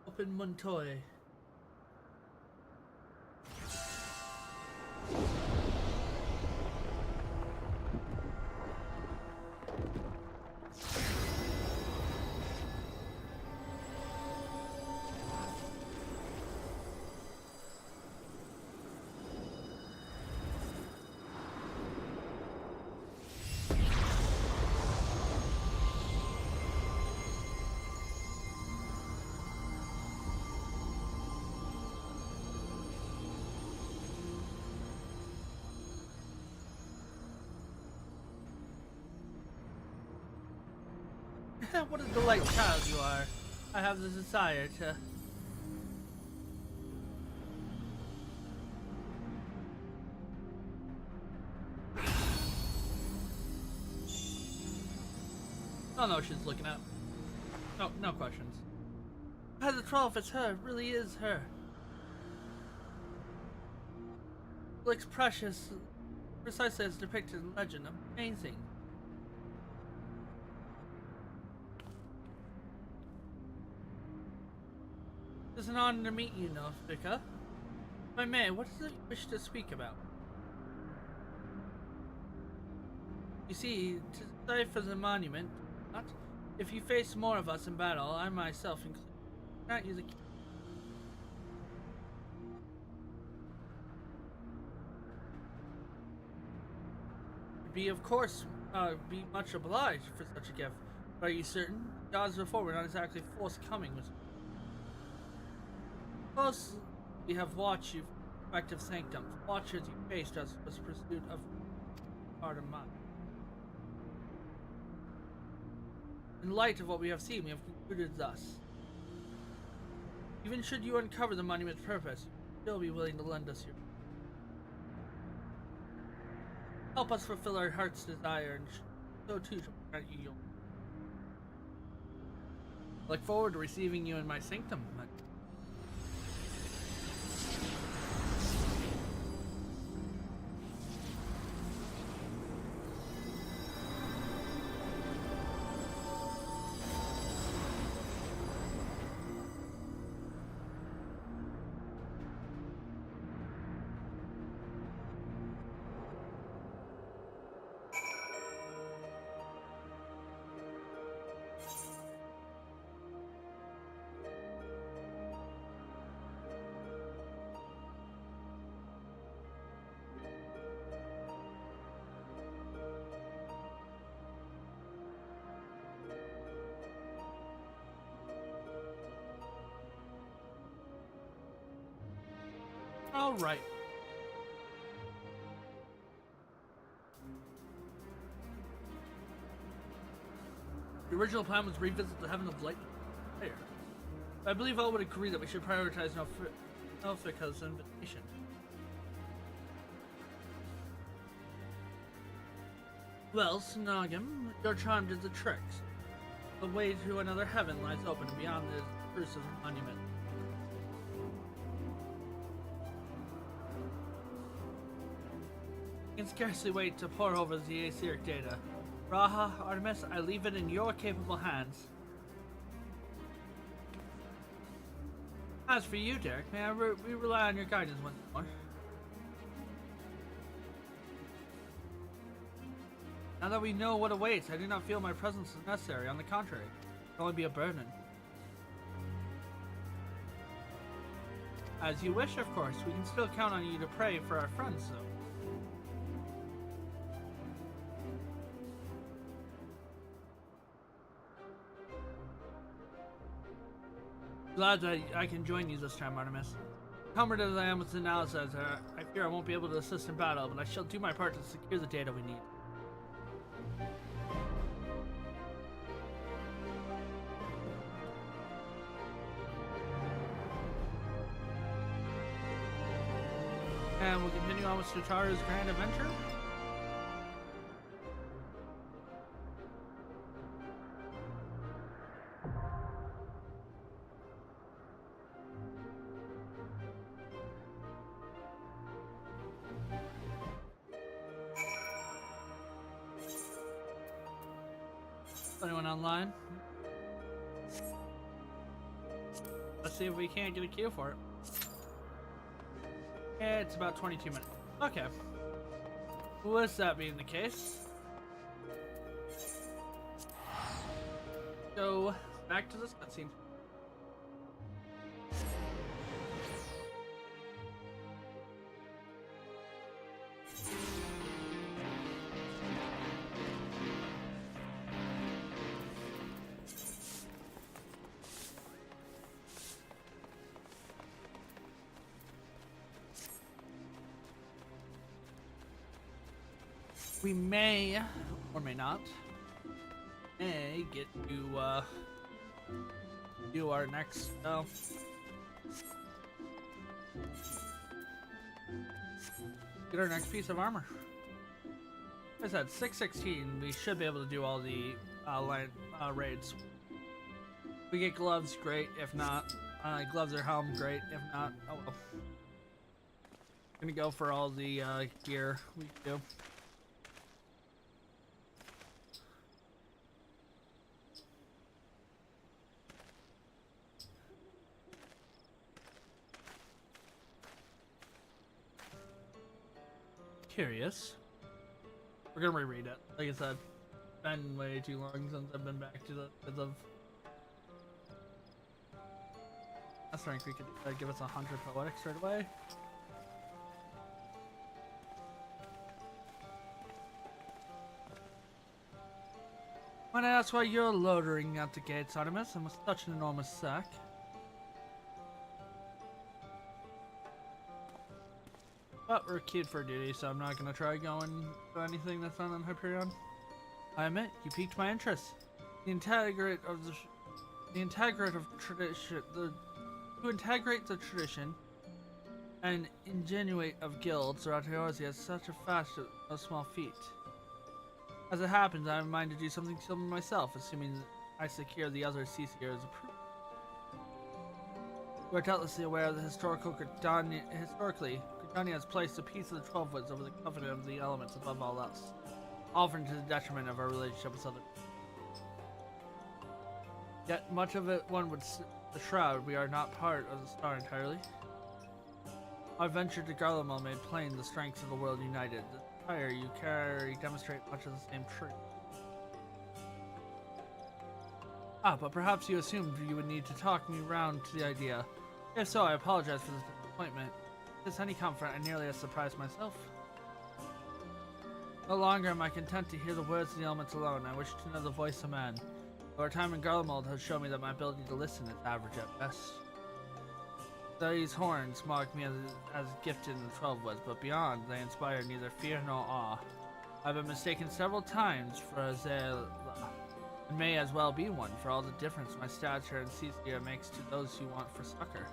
Open Montoy. What a delightful child you are. I have the desire to... Oh no, she's looking at. No questions. As a troll, if it's her, it really is her. Looks precious, precisely as depicted in legend. Amazing. It's an honor to meet you, Nofika. If I may, what is it you wish to speak about? You see, to decipher the monument, not if you face more of us in battle, I myself included, not use a key. Be of course, be much obliged for such a gift. But are you certain? The gods before were not exactly forthcoming with. Suppose we have watched you from respective sanctums. Watch as you faced us was pursuit of part of mine. In light of what we have seen, we have concluded thus. Even should you uncover the monument's purpose, you would still be willing to lend us your help us fulfill our heart's desire, and so too to grant you yours. I look forward to receiving you in my sanctum. Alright. The original plan was to revisit the Heaven of Light prayer. I believe all would agree that we should prioritize Ffxi's invitation. Well, Snogim, your charm did the tricks. The way to another heaven lies open beyond the Jerusalem monument. I can scarcely wait to pore over the Aetheric data. Raha, Artemis, I leave it in your capable hands. As for you, Derek, may we rely on your guidance once more? Now that we know what awaits, I do not feel my presence is necessary. On the contrary, it will only be a burden. As you wish, of course. We can still count on you to pray for our friends, though. Glad that I can join you this time, Artemis. Comforted as I am with the analysis, I fear I won't be able to assist in battle, but I shall do my part to secure the data we need. And we'll continue on with Sutara's grand adventure. Anyone online? Let's see if we can't get a queue for it. It's about 22 minutes. Okay. With that being the case, go back to this cutscene. We may, or may not, get to do our next get our next piece of armor. Like I said, 616. We should be able to do all the raids. If we get gloves, great. If not, gloves or helm, great. If not, oh well. Gonna go for all the gear we do. Curious. We're gonna reread it. Like I said, been way too long since I've been back to the because of. That's rank we could give us 100 poetic straight away. When I asked why you're loitering at the gates, Artemis, and with such an enormous sack. But we're queued for duty, so I'm not gonna try going to anything that's not on Hyperion. I admit, you piqued my interest. To integrate the tradition and ingenuity of guilds throughout Eorzea is such a fast, no small feat. As it happens, I have in mind to do something similar myself, assuming that I secure the other CCR's approval. You are doubtlessly aware that historically, Gridania has placed a piece of the 12 Woods over the covenant of the elements above all else, often to the detriment of our relationship with others. Yet much of it one would the shroud, we are not part of the star entirely. Our venture to Garlemald made plain the strengths of the world united. The attire you carry demonstrate much of the same truth. But perhaps you assumed you would need to talk me round to the idea. If so, I apologize for this disappointment. If any comfort, I nearly as surprised myself. No longer am I content to hear the words of the elements alone. I wish to know the voice of man. Our time in Garlemald has shown me that my ability to listen is average at best. These horns mark me as gifted in the 12 was, but beyond, they inspire neither fear nor awe. I've been mistaken several times for a Zayla, and may as well be one for all the difference my stature and Cecia makes to those who want for succor.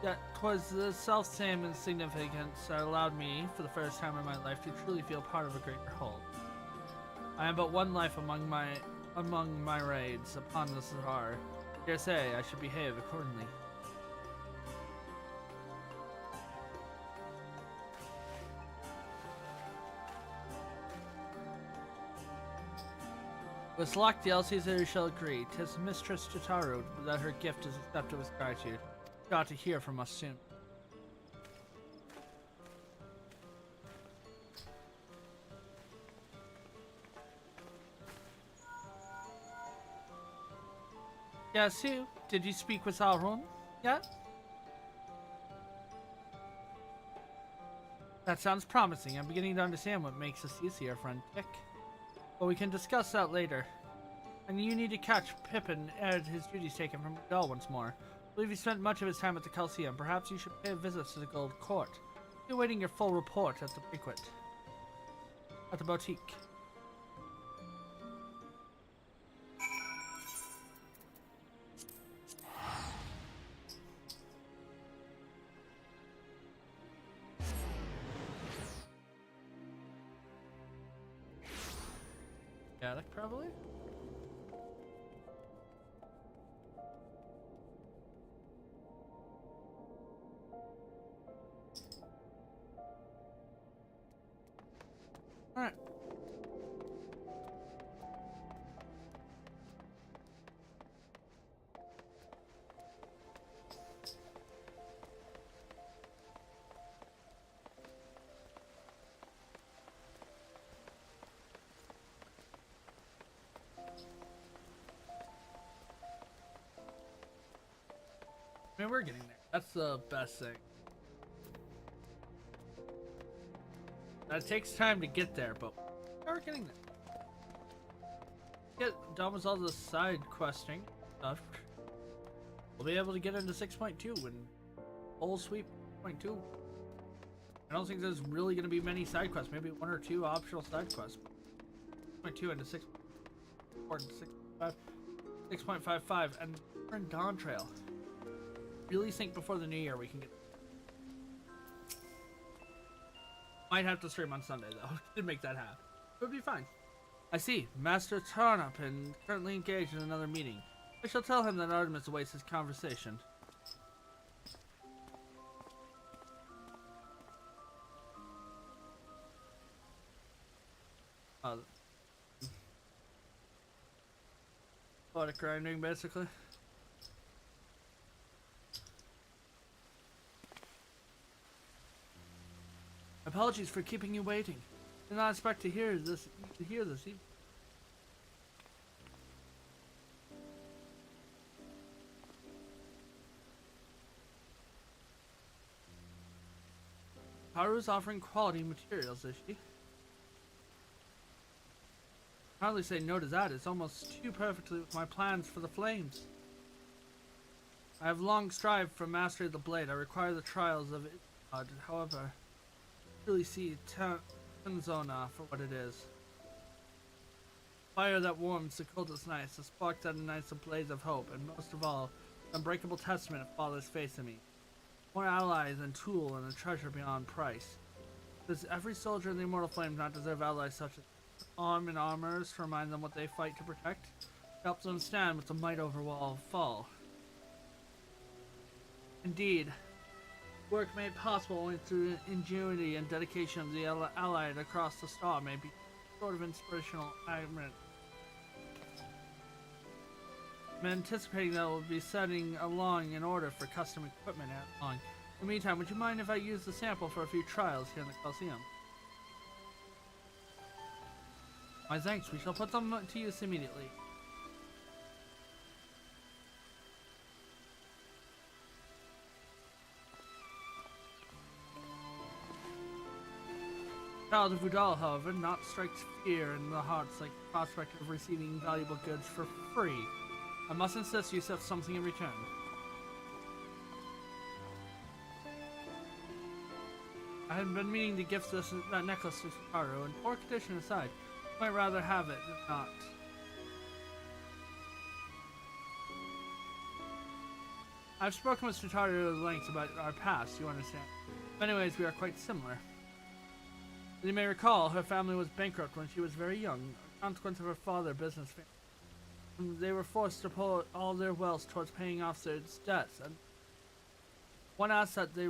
Yet, 'twas the self-same insignificance that allowed me, for the first time in my life, to truly feel part of a greater whole. I am but one life among my raids upon the Sahar. Dare say I should behave accordingly. With Locked the Caesar shall agree. 'Tis Mistress Jataru that her gift is accepted with gratitude. Got to hear from us soon. Yes, Sue. Did you speak with Arun yet? That sounds promising. I'm beginning to understand what makes Assisi our friend tick. But we can discuss that later. And you need to catch Pippin ere his duties taken from Miguel once more. I believe he spent much of his time at the Coliseum. Perhaps you should pay a visit to the Gold Court. You're waiting your full report at the banquet. At the boutique. Attic, probably? Alright. I mean, we're getting there. That's the best thing. It takes time to get there, but we're getting there. Get done with all the side questing stuff. We'll be able to get into 6.2 and full sweep 0.2. I don't think there's really going to be many side quests. Maybe one or two optional side quests. 0.2 into 6.4 and 6.55, and we're in Dawn Trail. Really think before the new year we can get. Might have to stream on Sunday though to make that happen. It would be fine. I see. Master Tarnopin currently engaged in another meeting. I shall tell him that Artemis awaits his conversation. Lot of grinding basically. Apologies for keeping you waiting. Did not expect to hear this evening. Haru's offering quality materials, is she? Hardly say no to that. It's almost too perfectly with my plans for the flames. I have long strived for mastery of the blade. I require the trials of it. However, really see Tenzona for what it is. Fire that warms the coldest nights, a spark that ignites a blaze of hope, and most of all, the unbreakable testament of Father's faith in me. More allies and tool and a treasure beyond price. Does every soldier in the Immortal Flame not deserve allies such as arm and armors to remind them what they fight to protect? Help them stand with the might over all fall. Indeed. Work made possible only through ingenuity and dedication of the allied across the star may be sort of inspirational argument. I'm anticipating that we'll be setting along an order for custom equipment at long. In the meantime, would you mind if I use the sample for a few trials here in the Coliseum? My thanks, we shall put them to use immediately. Child of Udal, however, not strikes fear in the hearts like the prospect of receiving valuable goods for free. I must insist you accept something in return. I had been meaning to gift that necklace to Taro, and poor condition aside, I might rather have it than not. I've spoken with Taro at length about our past, you understand. In many ways, we are quite similar. As you may recall, her family was bankrupt when she was very young, a consequence of her father's business failure. They were forced to put all their wealth towards paying off their debts, and one asset they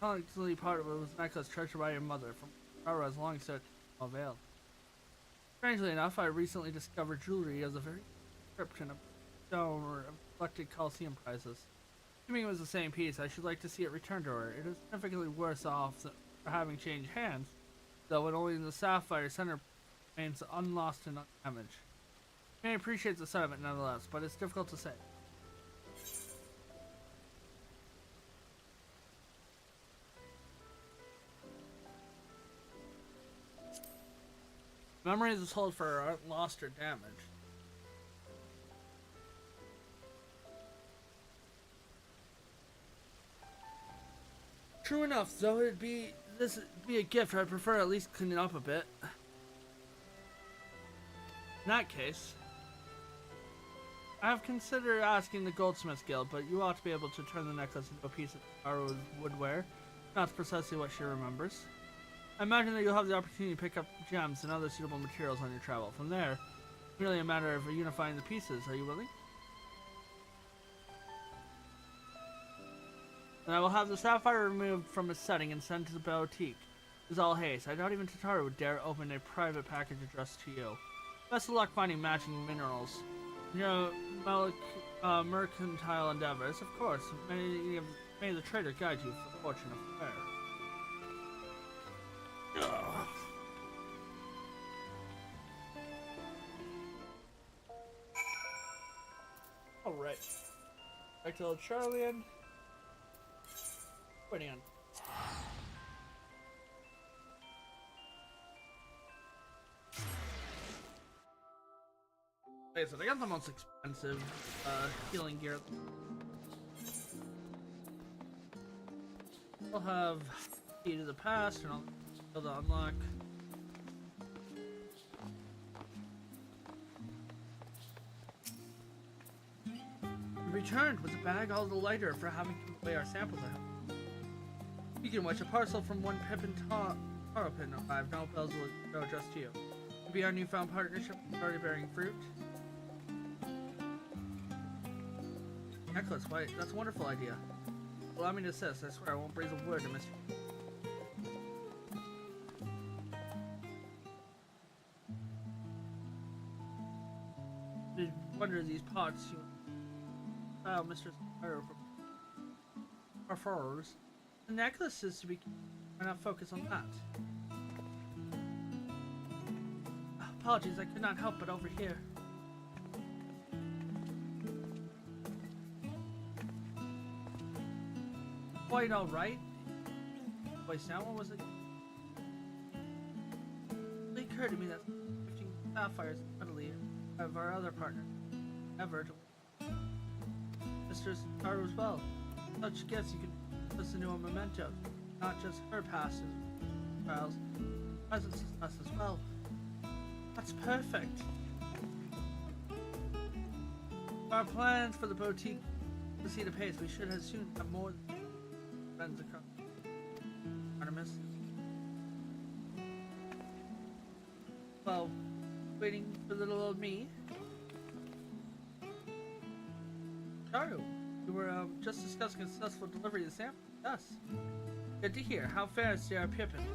constantly part of it was a necklace treasured by your mother, from Taro has long searched for avail. Strangely enough, I recently discovered jewelry as a very description of stone or collected Coliseum prizes. Assuming it was the same piece, I should like to see it returned to her. It is significantly worse off for having changed hands, though when only the sapphire center remains unlost and undamaged. I appreciate the sentiment nonetheless, but it's difficult to say. Memories is held for aren't lost or damaged. True enough, though this would be a gift, I'd prefer at least clean it up a bit. In that case, I have considered asking the Goldsmiths Guild, but you ought to be able to turn the necklace into a piece of Taro's woodware. That's precisely what she remembers. I imagine that you'll have the opportunity to pick up gems and other suitable materials on your travel. From there, it's merely a matter of unifying the pieces. Are you willing? Then I will have the sapphire removed from its setting and sent to the boutique. With all haste. I doubt even Totaro would dare open a private package addressed to you. Best of luck finding matching minerals. You know, mercantile endeavors, of course. May the trader guide you for fortune of fair. Alright. Back to old Charlian. Waiting on. Okay, so they got the most expensive healing gear. We'll have key to the past and I'll to unlock. Returned with the bag all the lighter for having given away our samples. Speaking of which, a parcel from one Pippin Taropin arrived. No bells will go just to you. To be our newfound partnership already bearing fruit. Necklace, why, that's a wonderful idea. Allow me to assist. I swear I won't breathe a word to miss you. Did wonder these pots you Mr. prefers. The necklace is to be. Why not focus on that? Apologies, I could not help but overhear. Quite alright. Voice now, what was it? It occurred to me that 15 sapphires readily of our other partner ever to Mr. Taro as well. Such gifts you can listen to a memento, not just her past trials, present success as well. That's perfect. Our plans for the boutique proceed apace. We should as soon have more friends across Artemis. Well, waiting for little old me. Taro, we were just discussing a successful delivery of the sample. Yes. Good to hear. How fares to our Pippin?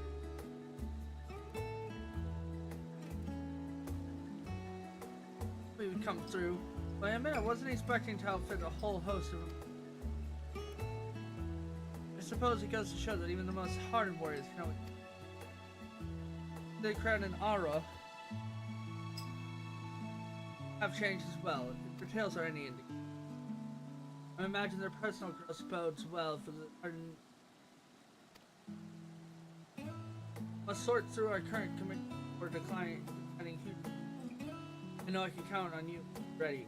We would come through. But I admit I wasn't expecting to outfit a whole host of them. I suppose it goes to show that even the most hardened warriors can always... They crown and aura have changed as well. If their tales are any indication. I imagine their personal growth bodes well for the ardent. Must sort through our current commitment for declining human. I know I can count on you. Ready.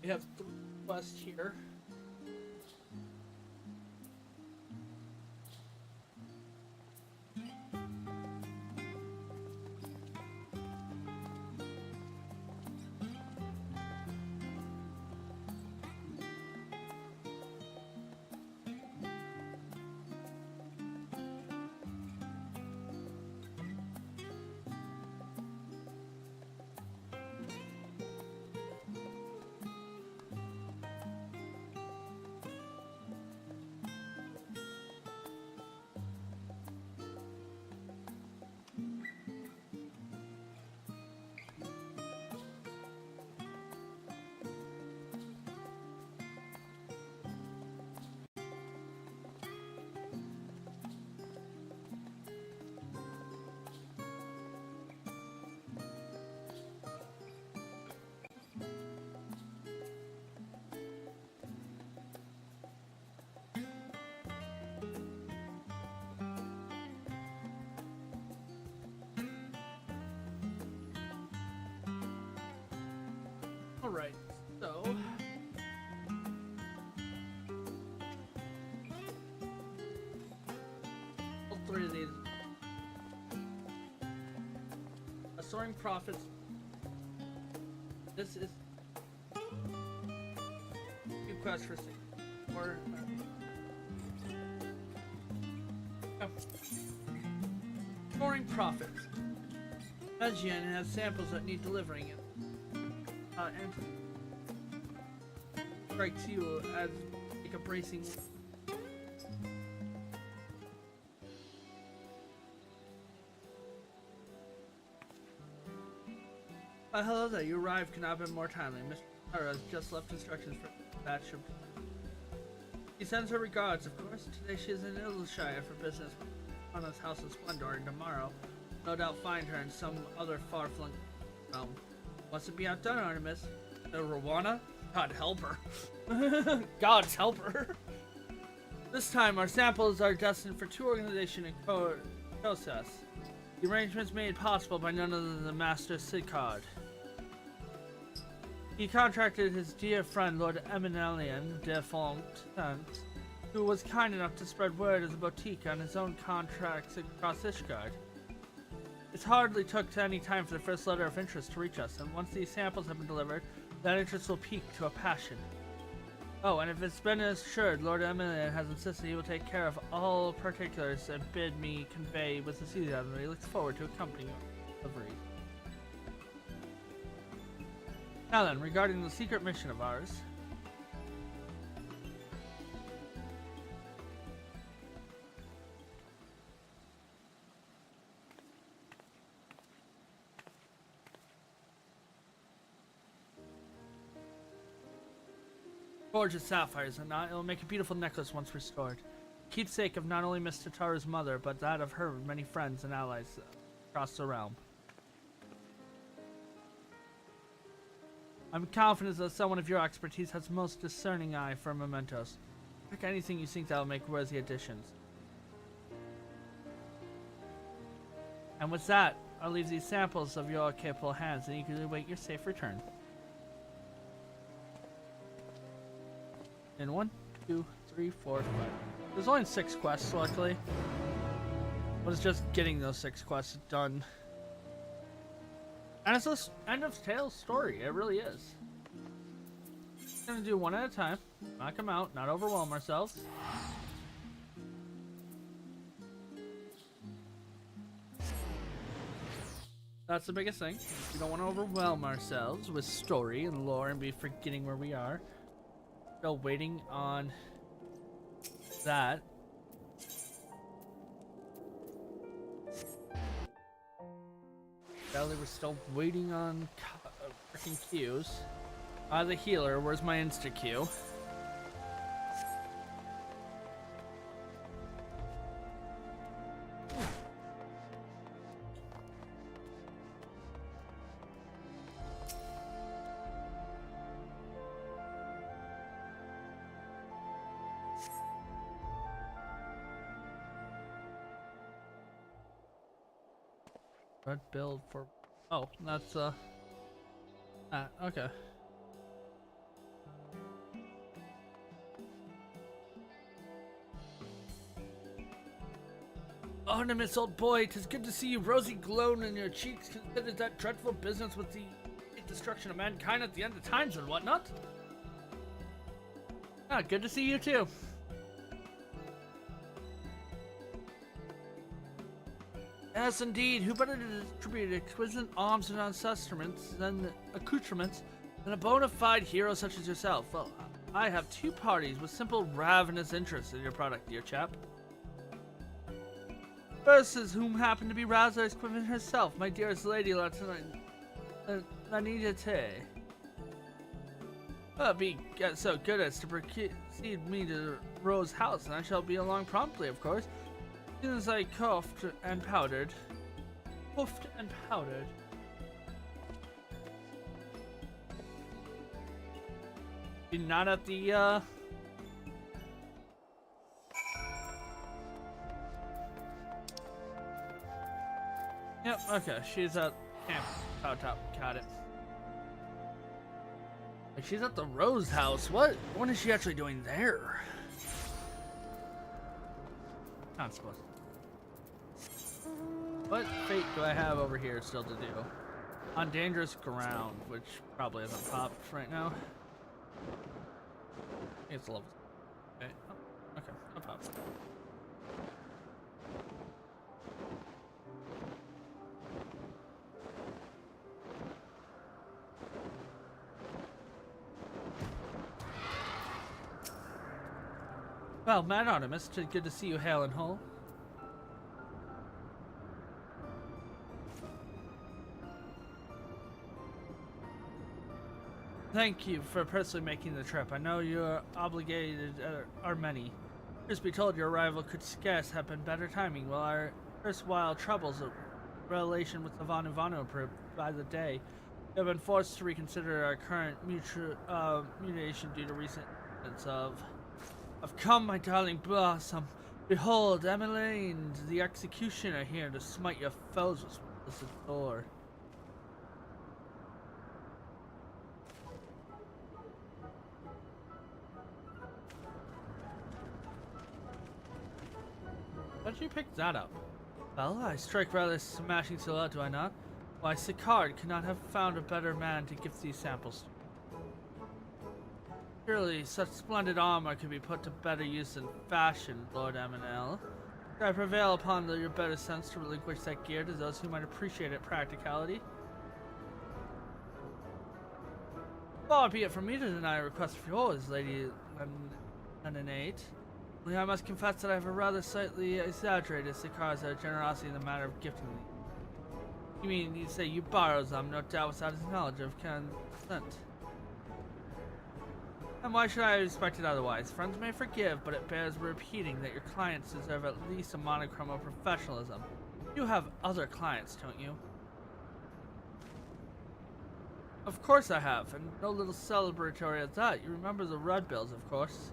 We have 3 quests here. Alright, so all 3 of these. Soaring profits. This is 2 quests for 6. Or soaring profits. Legion has samples that need delivering. And strikes you as like a bracing. Hello there, you arrived could not have been more timely. Mr. Tara has just left instructions for batch of. He sends her regards, of course. Today she is in Ilshire for business on his House of Splendor, and tomorrow, no doubt find her in some other far-flung realm. Wants to be outdone, Artemis. Rwana? God help her. God's help her. This time, our samples are destined for 2 organizations in Kossas. The arrangements made possible by none other than the Master Sidcard. He contracted his dear friend, Lord Emilian de Fontaine, who was kind enough to spread word as a boutique on his own contracts across Ishgard. It hardly took any time for the first letter of interest to reach us, and once these samples have been delivered, that interest will peak to a passion. Oh, and if it's been assured, Lord Emilian has insisted he will take care of all particulars and bid me convey with the Caesar that he looks forward to accompanying your delivery. Now then, regarding the secret mission of ours. Gorgeous sapphires, and it will make a beautiful necklace once restored. Keepsake of not only Miss Tataru's mother, but that of her many friends and allies across the realm. I'm confident that someone of your expertise has the most discerning eye for mementos. Pick anything you think that will make worthy additions. And with that, I'll leave these samples of your capable hands and eagerly await your safe return. And 1, 2, 3, 4, 5. There's only 6 quests, luckily. But it's just getting those 6 quests done. And it's the end of Tale's story. It really is. We're gonna do one at a time. Knock them out, not overwhelm ourselves. That's the biggest thing. We don't want to overwhelm ourselves with story and lore and be forgetting where we are. Still waiting on that. We're still waiting on freaking Qs. The healer, where's my insta Q? Red build for. Oh, that's okay. Artemis, old boy, 'tis good to see you rosy glowing in your cheeks. Consider that dreadful business with the destruction of mankind at the end of times and whatnot. Ah, good to see you too. Yes, indeed. Who better to distribute exquisite arms and accoutrements than a bona fide hero such as yourself? Well, I have two parties with simple ravenous interest in your product, dear chap. First is whom happened to be Razor's Queen herself, my dearest lady, Lanita. Be so good as to precede me to Rose House, and I shall be along promptly, of course. As soon as I puffed and powdered. You're not at the, Yep, okay, she's at Camp Top. Got it. Like, she's at the Rose House. What is she actually doing there? Not supposed to. What fate do I have over here still to do? On dangerous ground, which probably hasn't popped right now. It's level. Okay. Oh, okay. No pop. Well, Mad Artemis, good to see you hale and whole. Thank you for personally making the trip. I know you're obligated are many. Truth be told, your arrival could scarce have been better timing. While our erstwhile troubles of relation with the Vanu improved by the day, we have been forced to reconsider our current mutation due to recent incidents of... I've come, my darling blossom. Behold, Emmeline, the executioner, here to smite your foes with this door. How'd you pick that up? Well, I strike rather smashing silhouette, do I not? Why, Sicard could not have found a better man to gift these samples to. Surely, such splendid armor could be put to better use in fashion, Lord Aminel. I prevail upon your better sense to relinquish that gear to those who might appreciate its practicality. Far be it from me to deny a request of yours, Lady Lenonate. Only I must confess that I have a rather slightly exaggerated Sicard's generosity in the matter of gifting me. You mean you say you borrow them, no doubt without his knowledge of consent? And why should I expect it otherwise? Friends may forgive, but it bears repeating that your clients deserve at least a monochrome of professionalism. You have other clients, don't you? Of course I have, and no little celebratory at that. You remember the Red Bills, of course.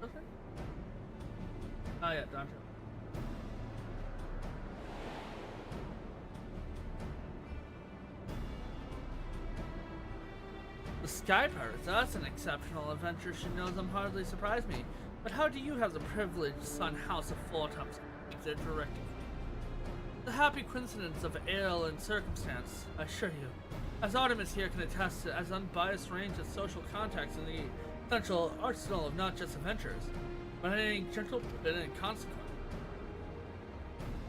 Okay. Oh yeah, Dante. The Sky Pirates, that's an exceptional adventure. She knows them hardly surprise me. But how do you have the privileged son House of Fourtops their directive? The happy coincidence of ale and circumstance, I assure you. As Artemis here can attest to as unbiased range of social contacts in the essential arsenal of not just adventurers, but any gentle bit and consequence.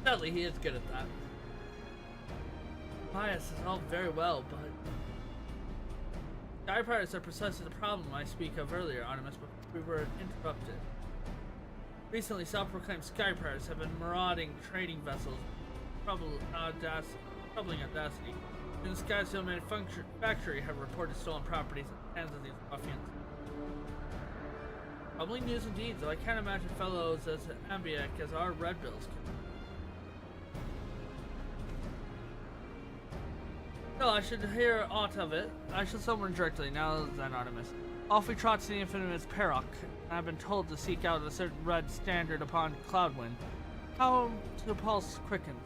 Sadly, he is good at that. Bias is all very well, but Sky Pirates are precisely the problem I speak of earlier, Artemis, but we were interrupted. Recently, self-proclaimed Sky Pirates have been marauding trading vessels, troubling audacity. In the Skyfield Manufactory have reported stolen properties in the hands of these ruffians. Troubling news indeed, though I can't imagine fellows as ambiac as our Red Bills can. No, I should hear aught of it. I shall summon directly, now then, Artemis. Off we trot to the infamous Perrock, and I've been told to seek out a certain red standard upon Cloudwind. How the pulse quickens.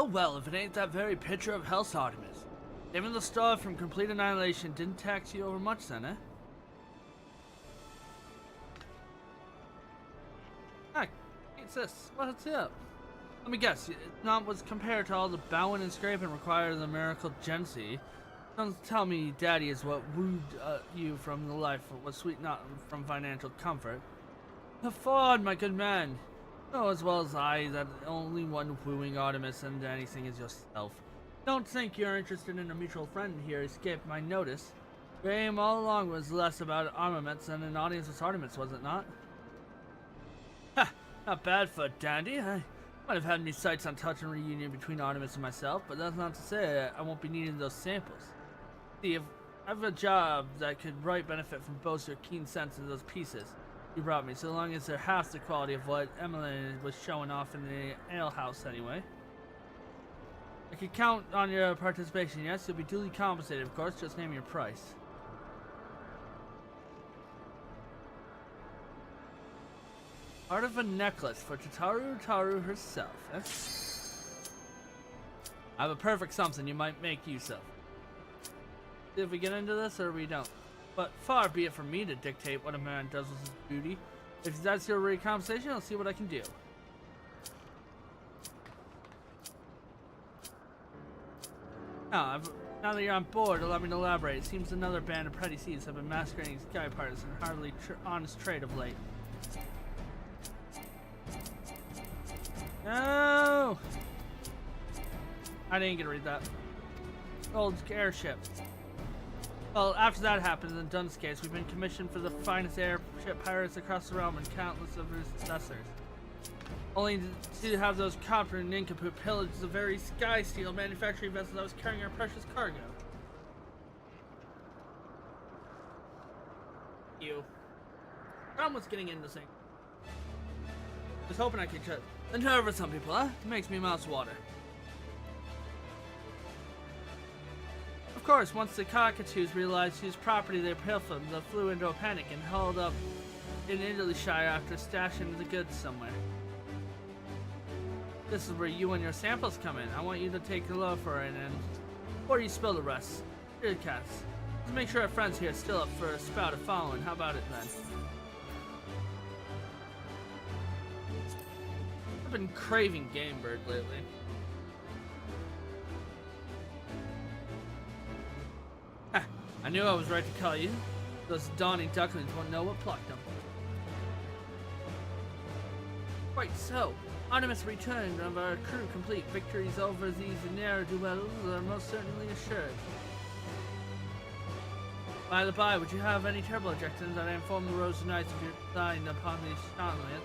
Well, if it ain't that very picture of Hell's Artemis. Saving the star from complete annihilation didn't tax you over much then, eh? Ah, what's this? What's up? Let me guess, it's not what's compared to all the bowing and scraping required of the miracle Gensi. Don't tell me Daddy is what wooed you from the life of what sweet not from financial comfort. Afford, my good man. Know as well as I that the only one wooing Artemis and anything is yourself. Don't think you're interested in a mutual friend here escaped my notice. Your aim all along was less about armaments than an audience with Artemis, was it not? Ha! Not bad for a dandy. I might have had me sights on touch and reunion between Artemis and myself, but that's not to say I won't be needing those samples. See, if I have a job that could right benefit from both your keen sense of those pieces you brought me, so long as they're half the quality of what Emily was showing off in the ale house anyway. I could count on your participation, yes? You'll be duly compensated, of course. Just name your price. Part of a necklace for Taru herself, eh? I have a perfect something you might make use of. See if we get into this or we don't. But far be it from me to dictate what a man does with his duty. If that's your rate of compensation, I'll see what I can do. Now that you're on board, allow me to elaborate. It seems another band of petty thieves have been masquerading as sky pirates and hardly honest trade of late. No! I didn't get to read that. Old airship. Well, after that happens in Dunn's case, we've been commissioned for the finest airship pirates across the realm and countless of their successors. Only to have those copper and nincompoop pillage the very sky steel manufacturing vessel that was carrying our precious cargo. You. I'm what's getting into this thing. Just hoping I could just interpret some people, huh? It makes me mouth water. Of course, once the cockatoos realized whose property they pilfered, they flew into a panic and hauled up in Italyshire after stashing the goods somewhere. This is where you and your samples come in. I want you to take a look for it and before you spill the rest. Here, cats. Let's make sure our friends here are still up for a spout of following. How about it then? I've been craving Game Bird lately. Ha! I knew I was right to call you. Those dawning ducklings won't know what plucked them. Quite so. Artemis returned of our crew complete. Victories over these ne'er-do-wells are most certainly assured. By the by, would you have any turbo objections that I inform the Rose Knights of your design upon the Shanley?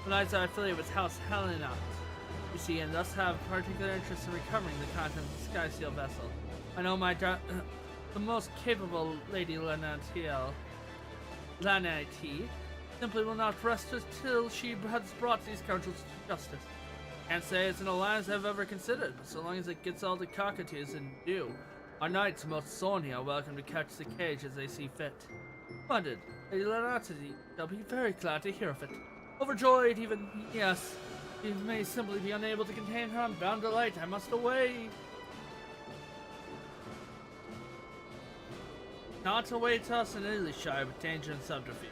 The Knights are affiliated with House Helena, you see, and thus have particular interest in recovering the contents of the Sky Seal vessel. I know the most capable Lady Lanati simply will not rest until she has brought these scoundrels to justice. Can't say it's an alliance I've ever considered, but so long as it gets all the cockatoos in view, our knights most thorny are welcome to catch the cage as they see fit. Splendid. Lady Lanati, they'll be very glad to hear of it. Overjoyed even, yes. She may simply be unable to contain her unbound delight. I must away. Not await us in Italyshire with danger and subterfuge.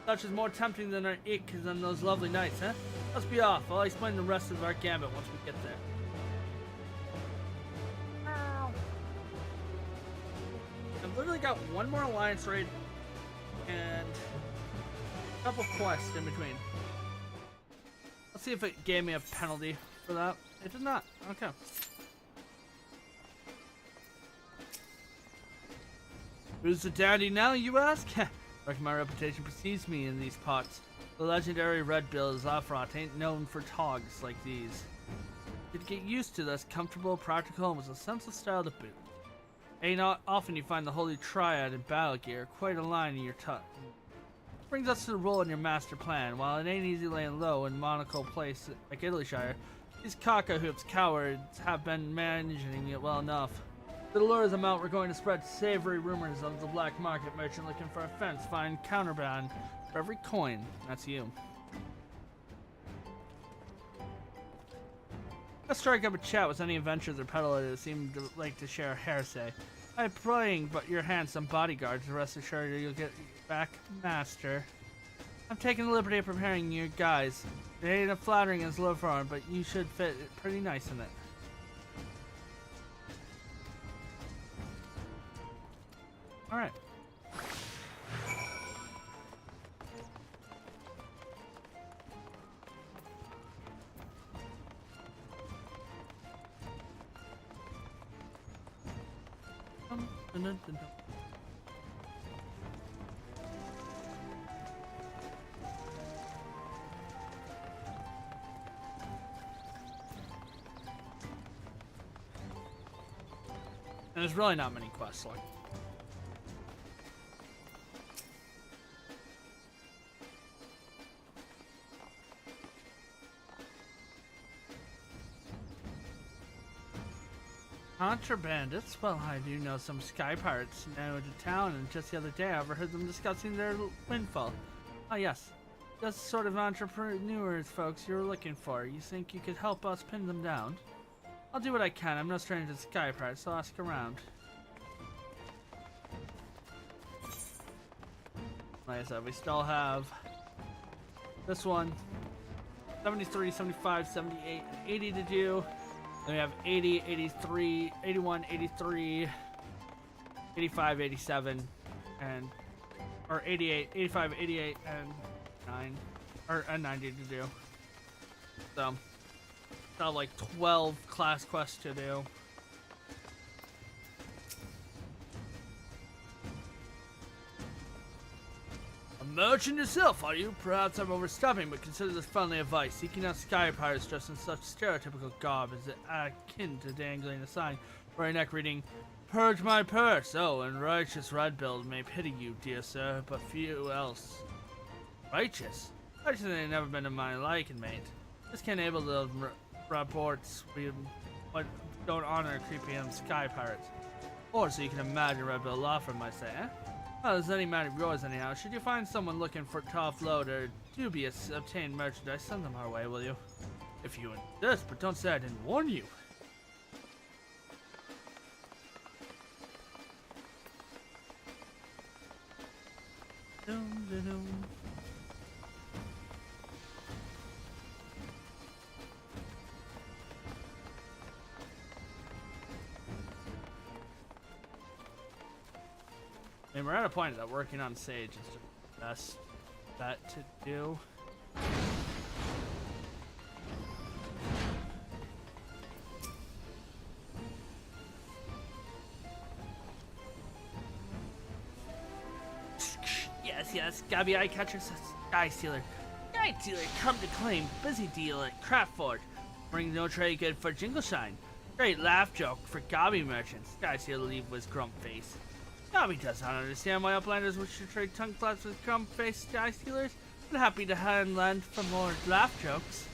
Such is more tempting than our ick than those lovely nights, huh? Let's be off. I'll explain the rest of our gambit once we get there. I've literally got one more alliance raid and a couple quests in between. Let's see if it gave me a penalty for that. It did not. Okay. Who's the dandy now, you ask? Reckon my reputation precedes me in these parts. The legendary Red Bill Zafrat ain't known for togs like these. You'd get used to this comfortable, practical, and with a sense of style to boot. Ain't not often you find the holy triad in battle gear quite aligned in your touch. Brings us to the role in your master plan. While it ain't easy laying low in monocle place like Italyshire, these cockahoops cowards have been managing it well enough. To lure them out, we're going to spread savory rumors of the black market merchant looking for a fence, find counterband for every coin. That's you. Let's strike up a chat with any adventurers or peddlers that seem to like to share a hearsay. I'm playing but your handsome bodyguards. Rest assured you'll get back, master. I'm taking the liberty of preparing you guys. It ain't a flattering as low form, but you should fit pretty nice in it. Alright. Dun, dun, dun, dun. And there's really not many quests like. Contrabandits? Well, I do know some sky pirates now into town, and just the other day I overheard them discussing their windfall. Ah, yes. That's the sort of entrepreneurs, folks, you're looking for. You think you could help us pin them down? I'll do what I can. I'm no stranger to sky pirates, so ask around. Like I said, we still have this one, 73, 75, 78, and 80 to do. Then we have 80, 83, 81, 83, 85, 87, and, or 88, 85, 88, and 90 to do. So, got like 12 class quests to do. A merchant yourself, are you? Perhaps I'm overstepping, but consider this friendly advice. Seeking out sky pirates dressed in such stereotypical garb is akin to dangling a sign for a neck reading, "Purge my purse." Oh, and righteous red-billed may pity you, dear sir, but few else. Righteous? Righteous ain't never been to my liking, mate. Just can't able to reports but don't honor creepy sky pirates. Or so you can imagine red-billed law firm might say, eh? Well, as any matter of yours anyhow, should you find someone looking for tough load or dubious obtained merchandise, send them our way, will you? If you insist, but don't say I didn't warn you. Dum, dum, dum. And we're at a point that working on Sage is just the best bet to do. Yes, Gabby Eye Catcher, Sky Stealer. Sky Stealer, come to claim. Busy deal at Craft Forge. Bring no trade good for Jingleshine. Great laugh joke for Gobby merchants. Sky Stealer leave with grump face. Gobby does not understand why uplanders wish to trade tongue flaps with grump-faced sky stealers, but happy to hand lend for more laugh jokes.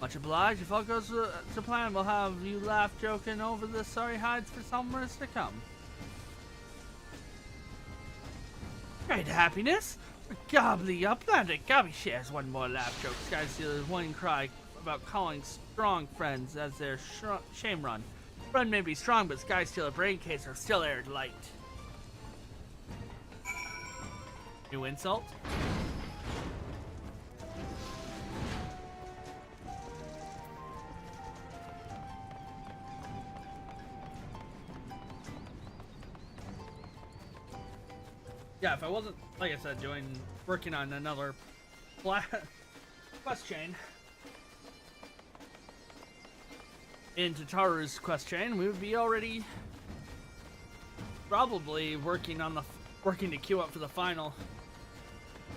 Much obliged. If all goes to plan, we'll have you laugh joking over the sorry hides for summers to come. Great happiness! For Gobbly Uplander, Gobby shares one more laugh joke. Sky Stealer's one cry about calling strong friends as their shame run. Friend may be strong, but Sky Stealer brain case are still aired light. New insult? Yeah, if I wasn't, like I said, working on another quest chain in Tataru's quest chain, we would be already probably working to queue up for the final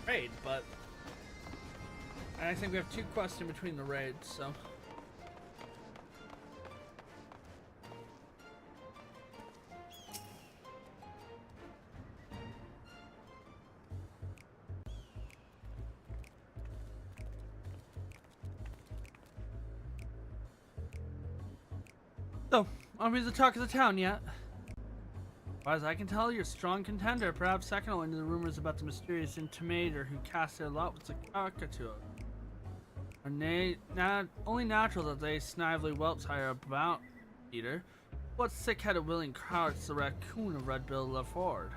raid, but I think we have 2 quests in between the raids, so. So, aren't we the talk of the town yet? As far as I can tell, you're a strong contender, perhaps second only to the rumors about the mysterious intimidator who cast their lot with the cockatoo. only natural that they snively whelps hire about eater. What sick-headed willing carts the raccoon of Red Bill LaFord?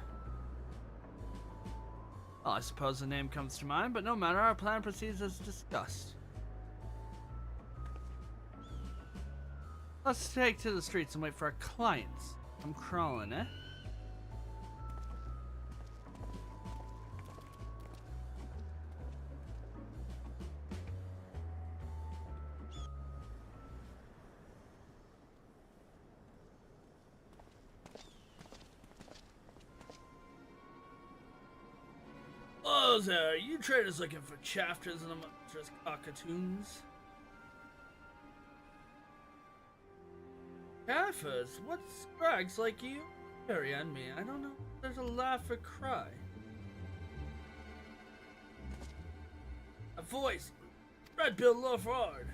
Well, I suppose the name comes to mind, but no matter, our plan proceeds as discussed. Let's take to the streets and wait for our clients. I'm crawling, eh? Oh, there, you traders looking for chafters and monstrous cockatoons? Chaffers? What scrags like you? Carry on me, I don't know if there's a laugh or cry. A voice! Red Bill Lafard!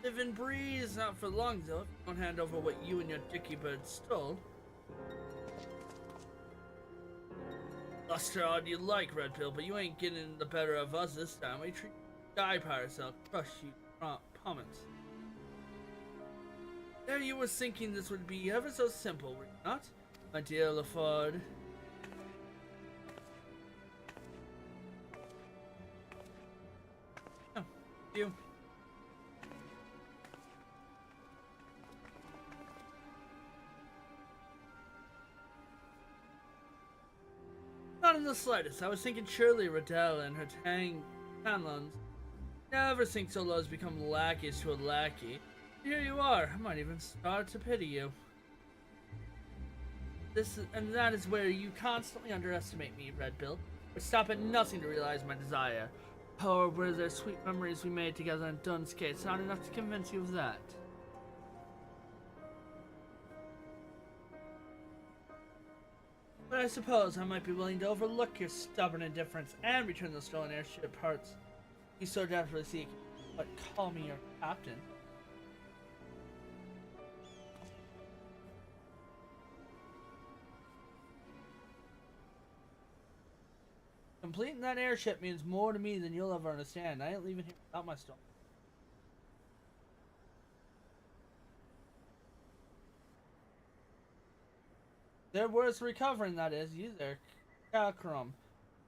Live and breeze, not for long though, if you don't hand over what you and your dicky bird stole. Luster all you like, Red Pill, but you ain't getting the better of us this time. We treat sky pirates, I'll crush you pummets. There you was thinking this would be ever so simple, were you not, my dear LaFord? Oh, you. Not in the slightest. I was thinking surely Riddell and her Tanlons never sink so low as become lackeys to a lackey. Here you are. I might even start to pity you. And that is where you constantly underestimate me, Red Bill. But stop at nothing to realize my desire. Oh, were there sweet memories we made together in Dunskate? It's not enough to convince you of that. But I suppose I might be willing to overlook your stubborn indifference and return the stolen airship parts you so desperately seek. But call me your captain. Completing that airship means more to me than you'll ever understand. I ain't leaving here without my stuff. They're worth recovering, that is. You there, Calcrum.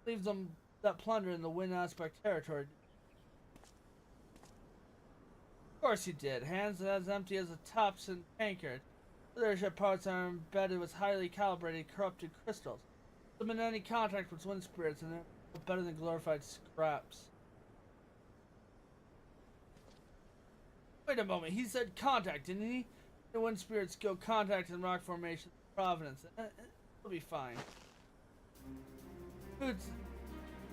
Leave them that plunder in the Wind Aspect territory. Of course you did. Hands as empty as a Thompson tankard. The airship parts are embedded with highly calibrated corrupted crystals. Them in any contact with wind spirits, and they're better than glorified scraps. Wait a moment, he said contact, didn't he? The wind spirits go contact in rock formation, Providence. It'll be fine.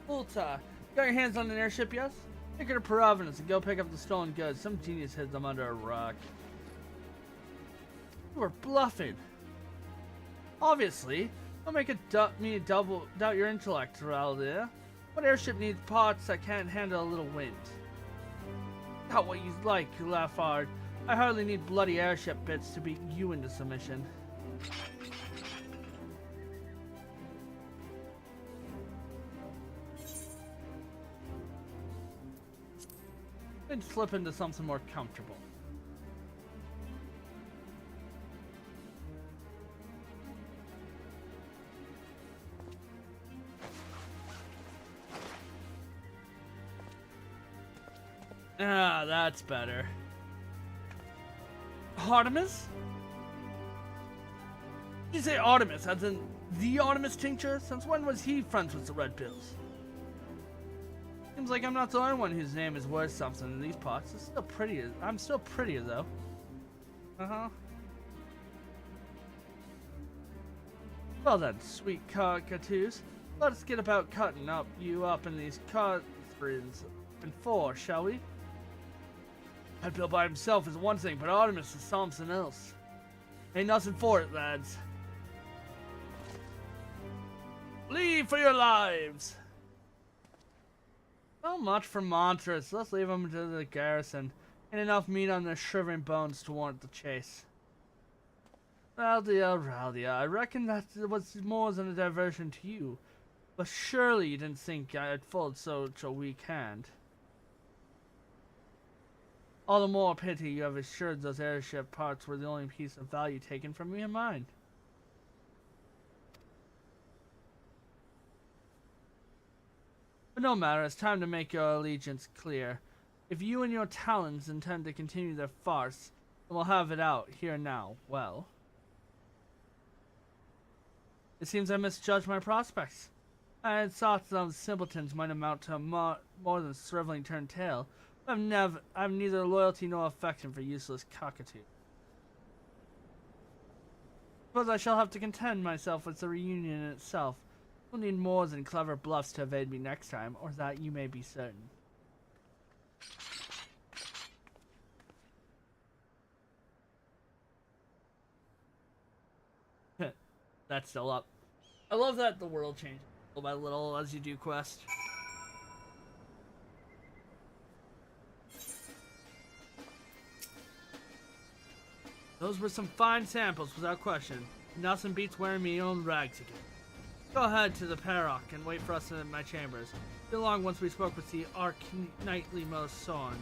Ulta, got your hands on an airship, yes? Take her to Providence and go pick up the stolen goods. Some genius hid them under a rock. You were bluffing. Obviously. Don't make me doubt your intellect, Raldia. What airship needs parts that can't handle a little wind? Not what you like, Lafard. I hardly need bloody airship bits to beat you into submission. Then slip into something more comfortable. Ah, that's better. Artemis? Did you say Artemis, as in the Artemis tincture? Since when was he friends with the Red Pills? Seems like I'm not the only one whose name is worth something in these parts. It's still prettier. I'm still prettier, though. Uh-huh. Well then, sweet cockatoos. Let's get about cutting you up in these cartridges in four, shall we? Red Bill by himself is one thing, but Artemis is something else. Ain't nothing for it, lads. Leave for your lives! So much for Montrose. Let's leave them to the garrison. Ain't enough meat on their shivering bones to warrant the chase. Raldia, I reckon that was more than a diversion to you. But surely you didn't think I'd fold such a weak hand. All the more pity you have assured those airship parts were the only piece of value taken from me and mine. But no matter, it's time to make your allegiance clear. If you and your talons intend to continue their farce, then we'll have it out here now. Well, it seems I misjudged my prospects. I had thought those simpletons might amount to more than shriveling turned tail. I've neither loyalty nor affection for useless cockatoo. Suppose I shall have to content myself with the reunion itself. We'll need more than clever bluffs to evade me next time, or that you may be certain. That's still up. I love that the world changes little by little as you do quest. Those were some fine samples, without question. Nothing beats wearing my own rags again. Go ahead to the Parock and wait for us in my chambers. Be long once we spoke with the Knightly most on me.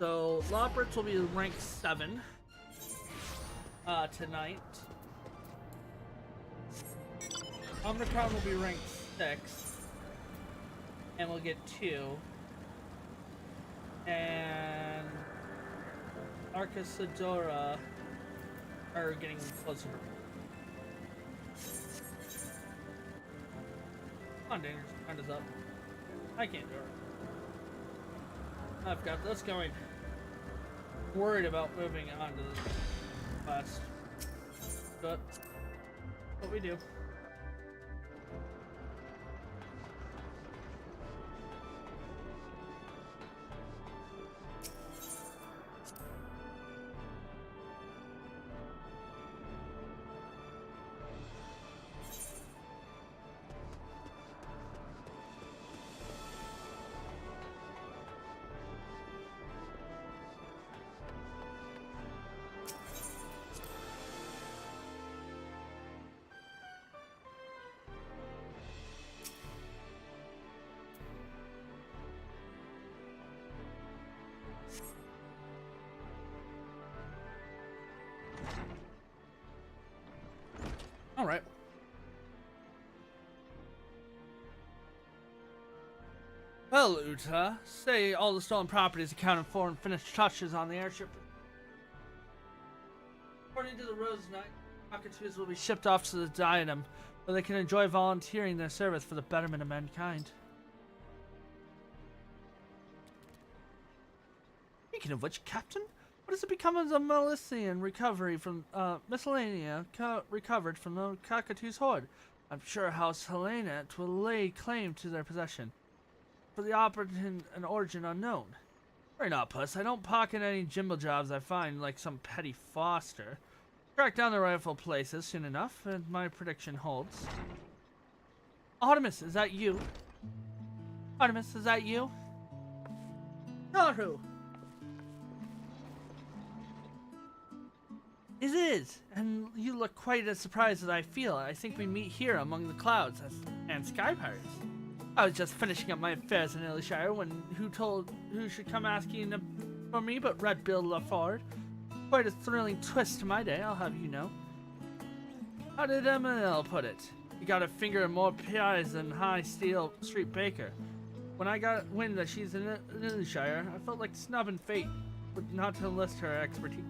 So, Lawbrits will be rank 7 tonight. Omnicron will be ranked 6, and we'll get 2. And Arcasadora are getting closer. Come on, Dangerous, round us up. I can't do it. I've got this going. Worried about moving on to the west, but what we do. All right. Well, Uta, say all the stolen property is accounted for and finished touches on the airship. According to the Rose Knight, cockatoos will be shipped off to the Diadem, where they can enjoy volunteering their service for the betterment of mankind. Speaking of which, Captain, what has become of the Melician miscellanea recovered from the cockatoo's hoard? I'm sure House Helena will lay claim to their possession. For the operative and origin unknown. Worry not, Puss. I don't pocket any jimble jobs I find like some petty foster. Track down the rightful places soon enough, and my prediction holds. Artemis, is that you? Artemis, is that you? Naru! It is, and you look quite as surprised as I feel. I think we meet here among the clouds and sky pirates. I was just finishing up my affairs in Illyshire when who should come asking for me but Red Bill LaFord. Quite a thrilling twist to my day, I'll have you know. How did Emil put it? You got a finger in more pies than High Steel Street Baker. When I got wind that she's in Illyshire, I felt like snubbing fate, but not to enlist her expertise.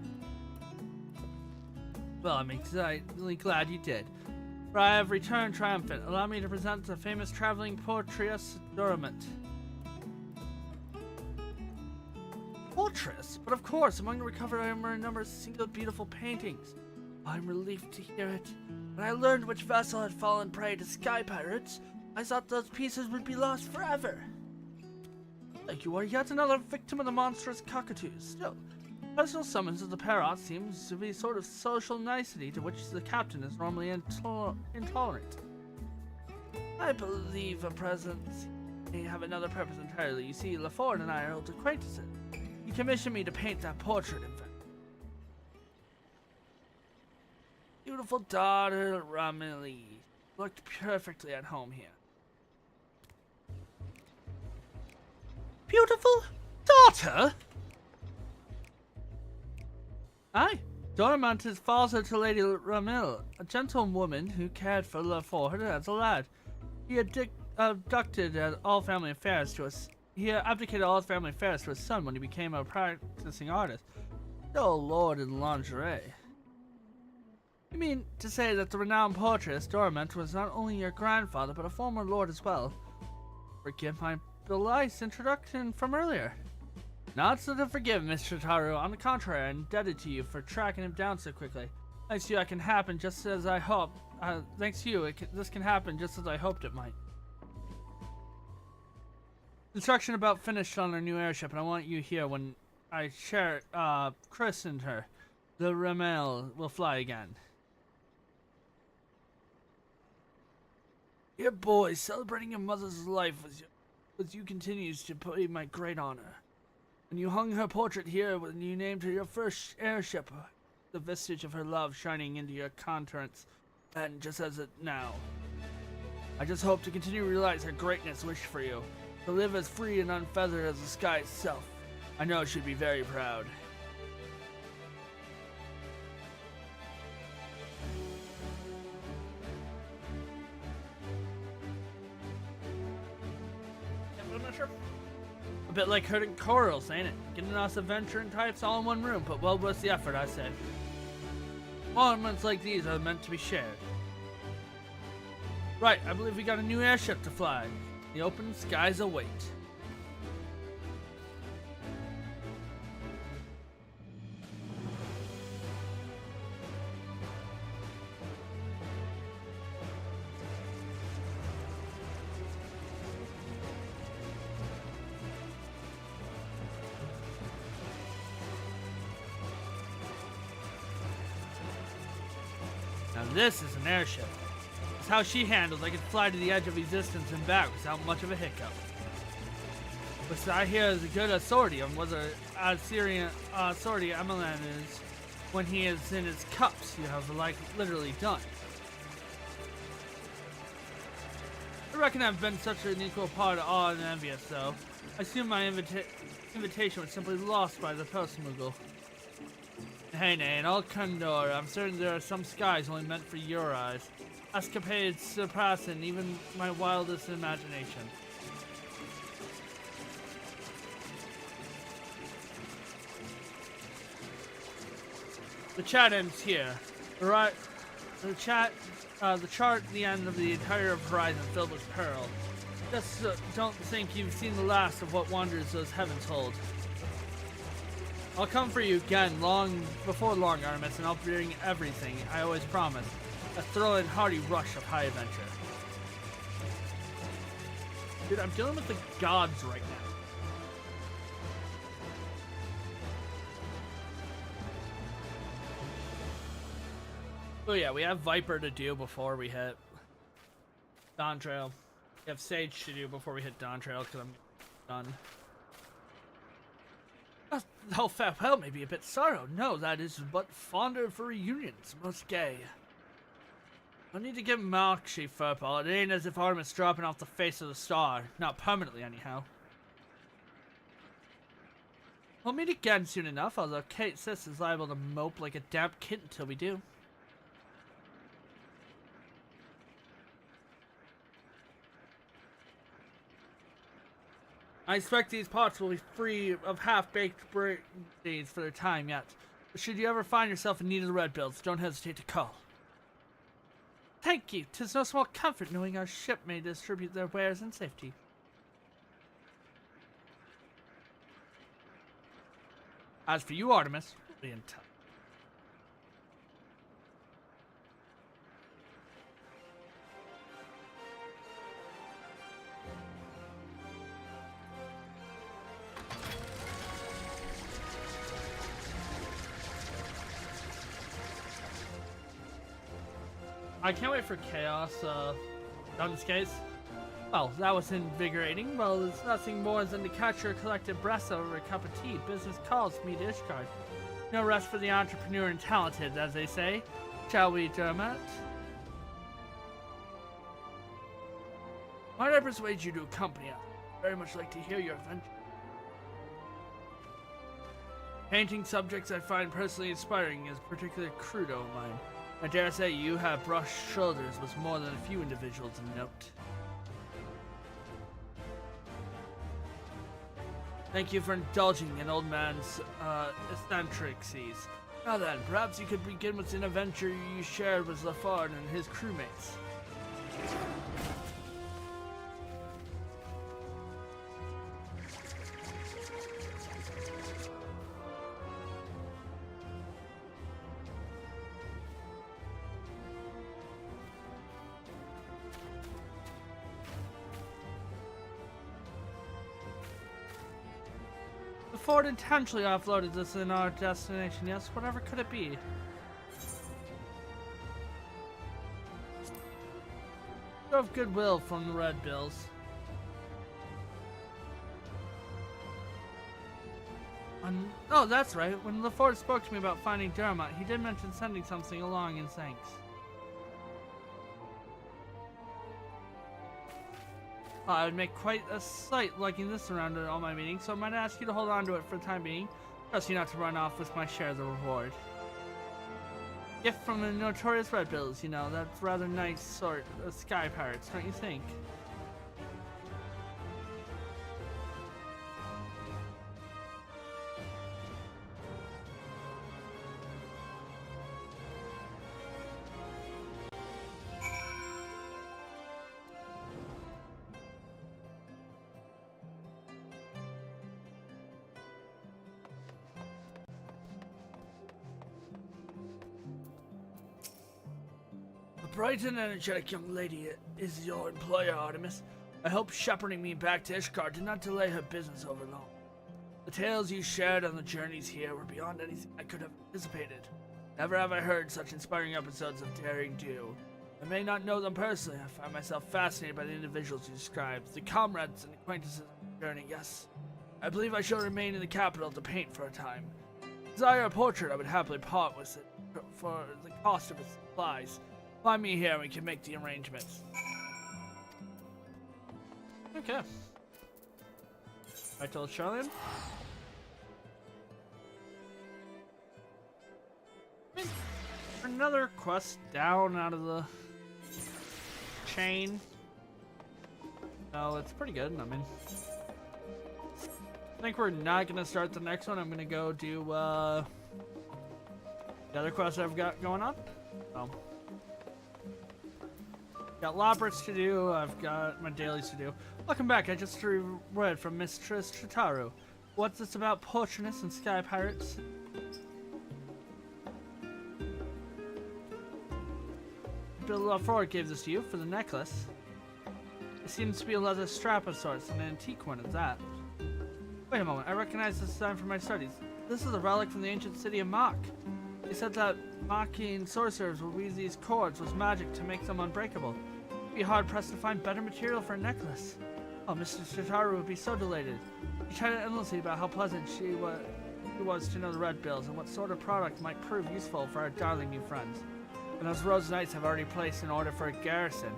Well, I'm excitedly glad you did. For I have returned triumphant. Allow me to present the famous traveling portraits adornment. Portraits? But of course, among the recovered items are a number of single beautiful paintings. I'm relieved to hear it. When I learned which vessel had fallen prey to sky pirates, I thought those pieces would be lost forever. You are yet another victim of the monstrous cockatoos. Still, personal summons of the parrot seems to be a sort of social nicety to which the captain is normally intolerant. I believe a presence may have another purpose entirely. You see, LaFord and I are old acquaintances. He commissioned me to paint that portrait, in fact. You beautiful daughter, Ramili. Looked perfectly at home here. Beautiful daughter? Aye. Dormant is father to Lady Ramil, a gentlewoman who cared for love for her as a lad. He abdicated all family affairs to his son when he became a practicing artist. Still a lord in lingerie. You mean to say that the renowned portraitist Dormant was not only your grandfather, but a former lord as well? Forgive my belliced introduction from earlier. Not so to forgive, Mr. Taru. On the contrary, I'm indebted to you for tracking him down so quickly. Thanks to you, this can happen just as I hoped it might. Construction about finished on our new airship, and I want you here when I christened her. The Ramel will fly again. Dear boy, celebrating your mother's life with you continues to be my great honor. When you hung her portrait here, when you named her your first airship, the vestige of her love shining into your countenance, and just as it now. I just hope to continue to realize her greatness wish for you, to live as free and unfeathered as the sky itself. I know she'd be very proud. I'm not sure. A bit like herding corals, ain't it? Getting us adventuring types all in one room, but well worth the effort, I say. Moments like these are meant to be shared. Right, I believe we got a new airship to fly. The open skies await. Now this is an airship. It's how she handles I can fly to the edge of existence and back without much of a hiccup. But I hear is a good authority on whether Assyrian authority Amalan is when he is in his cups, you have like literally done. I reckon I've been such an equal part of awe and envious, though. I assume my invitation was simply lost by the post-Moogle. Hey, nay, in all candor, I'm certain there are some skies only meant for your eyes. Escapades surpassing even my wildest imagination. The chat ends here. The chart at the end of the entire horizon filled with peril. Just don't think you've seen the last of what wonders those heavens hold. I'll come for you again before long, Artemis, and I'll bring everything, I always promise. A thrilling, hearty rush of high adventure. Dude, I'm dealing with the gods right now. Oh yeah, we have Viper to do before we hit Dawn Trail. We have Sage to do before we hit Dawn Trail, because I'm done. Oh, farewell may be a bit sorrow. No, that is but fonder for reunions, most gay. I need to get Mark, Chief Furpal. It ain't as if Artemis dropping off the face of the star. Not permanently, anyhow. We'll meet again soon enough, although Kate Sis is liable to mope like a damp kitten till we do. I expect these pots will be free of half-baked days for their time yet. But should you ever find yourself in need of the red bills, don't hesitate to call. Thank you. 'Tis no small comfort knowing our ship may distribute their wares in safety. As for you, Artemis, we'll be in touch. I can't wait for Chaos, on this case. Well, that was invigorating. Well, it's nothing more than to catch your collective breath over a cup of tea. Business calls me to Ishgard. No rest for the entrepreneur and talented, as they say. Shall we, Dermot? Might I persuade you to accompany us? Very much like to hear your adventure. Painting subjects I find personally inspiring is a particular credo of mine. I dare say you have brushed shoulders with more than a few individuals in note. Thank you for indulging an old man's eccentricities. Now then, perhaps you could begin with an adventure you shared with Lafard and his crewmates. Ford intentionally offloaded this in our destination, yes? Whatever could it be? Show of goodwill from the Red Bills. Oh, that's right. When LaFord spoke to me about finding Dermot, he did mention sending something along in thanks. I would make quite a sight lugging this around at all my meetings, so I might ask you to hold on to it for the time being. Trust you not to run off with my share of the reward. Gift from the notorious Red Bills, you know, that's rather nice sort of sky pirates, don't you think? Bright and energetic young lady is your employer, Artemis. I hope shepherding me back to Ishkar did not delay her business over long. The tales you shared on the journeys here were beyond anything I could have anticipated. Never have I heard such inspiring episodes of daring do. I may not know them personally, I find myself fascinated by the individuals you described, the comrades and acquaintances on the journey, yes. I believe I shall remain in the capital to paint for a time. Desire a portrait, I would happily part with it for the cost of its supplies. Find me here and we can make the arrangements. Okay. I told Chillin. Another quest down out of the chain. Oh, it's pretty good. I mean, I think we're not gonna start the next one. I'm gonna go do the other quest I've got going on. So. Got Lobrits to do, I've got my dailies to do. Welcome back, I just read from Mistress Chitaru. What's this about poacherness and sky pirates? Bill LaFord gave this to you for the necklace. It seems to be a leather strap of sorts, an antique one at that. Wait a moment, I recognize this design from my studies. This is a relic from the ancient city of Mach. They said that Machian sorcerers would weave these cords with magic to make them unbreakable. It'd be hard-pressed to find better material for a necklace. Oh, Mr. Shitaru would be so delighted. She chatted endlessly about how pleasant she was to know the Red Bills and what sort of product might prove useful for our darling new friends. And those Rose Knights have already placed an order for a garrison.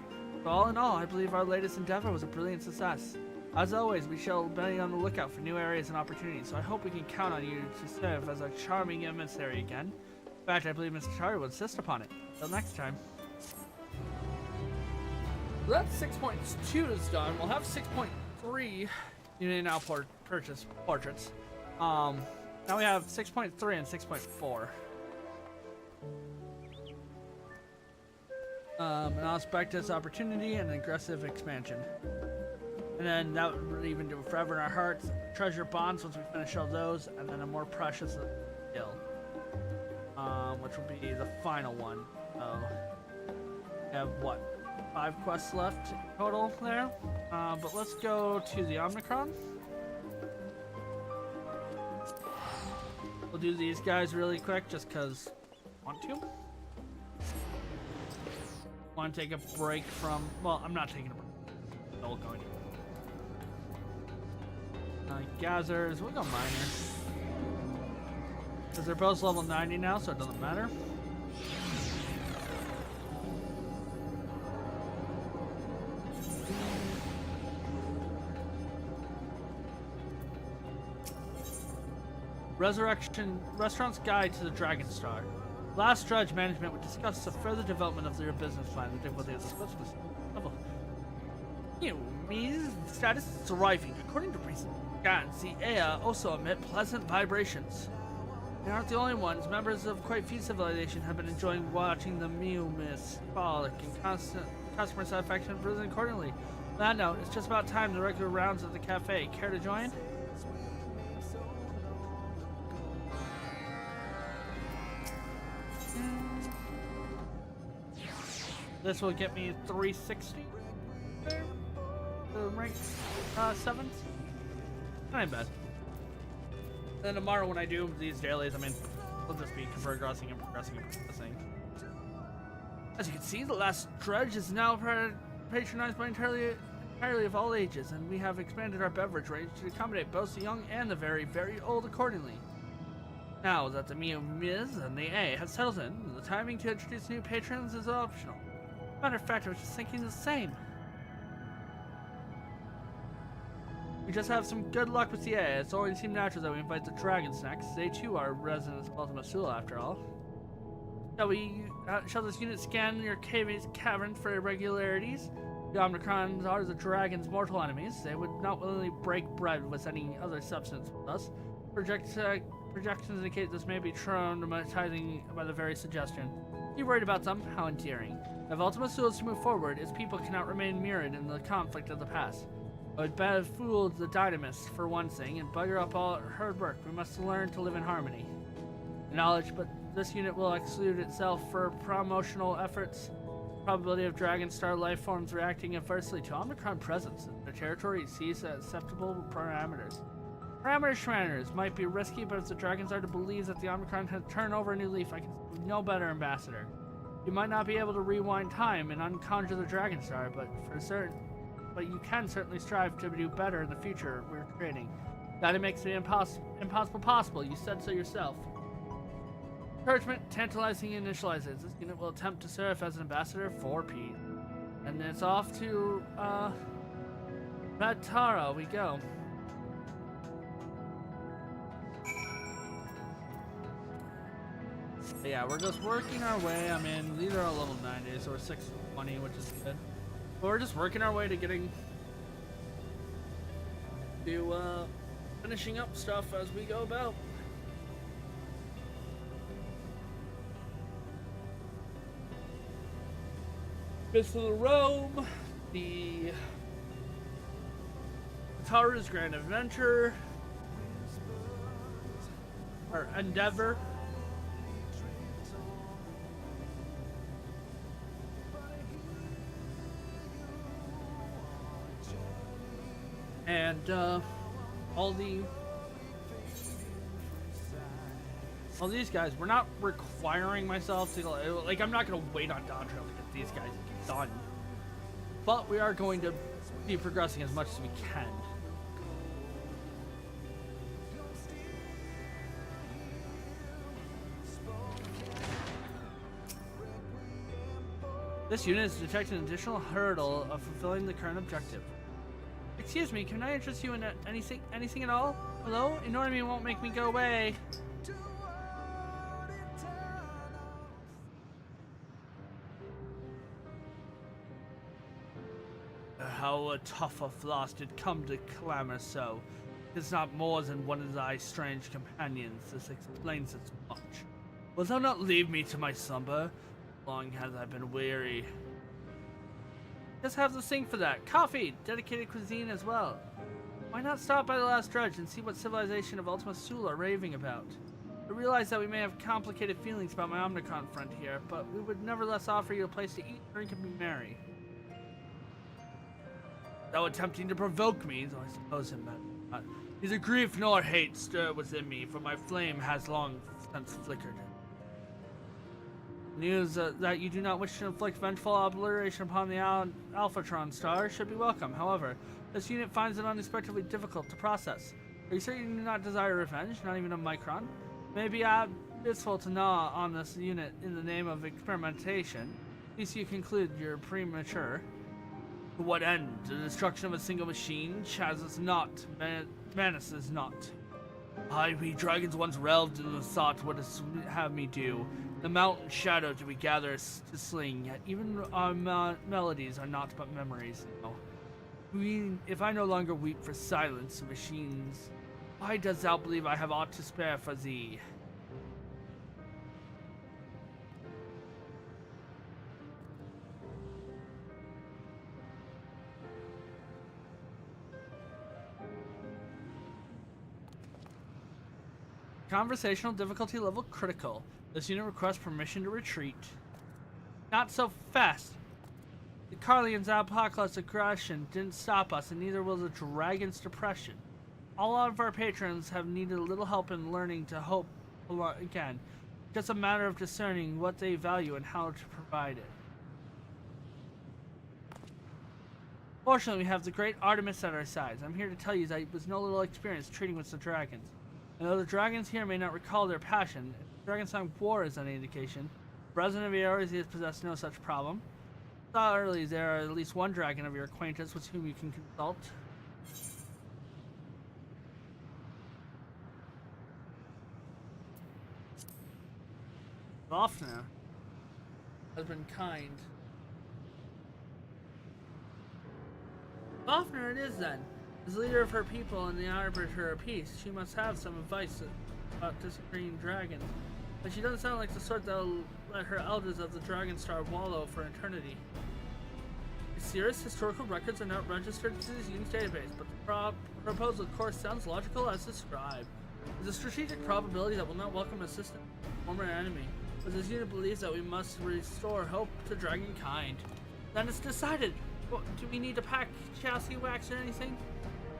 But all in all, I believe our latest endeavor was a brilliant success. As always, we shall be on the lookout for new areas and opportunities, so I hope we can count on you to serve as a charming emissary again. In fact, I believe Mr. Chitaru will insist upon it. Until next time. So that's 6.2 is done. We'll have 6.3. You need now purchase portraits. Now we have 6.3 and 6.4. And I'll expect this opportunity and aggressive expansion. And then that would even do Forever in Our Hearts, Treasure Bonds once we finish all those, and then a more precious skill. Which will be the final one. So, we have what? 5 quests left total there. But let's go to the Omnicron. We'll do these guys really quick just because I want to. Want to take a break from. Well, I'm not taking a break. No, we're going to. Gathers, we'll go minor. Because they're both level 90 now, so it doesn't matter. Restaurant's Guide to the Dragon Star. Last Dredge management would discuss the further development of their business plan. The difficulty is discussed with level. Me's status is thriving. According to recent scans, the air also emit pleasant vibrations. They aren't the only ones. Members of quite few civilizations have been enjoying watching the Miss frolic and constant customer satisfaction has risen accordingly. On that note, it's just about time the regular rounds at the cafe. Care to join? This will get me 360 there. The rank 7th. Not even bad. Then tomorrow when I do these dailies, I mean, we'll just be progressing and progressing and progressing. As you can see, the last dredge is now patronized by entirely of all ages, and we have expanded our beverage range to accommodate both the young and the very, very old accordingly. Now that the Miz and the A have settled in, the timing to introduce new patrons is optional. Matter of fact, I was just thinking the same. We just have some good luck with the A. It's already seemed natural that we invite the dragons next. They too are residents of Ultima Thule after all. Shall this unit scan your cavern for irregularities? The Omnicrons are the dragon's mortal enemies. They would not willingly break bread with any other substance with us. Projections indicate this may be traumatizing by the very suggestion. You worried about them? How endearing. If Ultima Thule is to move forward, its people cannot remain mirrored in the conflict of the past. I would bet have fooled the dynamists for one thing and bugger up all hard work. We must learn to live in harmony. Knowledge, but this unit will exclude itself for promotional efforts. Probability of Dragon Star life forms reacting adversely to Omicron presence in their territory sees acceptable parameters. Parameters might be risky, but if the Dragons are to believe that the Omicron has turned over a new leaf, I can be no better ambassador. You might not be able to rewind time and unconjure the Dragon Star, but you can certainly strive to do better in the future we're creating. That makes the impossible possible. You said so yourself. Encouragement, tantalizing initializes. This unit will attempt to serve as an ambassador for peace. And it's off to, Vatara we go. But yeah, we're just working our way. I mean, these are all level 90, so we're 620, which is good. But we're just working our way to getting to finishing up stuff as we go about. Missile Rome, the Tara's Grand Adventure, or Endeavor. And all these guys, we're not requiring myself to go, like, I'm not gonna wait on Dawn Trail to get these guys done, but we are going to be progressing as much as we can. This unit has detected an additional hurdle of fulfilling the current objective. Excuse me, can I interest you in anything at all? Hello? Ignoring me won't make me go away. How a tougher floss did come to clamor so. It's not more than one of thy strange companions. This explains it much. Wilt thou not leave me to my slumber? Long has I been weary. Just have the sink for that. Coffee! Dedicated cuisine as well. Why not stop by the last dredge and see what civilization of Ultima Thule are raving about? I realize that we may have complicated feelings about my Omnicron friend here, but we would nevertheless offer you a place to eat, drink, and be merry. Though attempting to provoke me, though I suppose him not. Neither grief nor hate stir within me, for my flame has long since flickered. News that you do not wish to inflict vengeful obliteration upon the Alphatron star should be welcome. However, this unit finds it unexpectedly difficult to process. Are you certain you do not desire revenge, not even a micron? It may be abysmal to gnaw on this unit in the name of experimentation. At least you conclude you're premature. To what end? The destruction of a single machine? Chaz is not. Manus is not. Aye, we dragons once reveled in the thought what it have me do. The mountain shadow do we gather us to sling, yet even our melodies are naught but memories now. If I no longer weep for silence, machines, why dost thou believe I have aught to spare for thee? Conversational difficulty level critical. This unit requests permission to retreat. Not so fast. The Carlian's apocalypse aggression didn't stop us, and neither will the dragon's depression. All of our patrons have needed a little help in learning to hope again. Just a matter of discerning what they value and how to provide it. Fortunately, we have the great Artemis at our sides. I'm here to tell you that it was no little experience treating with the dragons. And though the dragons here may not recall their passion, if the Dragonsong War is any indication, the resident of Eorzea has possessed no such problem. Saw early there are at least one dragon of your acquaintance with whom you can consult. Vofna has been kind. Vofna it is then. As leader of her people and the arbiter of peace, she must have some advice about disagreeing dragons. But she doesn't sound like the sort that'll let her elders of the Dragon Star wallow for eternity. Cirrus historical records are not registered to this unit's database, but the proposal of course sounds logical as described. There's a strategic probability that we'll not welcome assistance from a former enemy, but this unit believes that we must restore hope to dragonkind. Then it's decided! Well, do we need to pack chassis wax or anything?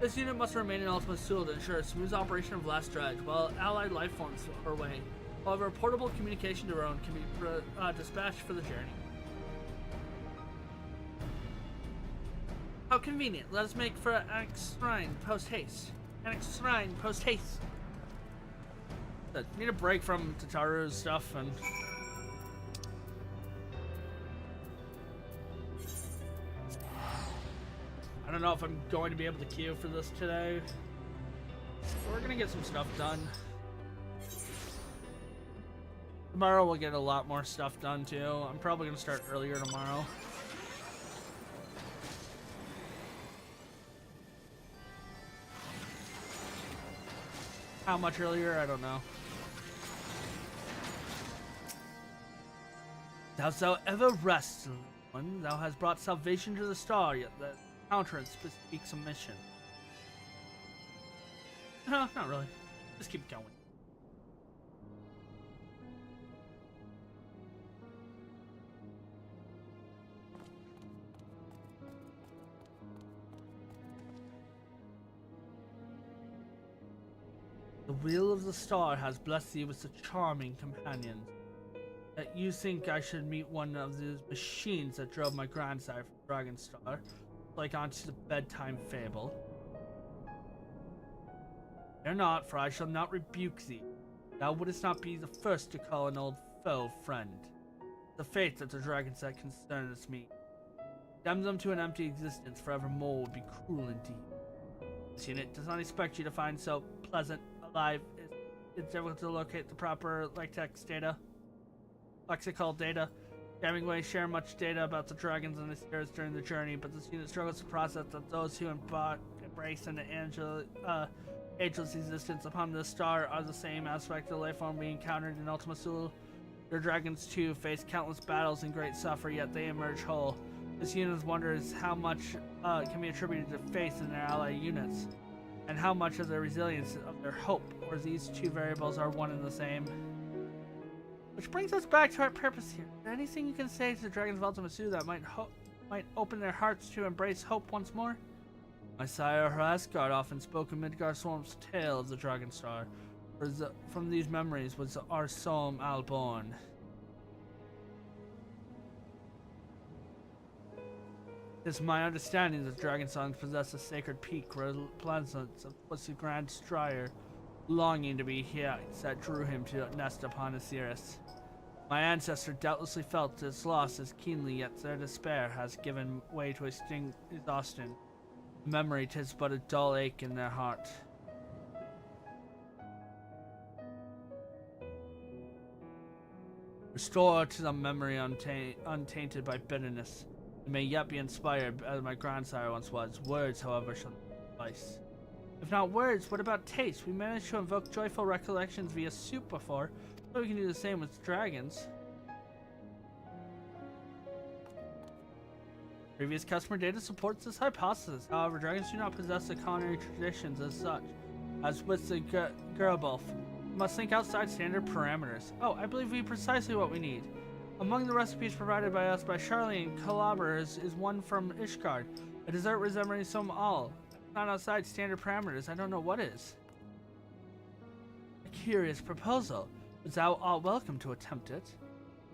This unit must remain in Ultima Thule to ensure a smooth operation of Last Dredge, while allied life forms are away. However, portable communication drone can be dispatched for the journey. How convenient. Let us make for Annex Shrine post-haste. Annex Shrine post-haste. Need a break from Tataru's stuff and... I don't know if I'm going to be able to queue for this today. We're gonna get some stuff done. Tomorrow we'll get a lot more stuff done too. I'm probably gonna start earlier tomorrow. How much earlier? I don't know. Thou ever rest, one. Thou hast brought salvation to the star, yet the countenance bespeaks a mission. No, not really. Just keep going. The wheel of the star has blessed thee with a charming companion. That you think I should meet one of those machines that drove my grandsire from Dragonstar, like onto the bedtime fable. Fear not, for I shall not rebuke thee. Thou wouldst not be the first to call an old foe friend. The fate that the dragons that concerneth me. Damn them to an empty existence forevermore would be cruel indeed. This unit does not expect you to find so pleasant alive. It's difficult to locate the proper lexical data. Jamming way share much data about the dragons and the spirits during the journey, but this unit struggles to process that those who embrace an ageless existence upon this star are the same aspect of the life form we encountered in Ultima Thule. Their dragons too face countless battles and great suffer, yet they emerge whole. This unit wonders how much can be attributed to faith in their ally units, and how much of their resilience of their hope, or these two variables are one and the same. Which brings us back to our purpose here. Is there anything you can say to the dragons of Ultima Thule that might open their hearts to embrace hope once more? My sire Hraesgard often spoke of Midgard Swarm's tale of the Dragon Star. From these memories was our Psalm Alborn. It is my understanding that dragon songs possess a sacred peak replacement of what's the grand strider, longing to be here that drew him to nest upon Osiris. My ancestor doubtlessly felt its loss as keenly, yet their despair has given way to exhaustion. Memory 'tis but a dull ache in their heart. Restore to the memory untainted by bitterness. It may yet be inspired as my grandsire once was. Words, however, shall not suffice. If not words, what about taste? We managed to invoke joyful recollections via soup before, so we can do the same with dragons. Previous customer data supports this hypothesis. However, dragons do not possess the culinary traditions as such. As with the Gurabulf, we must think outside standard parameters. Oh, I believe we have precisely what we need. Among the recipes provided by us by Charlene collaborators is one from Ishgard, a dessert resembling some all. Not outside standard parameters, I don't know what is. A curious proposal, but thou art welcome to attempt it.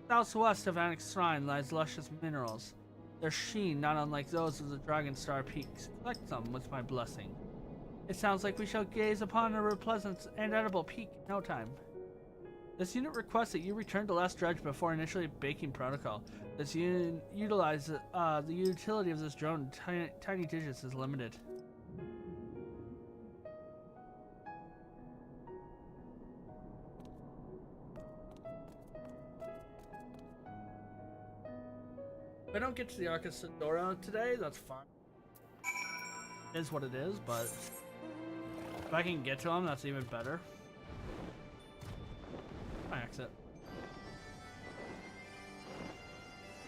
Southwest of Annex Shrine lies luscious minerals. Their sheen not unlike those of the Dragonstar Peaks. Collect them with my blessing. It sounds like we shall gaze upon a pleasant and edible peak in no time. This unit requests that you return to Last Dredge before initially baking protocol. This unit utilizes the utility of this drone. Tiny digits is limited. If I don't get to the Arca Sidora today, that's fine. It is what it is, but if I can get to him, that's even better. I exit.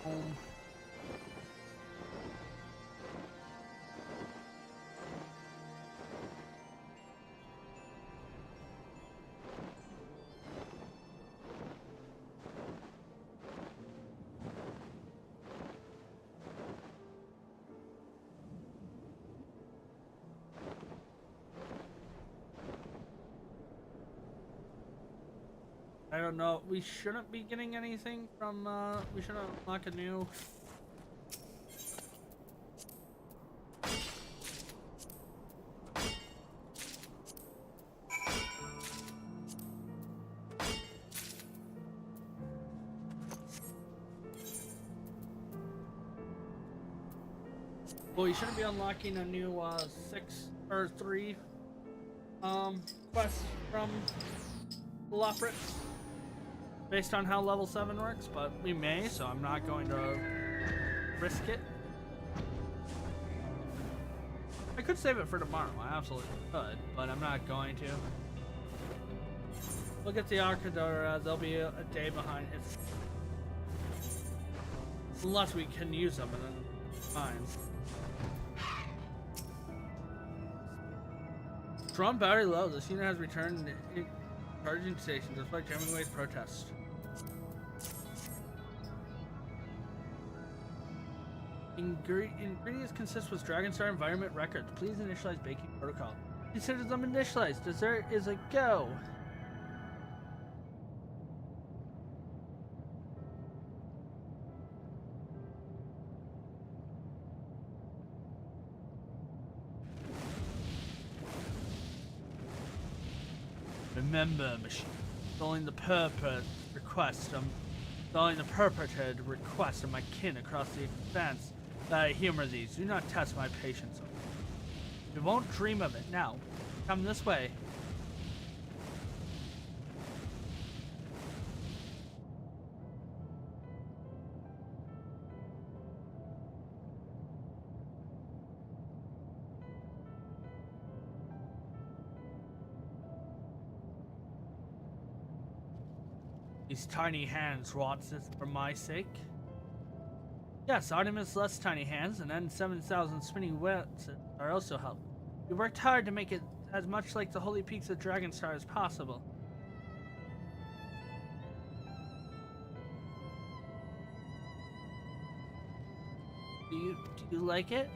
Home. I don't know. We shouldn't be getting anything from, we shouldn't unlock a new... Well, we shouldn't be unlocking a new, 6 or 3, quest from Loprit. Based on how level 7 works, but we may, so I'm not going to risk it. I could save it for tomorrow, I absolutely could, but I'm not going to. We'll get the Arcadora, they'll be a day behind. Unless we can use them, and then fine. Drawn battery low, this unit has returned charging station despite jamming away's protest. Ingredients consist with Dragonstar environment records. Please initialize baking protocol. Consider them initialized. Dessert is a go. Remember, machine. Following the perpetrated request of my kin across the expanse, that I humor these. Do not test my patience. You won't dream of it. Now, come this way. These tiny hands wrought this for my sake. Yes, Artemis' less tiny hands and then 7,000 spinning wheels are also helped. We worked hard to make it as much like the holy peaks of Dragonstar as possible. Do you like it?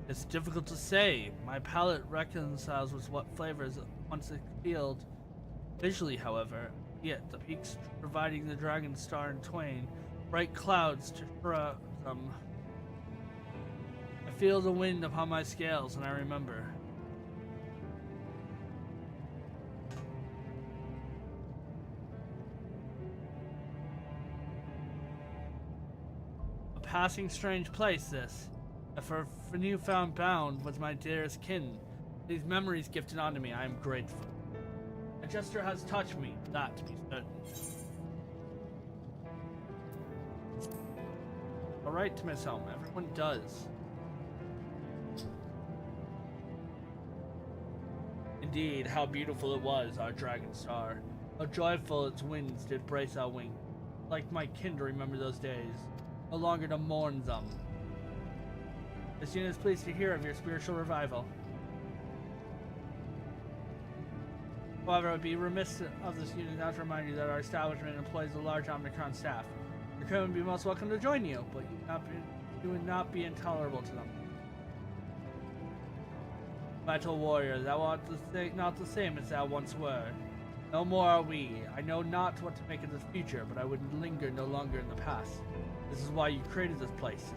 It's difficult to say. My palate reconciles with what flavors once appealed. Visually, however, yet the peaks providing the dragon star in twain, bright clouds to shroud them. I feel the wind upon my scales, and I remember. passing strange place, this. If her newfound bound was my dearest kin, these memories gifted onto me, I am grateful. A gesture has touched me, that to be certain. Alright, to Miss Helm, everyone does. Indeed, how beautiful it was, our dragon star. How joyful its winds did brace our wings. Like my kin to remember those days, no longer to mourn them. This unit is pleased to hear of your spiritual revival. However, it would be remiss of this unit not to remind you that our establishment employs a large Omnicron staff. Your crew would be most welcome to join you, but you would not be intolerable to them. Vital warrior, thou art not the same as thou once were. No more are we. I know not what to make of the future, but I would linger no longer in the past. This is why you created this place.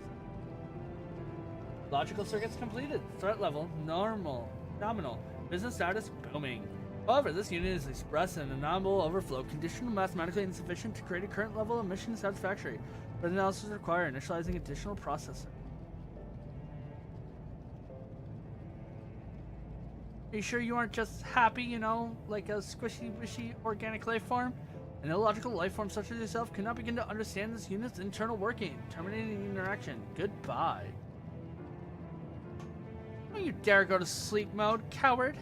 Logical circuits completed. Threat level nominal. Business status booming. However, this unit is expressed in a non-null overflow, conditional mathematically insufficient to create a current level of mission satisfactory. But analysis require initializing additional processing. Are you sure you aren't just happy, you know, like a squishy, wishy organic life form? An illogical life form such as yourself cannot begin to understand this unit's internal working. Terminating the interaction. Goodbye. Don't you dare go to sleep mode, coward.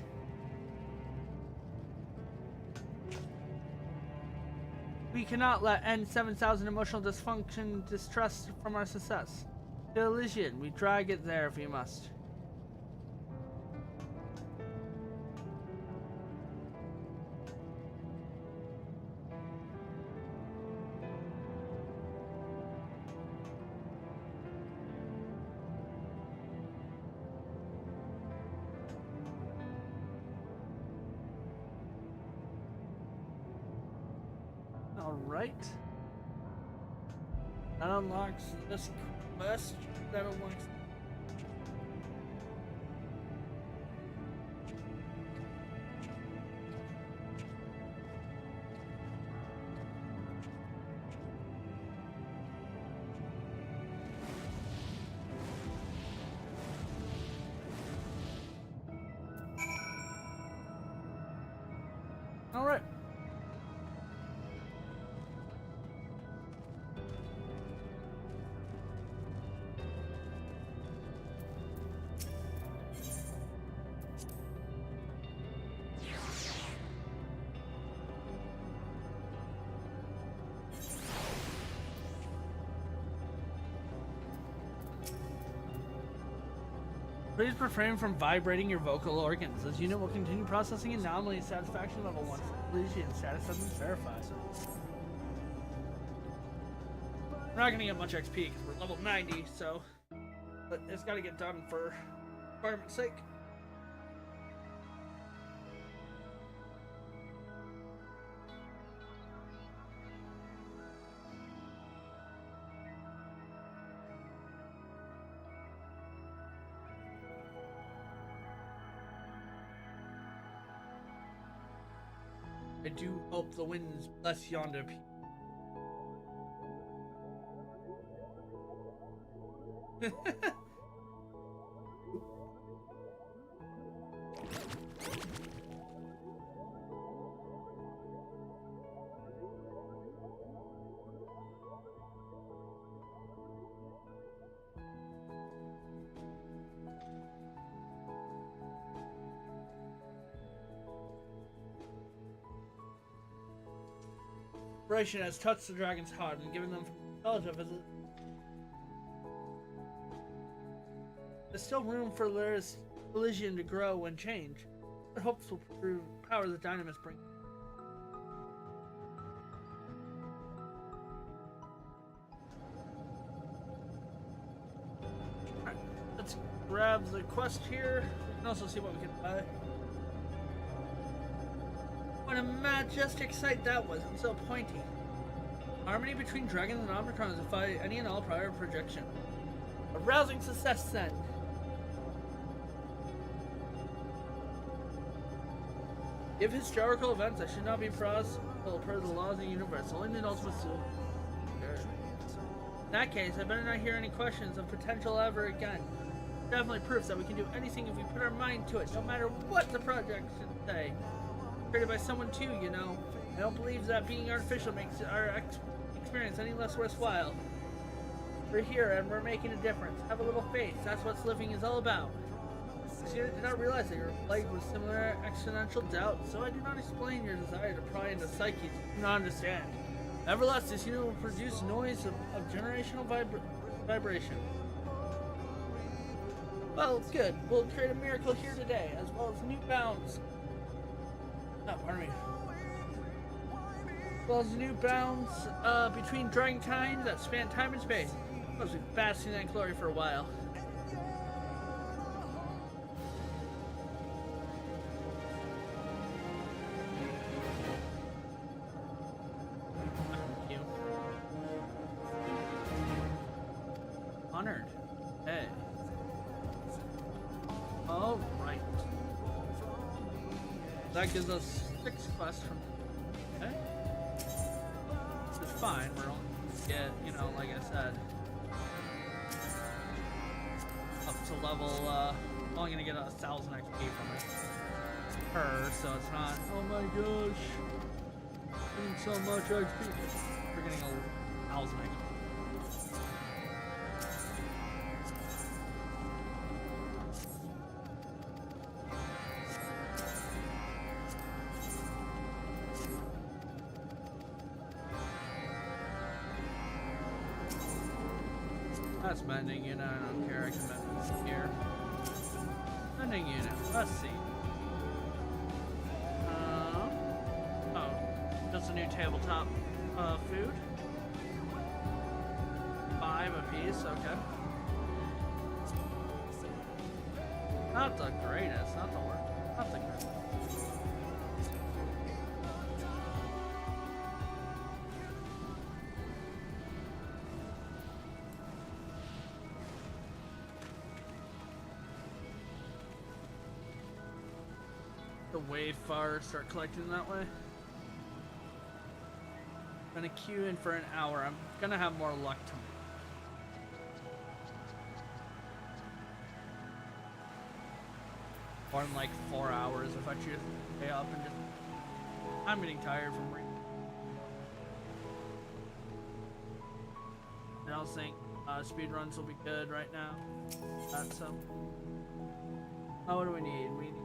We cannot let N7000 emotional dysfunction distress from our success. To Elysian, we drag it there if we must. Alright. That unlocks this quest. That unlocks. Alright. Please refrain from vibrating your vocal organs. This unit will continue processing anomaly satisfaction level once Elysian status has been verified. We're not gonna get much XP because we're level 90, so but it's gotta get done for environment's sake. I do hope the winds bless yonder people. Inspiration has touched the dragon's heart and given them knowledge of it. There's still room for Elysian to grow and change. It hopes will prove power the Dynamis bring. Alright, let's grab the quest here. We can also see what we can buy. What a majestic sight that was, and so pointy. Harmony between dragons and Omnicrons defy any and all prior projection. A rousing success then. If historical events that should not be possible per the laws of the universe, only the ultimate soul. that case, I better not hear any questions of potential ever again. Definitely proves that we can do anything if we put our mind to it, no matter what the project should say. Created by someone too, you know. I don't believe that being artificial makes our experience any less worthwhile. We're here and we're making a difference. Have a little faith. That's what living is all about. I did not realize that you were plagued with similar existential doubt, so I do not explain your desire to pry into psyches you do not understand. Nevertheless, this unit will produce noise of generational vibration. Well, good. We'll create a miracle here today, as well as new bounds. Oh, pardon me. As well as new bounds between dragonkind that span time and space. Must be basking in that glory for a while. Honored. Hey. All right. That gives us 6 quests from. Okay. It's fine. We're only get, you know, like I said, up to level. I'm only gonna get 1,000 XP from it. Per, so it's not. Oh my gosh. Getting so much XP. We're getting 1,000 XP. That's mending unit, I don't care, I can mend this here. Mending unit, let's see. Oh, just a new tabletop food. 5 apiece, okay. Not the greatest, not the worst, not the greatest. Way far, start collecting that way. I'm gonna queue in for an hour. I'm gonna have more luck tomorrow. Or in like 4 hours if I choose to stay up and just. I'm getting tired from reading. I don't think speed runs will be good right now. So. Oh, what do we need? We need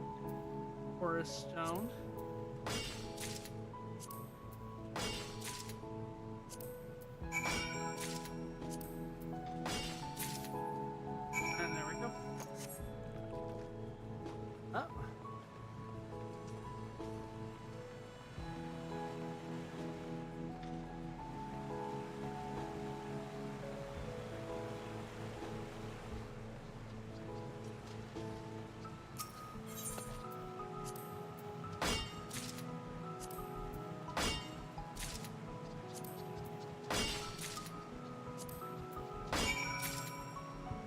Forest stone. And there we go. Oh.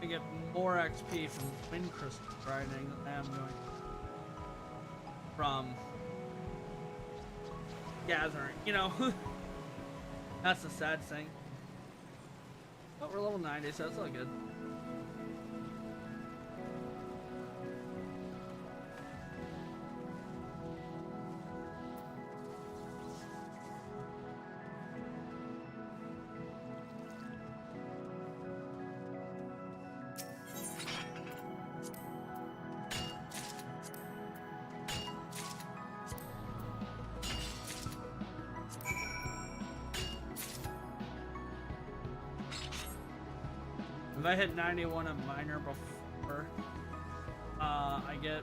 I get more XP from wind crystal grinding than I am going from gathering, you know. That's the sad thing. But we're level 90, so that's all good. If I hit 91 a miner before I get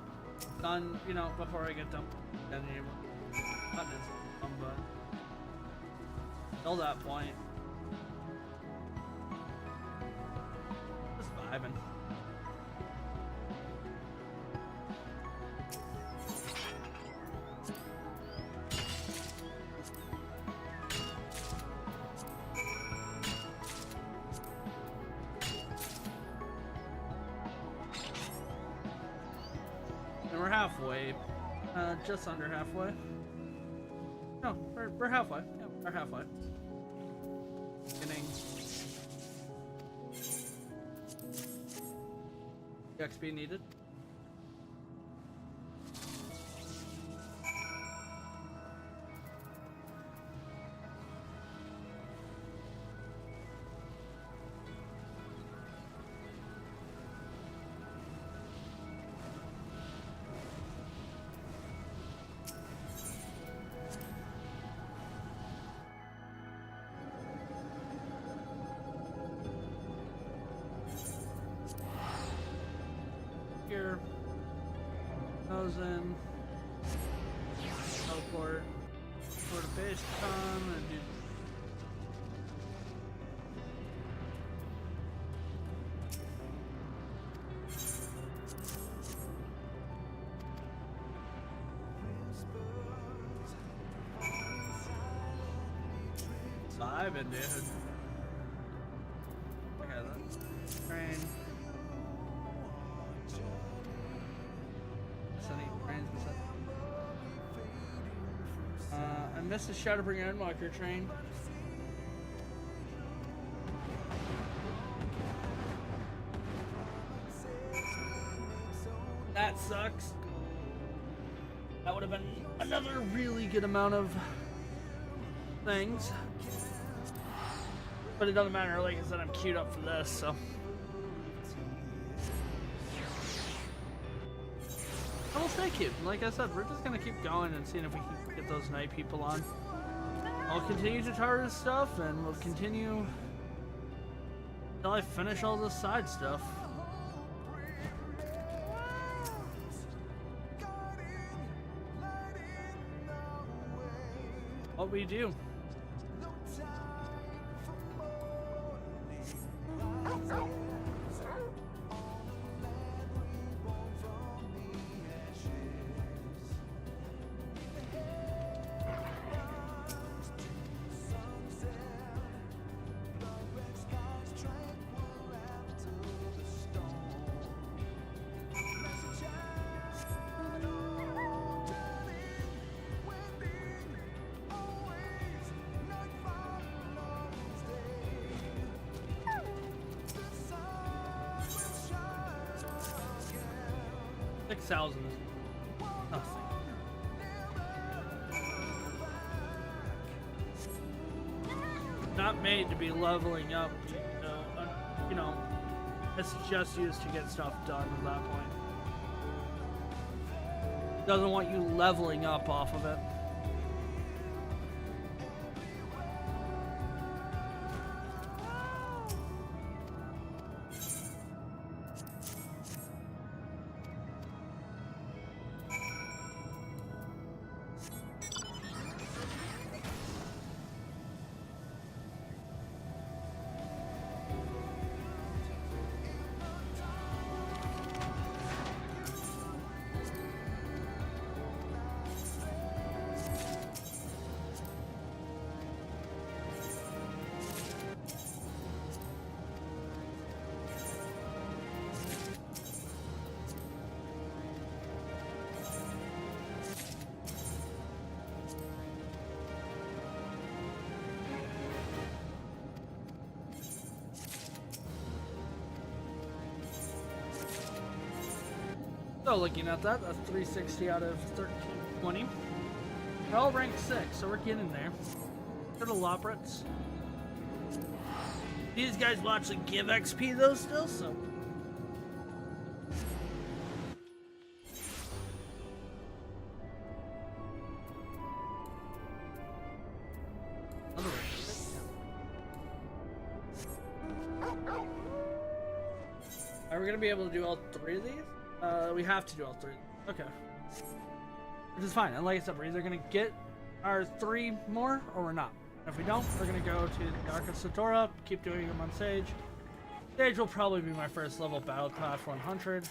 done, you know, before I get done, then but till that point, just vibing. We're halfway, just under halfway. No, we're halfway. Yeah, we're halfway. Getting XP needed. Here, 1,000, teleport, go to base con, and do. Vibing, dude. Okay, that's train. I missed the Shadowbringer Endwalker train. That sucks. That would have been another really good amount of things. But it doesn't matter, like I said, I'm queued up for this, so. I will stay queued. Like I said, we're just gonna keep going and seeing if we can get those night people on. I'll continue to target stuff, and we'll continue until I finish all this side stuff. What we do. $6,000 is nothing. Not made to be leveling up, you know, it's just used to get stuff done at that point. Doesn't want you leveling up off of it. So looking at that, that's 360 out of 1320. We're all ranked 6, so we're getting there. For the Loprits. These guys will actually give XP though still, so. Are we gonna be able to do all 3 of these? We have to do all 3. Okay. Which is fine. And like I said, we're either going to get our 3 more or we're not. If we don't, we're going to go to the Ark of Satora, keep doing them on Sage. Sage will probably be my first level battle class 100.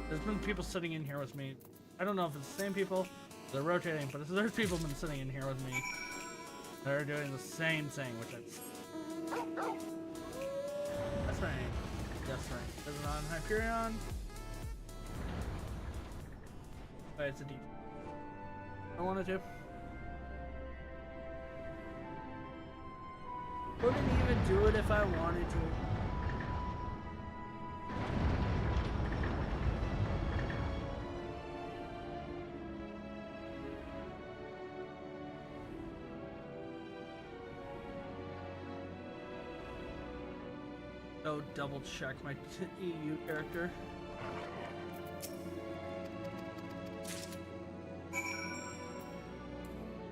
There's been people sitting in here with me. I don't know if it's the same people, they're rotating, but there's people been sitting in here with me that are doing the same thing, which is... That's right. Yes, right. Is it on Hyperion? Oh, it's a D. I wanted to. Wouldn't even do it if I wanted to. Oh, double check my EU character.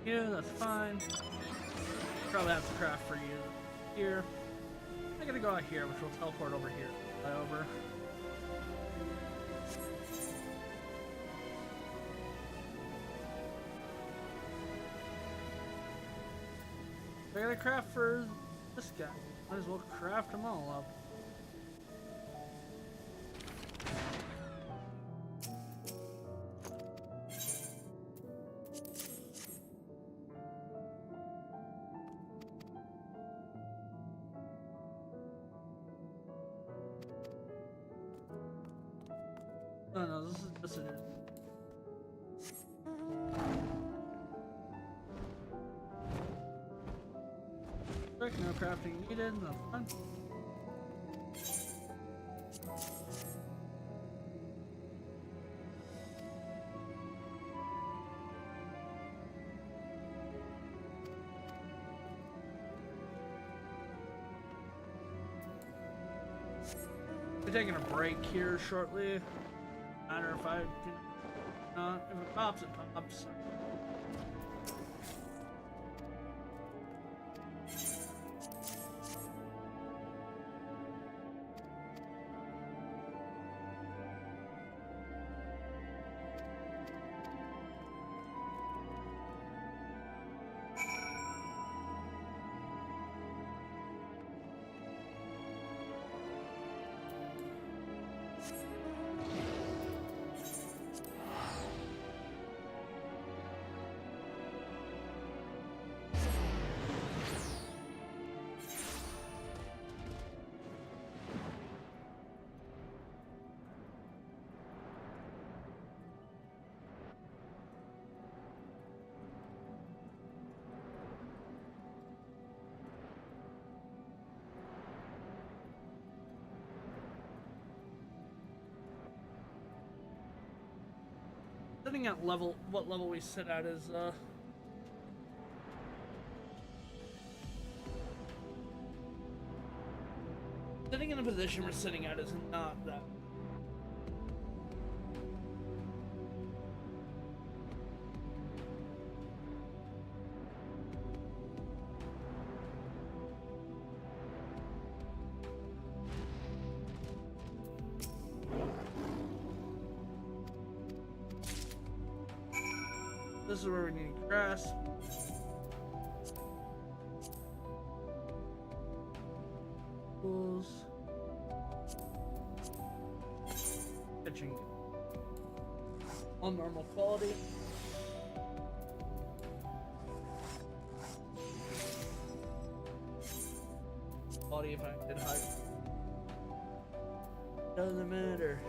Yeah, that's fine. Probably have to craft for you here. I'm gonna go out here, which will teleport over here. Fly over. I gotta craft for this guy. Might as well craft them all up. No, this is just a... Quick, no crafting needed, that's fine. We're taking a break here shortly. Matter if I do not. If it pops, it pops. Sitting at level, what level we sit at is, sitting in the position we're sitting at is not that. This is where we need grass. Tools. Pitching. On normal quality. Quality if I did high. Doesn't matter.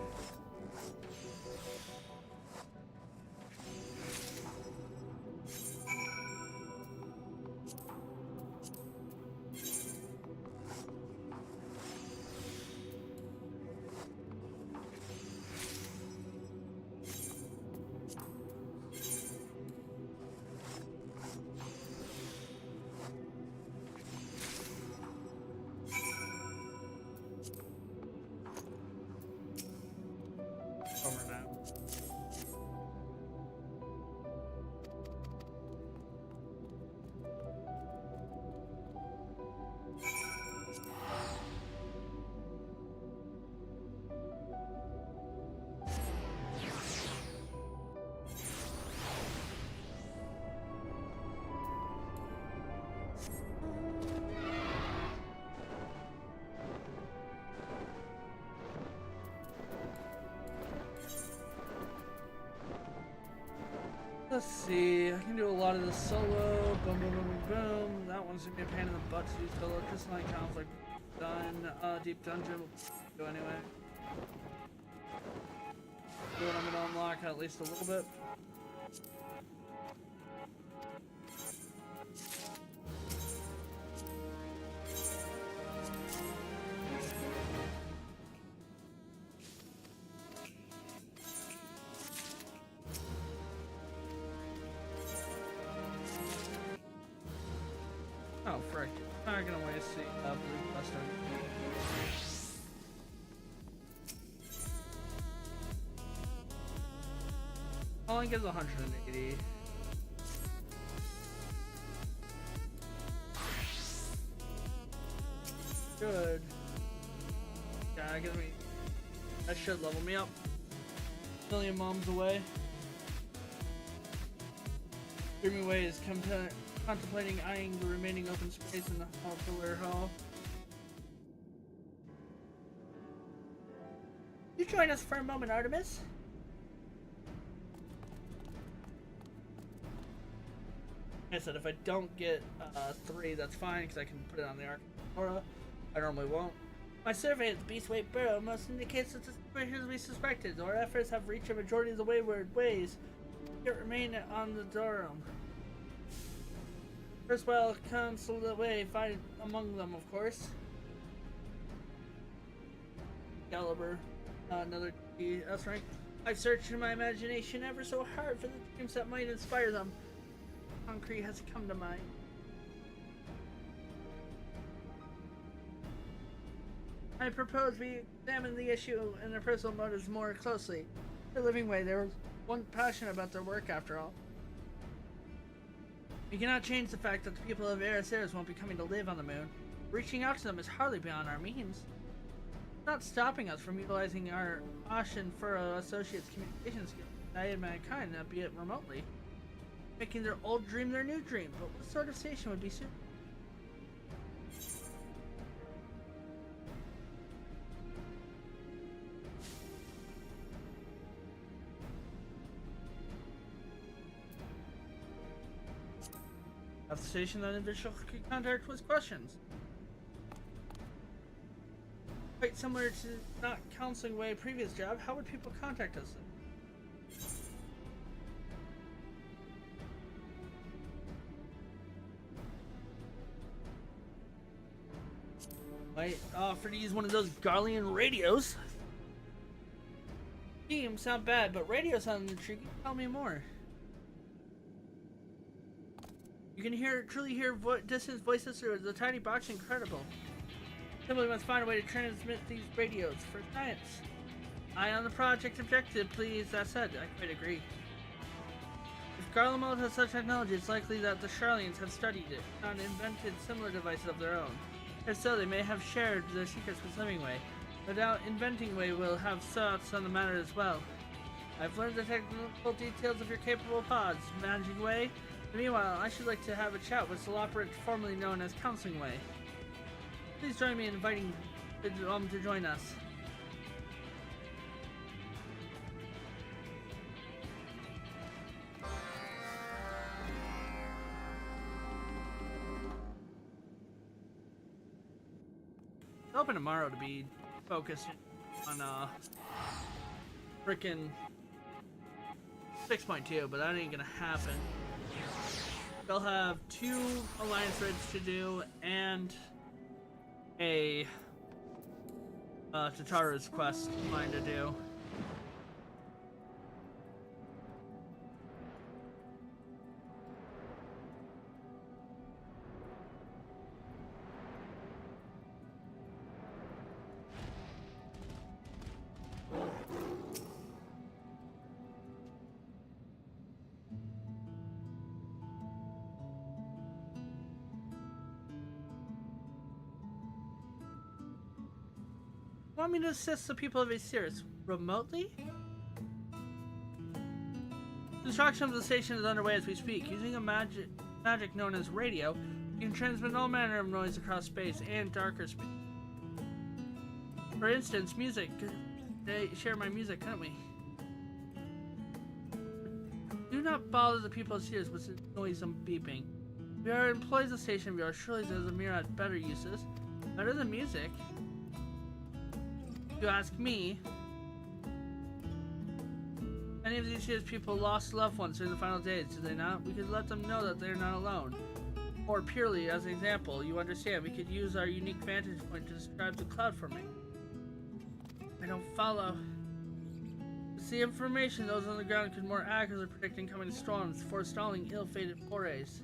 Over now. Let's see, I can do a lot of this solo. Boom, boom, boom, boom, boom. That one's gonna be a pain in the butt to use solo. Crystalline conflict. Done. Deep dungeon. do anyway. Do what I'm gonna unlock at least a little bit. Oh, frick. I'm not gonna waste the blue cluster. Only gives 180. Good. Yeah, give me. That should level me up. Million moms away. Dreamy Way is contemplating eyeing the remaining open space in the Pillar Hall. You join us for a moment, Artemis? Like I said, if I don't get 3, that's fine, because I can put it on the Arcana. I normally won't. My survey of the Beastway Burrow most indicates that the situations we suspected. Our efforts have reached a majority of the wayward ways. Yet remain on the Durham. First, while counsel the way, find among them, of course. Caliber, another S rank. I've searched in my imagination ever so hard for the dreams that might inspire them. Concrete has come to mind. I propose we examine the issue and their personal motives more closely. The living way, they were one passionate about their work after all. We cannot change the fact that the people of Eris won't be coming to live on the moon. Reaching out to them is hardly beyond our means. It's not stopping us from utilizing our Ashen Furrow Associates communication skills to guide mankind, albeit remotely. Making their old dream their new dream, but what sort of station would be suitable? At the station, that individual could contact with questions. Quite similar to not counseling way previous job, how would people contact us? Might offer to use one of those Garlean radios. Games sound bad, but radio sounds intriguing. Tell me more. You can truly hear distant voices through the tiny box. Incredible. Simply must find a way to transmit these radios for science. Eye on the project objective, please. That said, I quite agree. If Garlemald has such technology, it's likely that the Charlians have studied it and invented similar devices of their own. If so, they may have shared their secrets with Living Way. No doubt Inventing Way will have thoughts on the matter as well. I've learned the technical details of your capable pods, Managing Way. Meanwhile, I should like to have a chat with Soloperet, formerly known as Counseling Way. Please join me in inviting to join us. Open tomorrow to be focused on frickin' 6.2, but that ain't gonna happen. They'll have 2 alliance raids to do and a Tataru's quest line to do. Want me to assist the people of Osiris remotely? Construction of the station is underway as we speak. Using a magic known as radio, you can transmit all manner of noise across space and darker space. For instance, music. They share my music, couldn't we? Do not bother the people of Osiris with the noisome beeping. We are employees of the station. We are surely there's a myriad better uses. Better than music. If you ask me, many of these years people lost loved ones during the final days, did they not? We could let them know that they're not alone. Or purely as an example, you understand, we could use our unique vantage point to describe the cloud forming. I don't follow. It's the information those on the ground could more accurately predict incoming storms, forestalling ill-fated forays.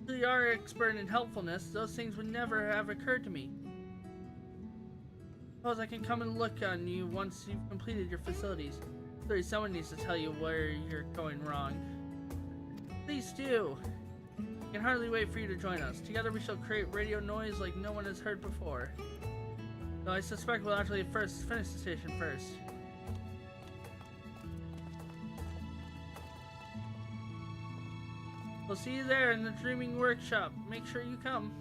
If you are expert in helpfulness, those things would never have occurred to me. Suppose I can come and look on you once you've completed your facilities. Sorry, someone needs to tell you where you're going wrong. Please do. I can hardly wait for you to join us. Together we shall create radio noise like no one has heard before. Though I suspect we'll actually finish the station first. We'll see you there in the Dreaming Workshop. Make sure you come.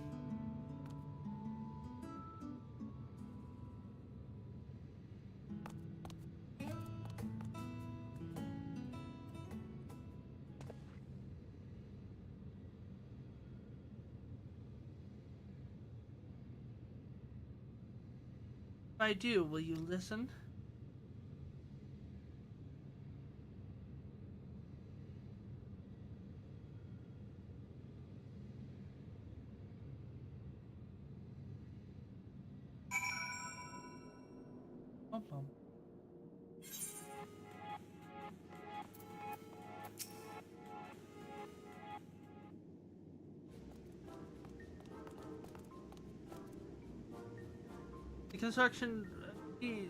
If I do, will you listen? Bum, bum. The construction fees.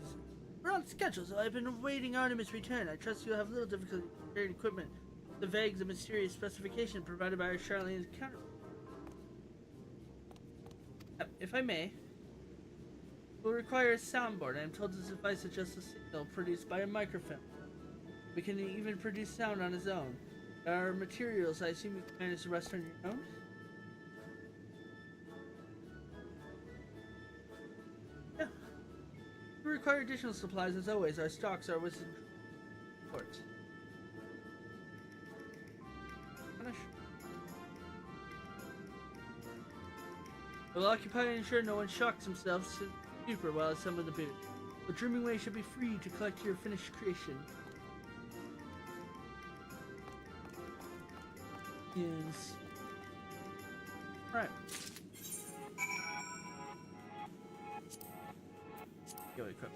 We're on schedule, so I've been awaiting Artemis' return. I trust you'll have little difficulty preparing equipment. The vague and mysterious specification provided by our Charlene's counter. If I may, we'll require a soundboard. I am told this device adjusts a signal produced by a microfilm. We can even produce sound on its own. There are materials I assume you can manage the rest on your own? Yeah. We require additional supplies as always. Our stocks are within ports. Finish. We'll occupy and ensure no one shocks themselves super while assembling the boot. The Dreaming Way should be free to collect your finished creation. Yes. Right. Go equip.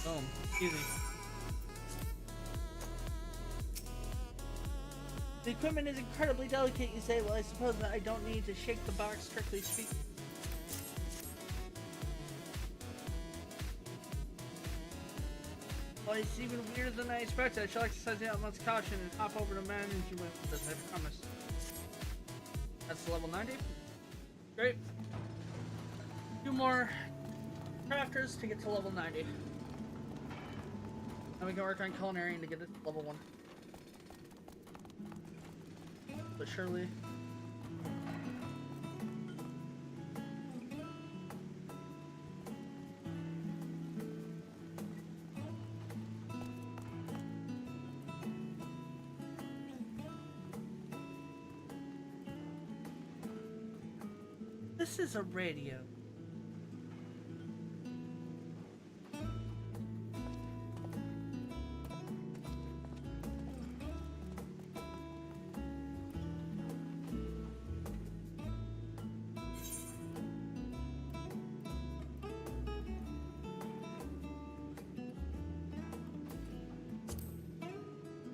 Boom. Easy. The equipment is incredibly delicate, you say. Well, I suppose that I don't need to shake the box, strictly speaking. Well, it's even weirder than I expected. I shall exercise the utmost caution and hop over to management with this, I promise. That's level 90. Great. Two more crafters to get to level 90. And we can work on culinary to get it to level 1. But surely. This is a radio.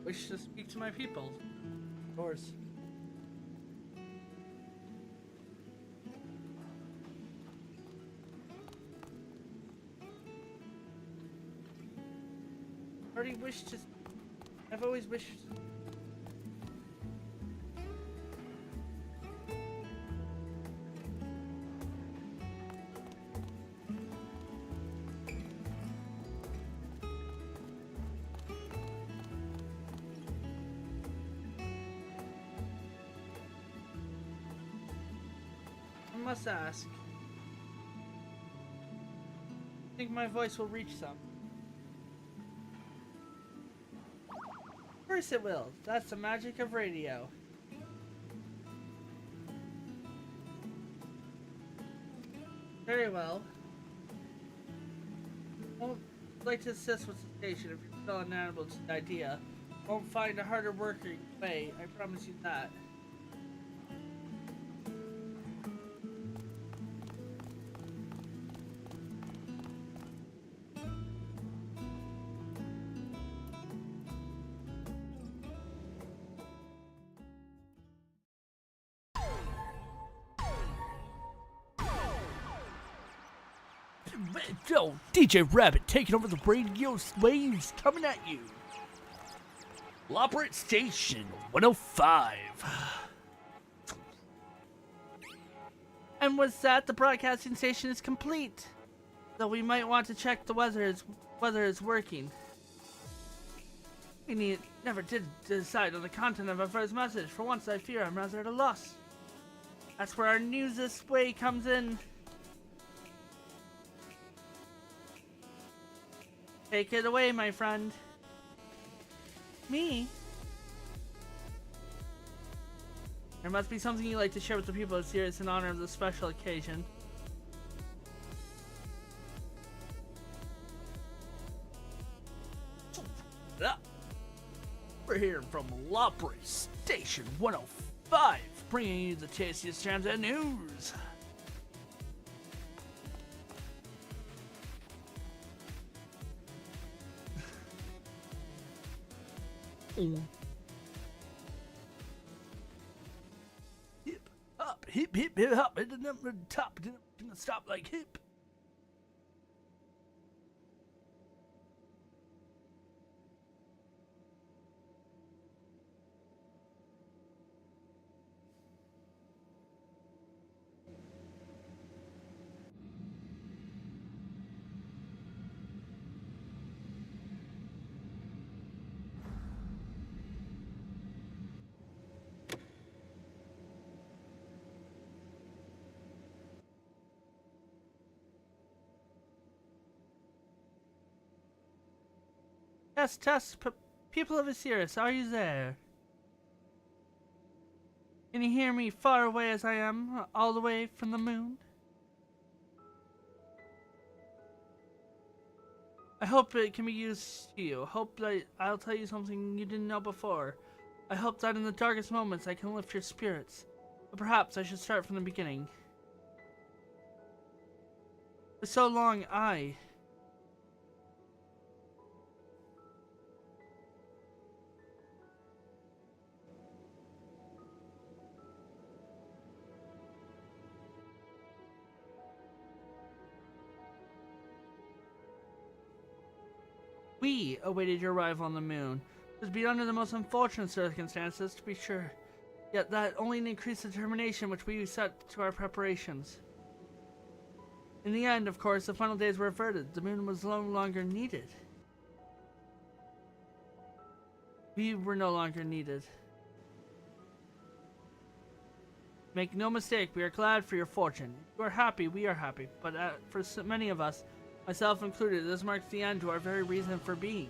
Wish to speak to my people. Of course. Already wished to. I've always wished. must ask. I think my voice will reach some. Of course it will. That's the magic of radio. Very well. Won't like to assist with the station if you're still unable to the idea. Won't find a harder working way, I promise you that. Yo, DJ Rabbit taking over the radio waves, coming at you. Operate Station 105. And with that, the broadcasting station is complete. Though we might want to check the whether it's working. We never did decide on the content of our first message. For once, I fear I'm rather at a loss. That's where our news this way comes in. Take it away, my friend. Me? There must be something you'd like to share with the people of Sirius in honor of this special occasion. We're here from Operate Station 105, bringing you the tastiest transit news. Hip hop, hip hip hip hop, at the number top, didn't stop like hip. Test, people of Osiris, are you there? Can you hear me far away as I am, all the way from the moon? I hope it can be used to you. Hope that I'll tell you something you didn't know before. I hope that in the darkest moments I can lift your spirits. But perhaps I should start from the beginning. For so long, We awaited your arrival on the moon. It was beyond the most unfortunate circumstances, to be sure. Yet that only increased the determination which we set to our preparations. In the end, of course, the final days were averted. The moon was no longer needed. We were no longer needed. Make no mistake, we are glad for your fortune. You are happy, we are happy. But for so many of us, myself included, this marks the end to our very reason for being.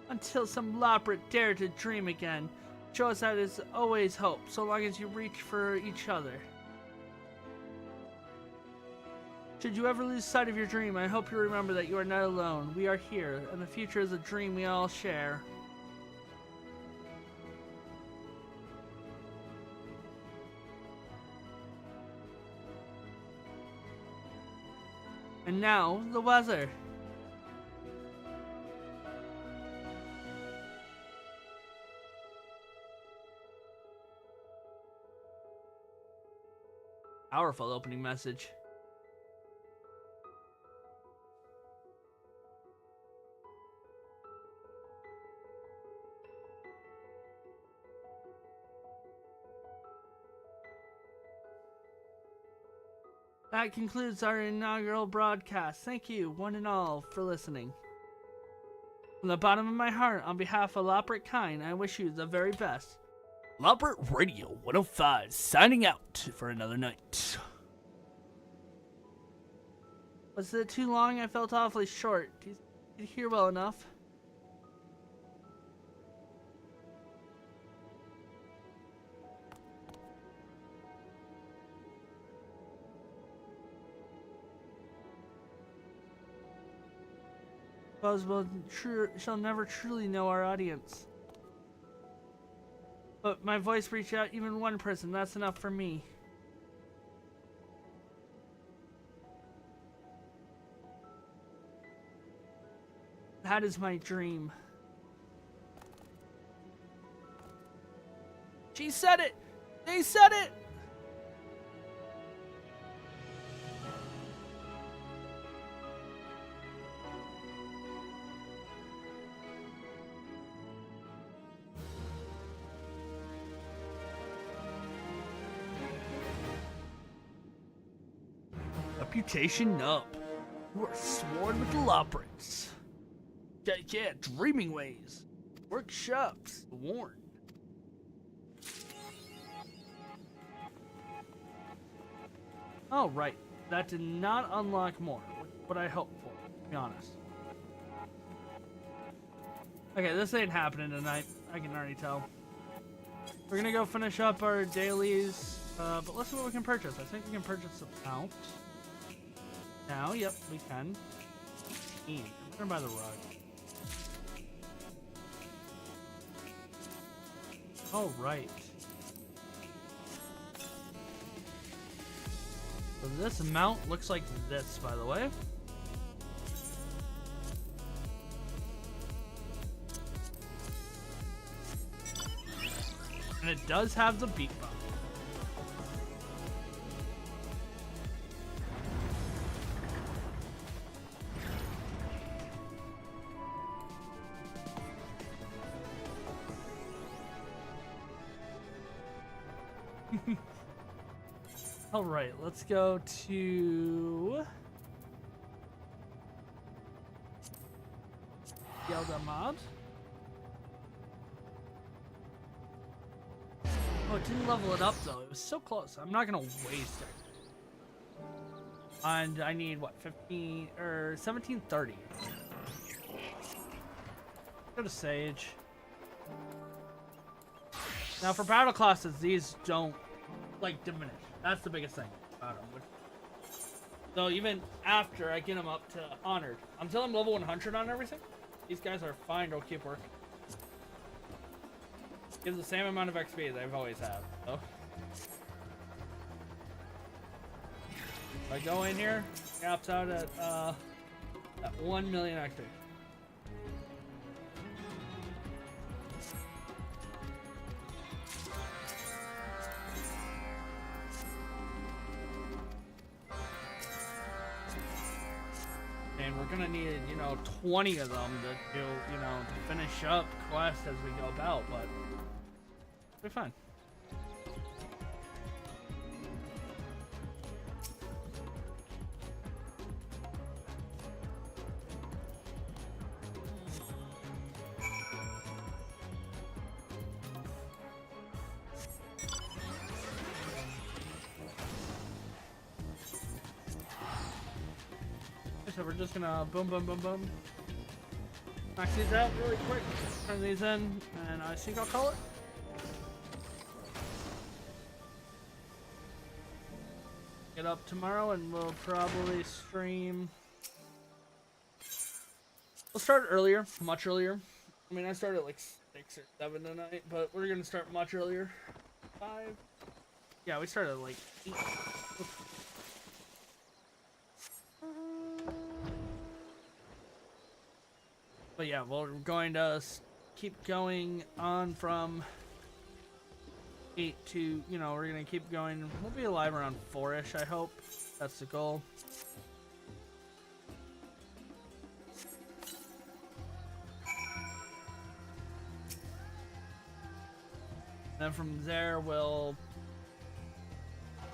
Until some loprit dare to dream again, show us that there's always hope, so long as you reach for each other. Should you ever lose sight of your dream, I hope you remember that you are not alone. We are here, and the future is a dream we all share. And now, the weather. Powerful opening message. That concludes our inaugural broadcast. Thank you, one and all, for listening. From the bottom of my heart, on behalf of Loprit Kind, I wish you the very best. Loprit Radio 105 signing out for another night. Was it too long? I felt awfully short. Did you hear well enough? She'll never truly know our audience. But my voice reached out even one person. That's enough for me. That is my dream. She said it! They said it! Reputation up. You are sworn with the Loprits. Yeah, dreaming ways. Workshops warned. Oh, right. That did not unlock more. What I hoped for, to be honest. Okay, this ain't happening tonight. I can already tell. We're gonna go finish up our dailies, but let's see what we can purchase. I think we can purchase some out. Now, yep, we can. I'm gonna buy the rug. Oh, right. So this mount looks like this, by the way. And it does have the beat bump. All right, let's go to Yelda mod. Oh, it didn't level it up though. It was so close. I'm not gonna waste it. And I need what, 15 or 1730. Go to Sage. Now for battle classes, these don't like diminish. That's the biggest thing about them. So even after I get them up to honored, until I'm level 100 on everything, these guys are fine. They'll keep working. Gives the same amount of XP they've always had. So if I go in here, caps out at 1 million XP. And we're gonna need, 20 of them to do, to finish up quests as we go about, but it'll be fine. So we're just gonna boom, boom, boom, boom. Max these out really quick. Turn these in, and I think I'll call it. Get up tomorrow, and we'll probably stream. We'll start earlier, much earlier. I mean, I started at like 6 or 7 tonight, but we're gonna start much earlier. 5. Yeah, we started at like 8. But yeah, we're going to keep going on from 8 to, we're going to keep going. We'll be alive around 4-ish, I hope. That's the goal. Then from there, we'll,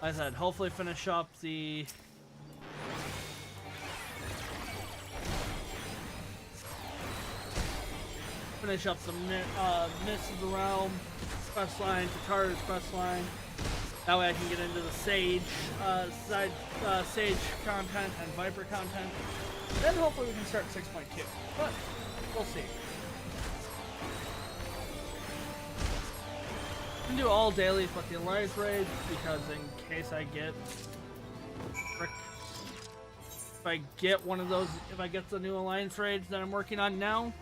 like I said, hopefully finish up the finish up some Mists of the Realm quest line, Katara's quest line. That way I can get into the Sage Sage content and Viper content. Then hopefully we can start 6.2. But we'll see. I can do all dailies but the Alliance raid because in case I get if I get one of those, if I get the new Alliance raids that I'm working on now,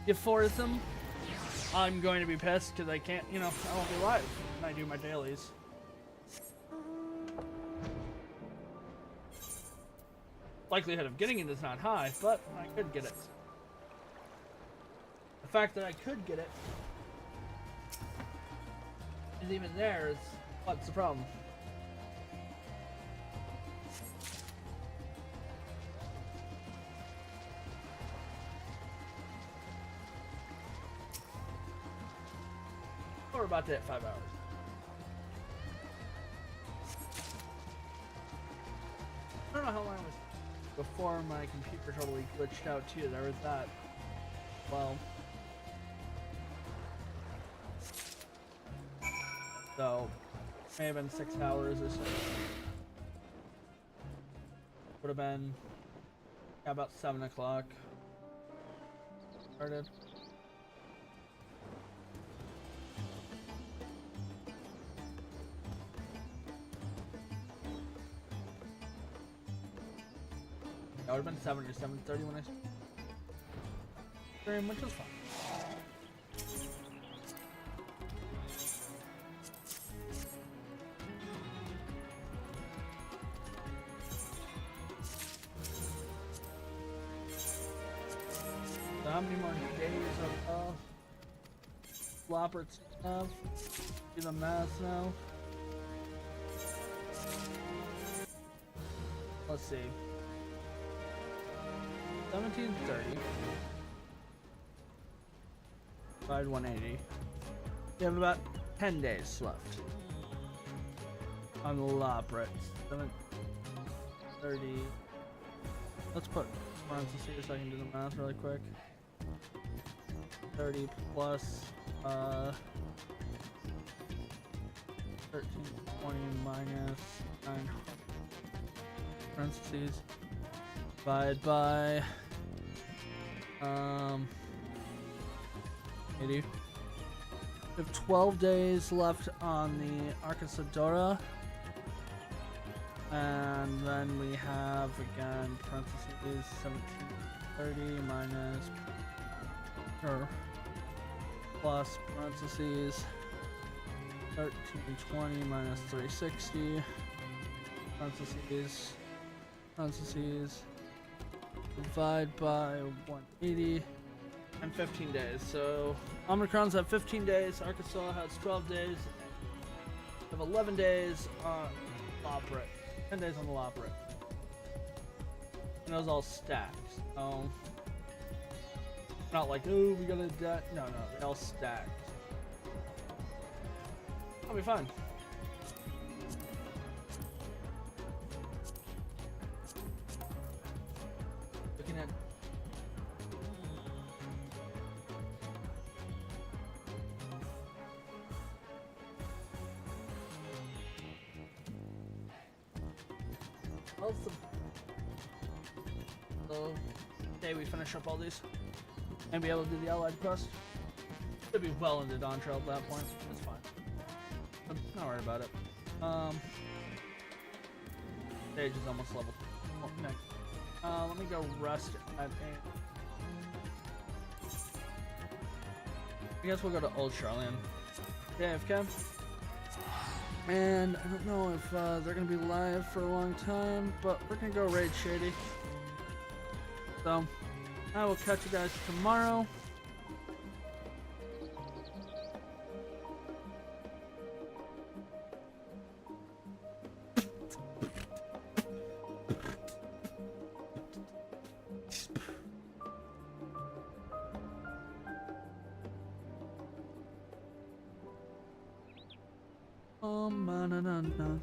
Euphorism, I'm going to be pissed because I can't, I won't be live when I do my dailies. Likelihood of getting it is not high, but I could get it. The fact that I could get it is even there is what's the problem? We're about to hit 5 hours. I don't know how long it was before my computer totally glitched out too. There was that. Well. So, may have been 6 hours or so. Would have been about 7 o'clock. Started. That would have been 7 or 7:30 when I streamed, which was fun. So how many more days of Flopper stuff? Do the math now. Let's see. 1730. Divide 180. We have about 10 days left on the Loprit. 730. Let's put parentheses so I can do the math really quick. 30 plus 1320 minus 9 parentheses. Divide by 80. We have 12 days left on the Arcasadora, and then we have again parentheses 1730 minus or plus parentheses 1320 minus 360 parentheses divide by 180 and 15 days. So Omicron's at 15 days, Arkansas has 12 days, we have 11 days on Loprit, 10 days on the Loprit. And those all stacked. So not like, oh, we gotta no, they all stacked. That'll be fun. Looking at so okay, we finish up all these and be able to do the allied quest. Should be well into Dawn Trail at that point. It's fine. I'm not worried about it. Stage is almost level. Oh, next. Let me go rest at I guess we'll go to Old Charlian. AFK. And I don't know if they're gonna be live for a long time, but we're gonna go raid Shady. So I will catch you guys tomorrow. Na na na na.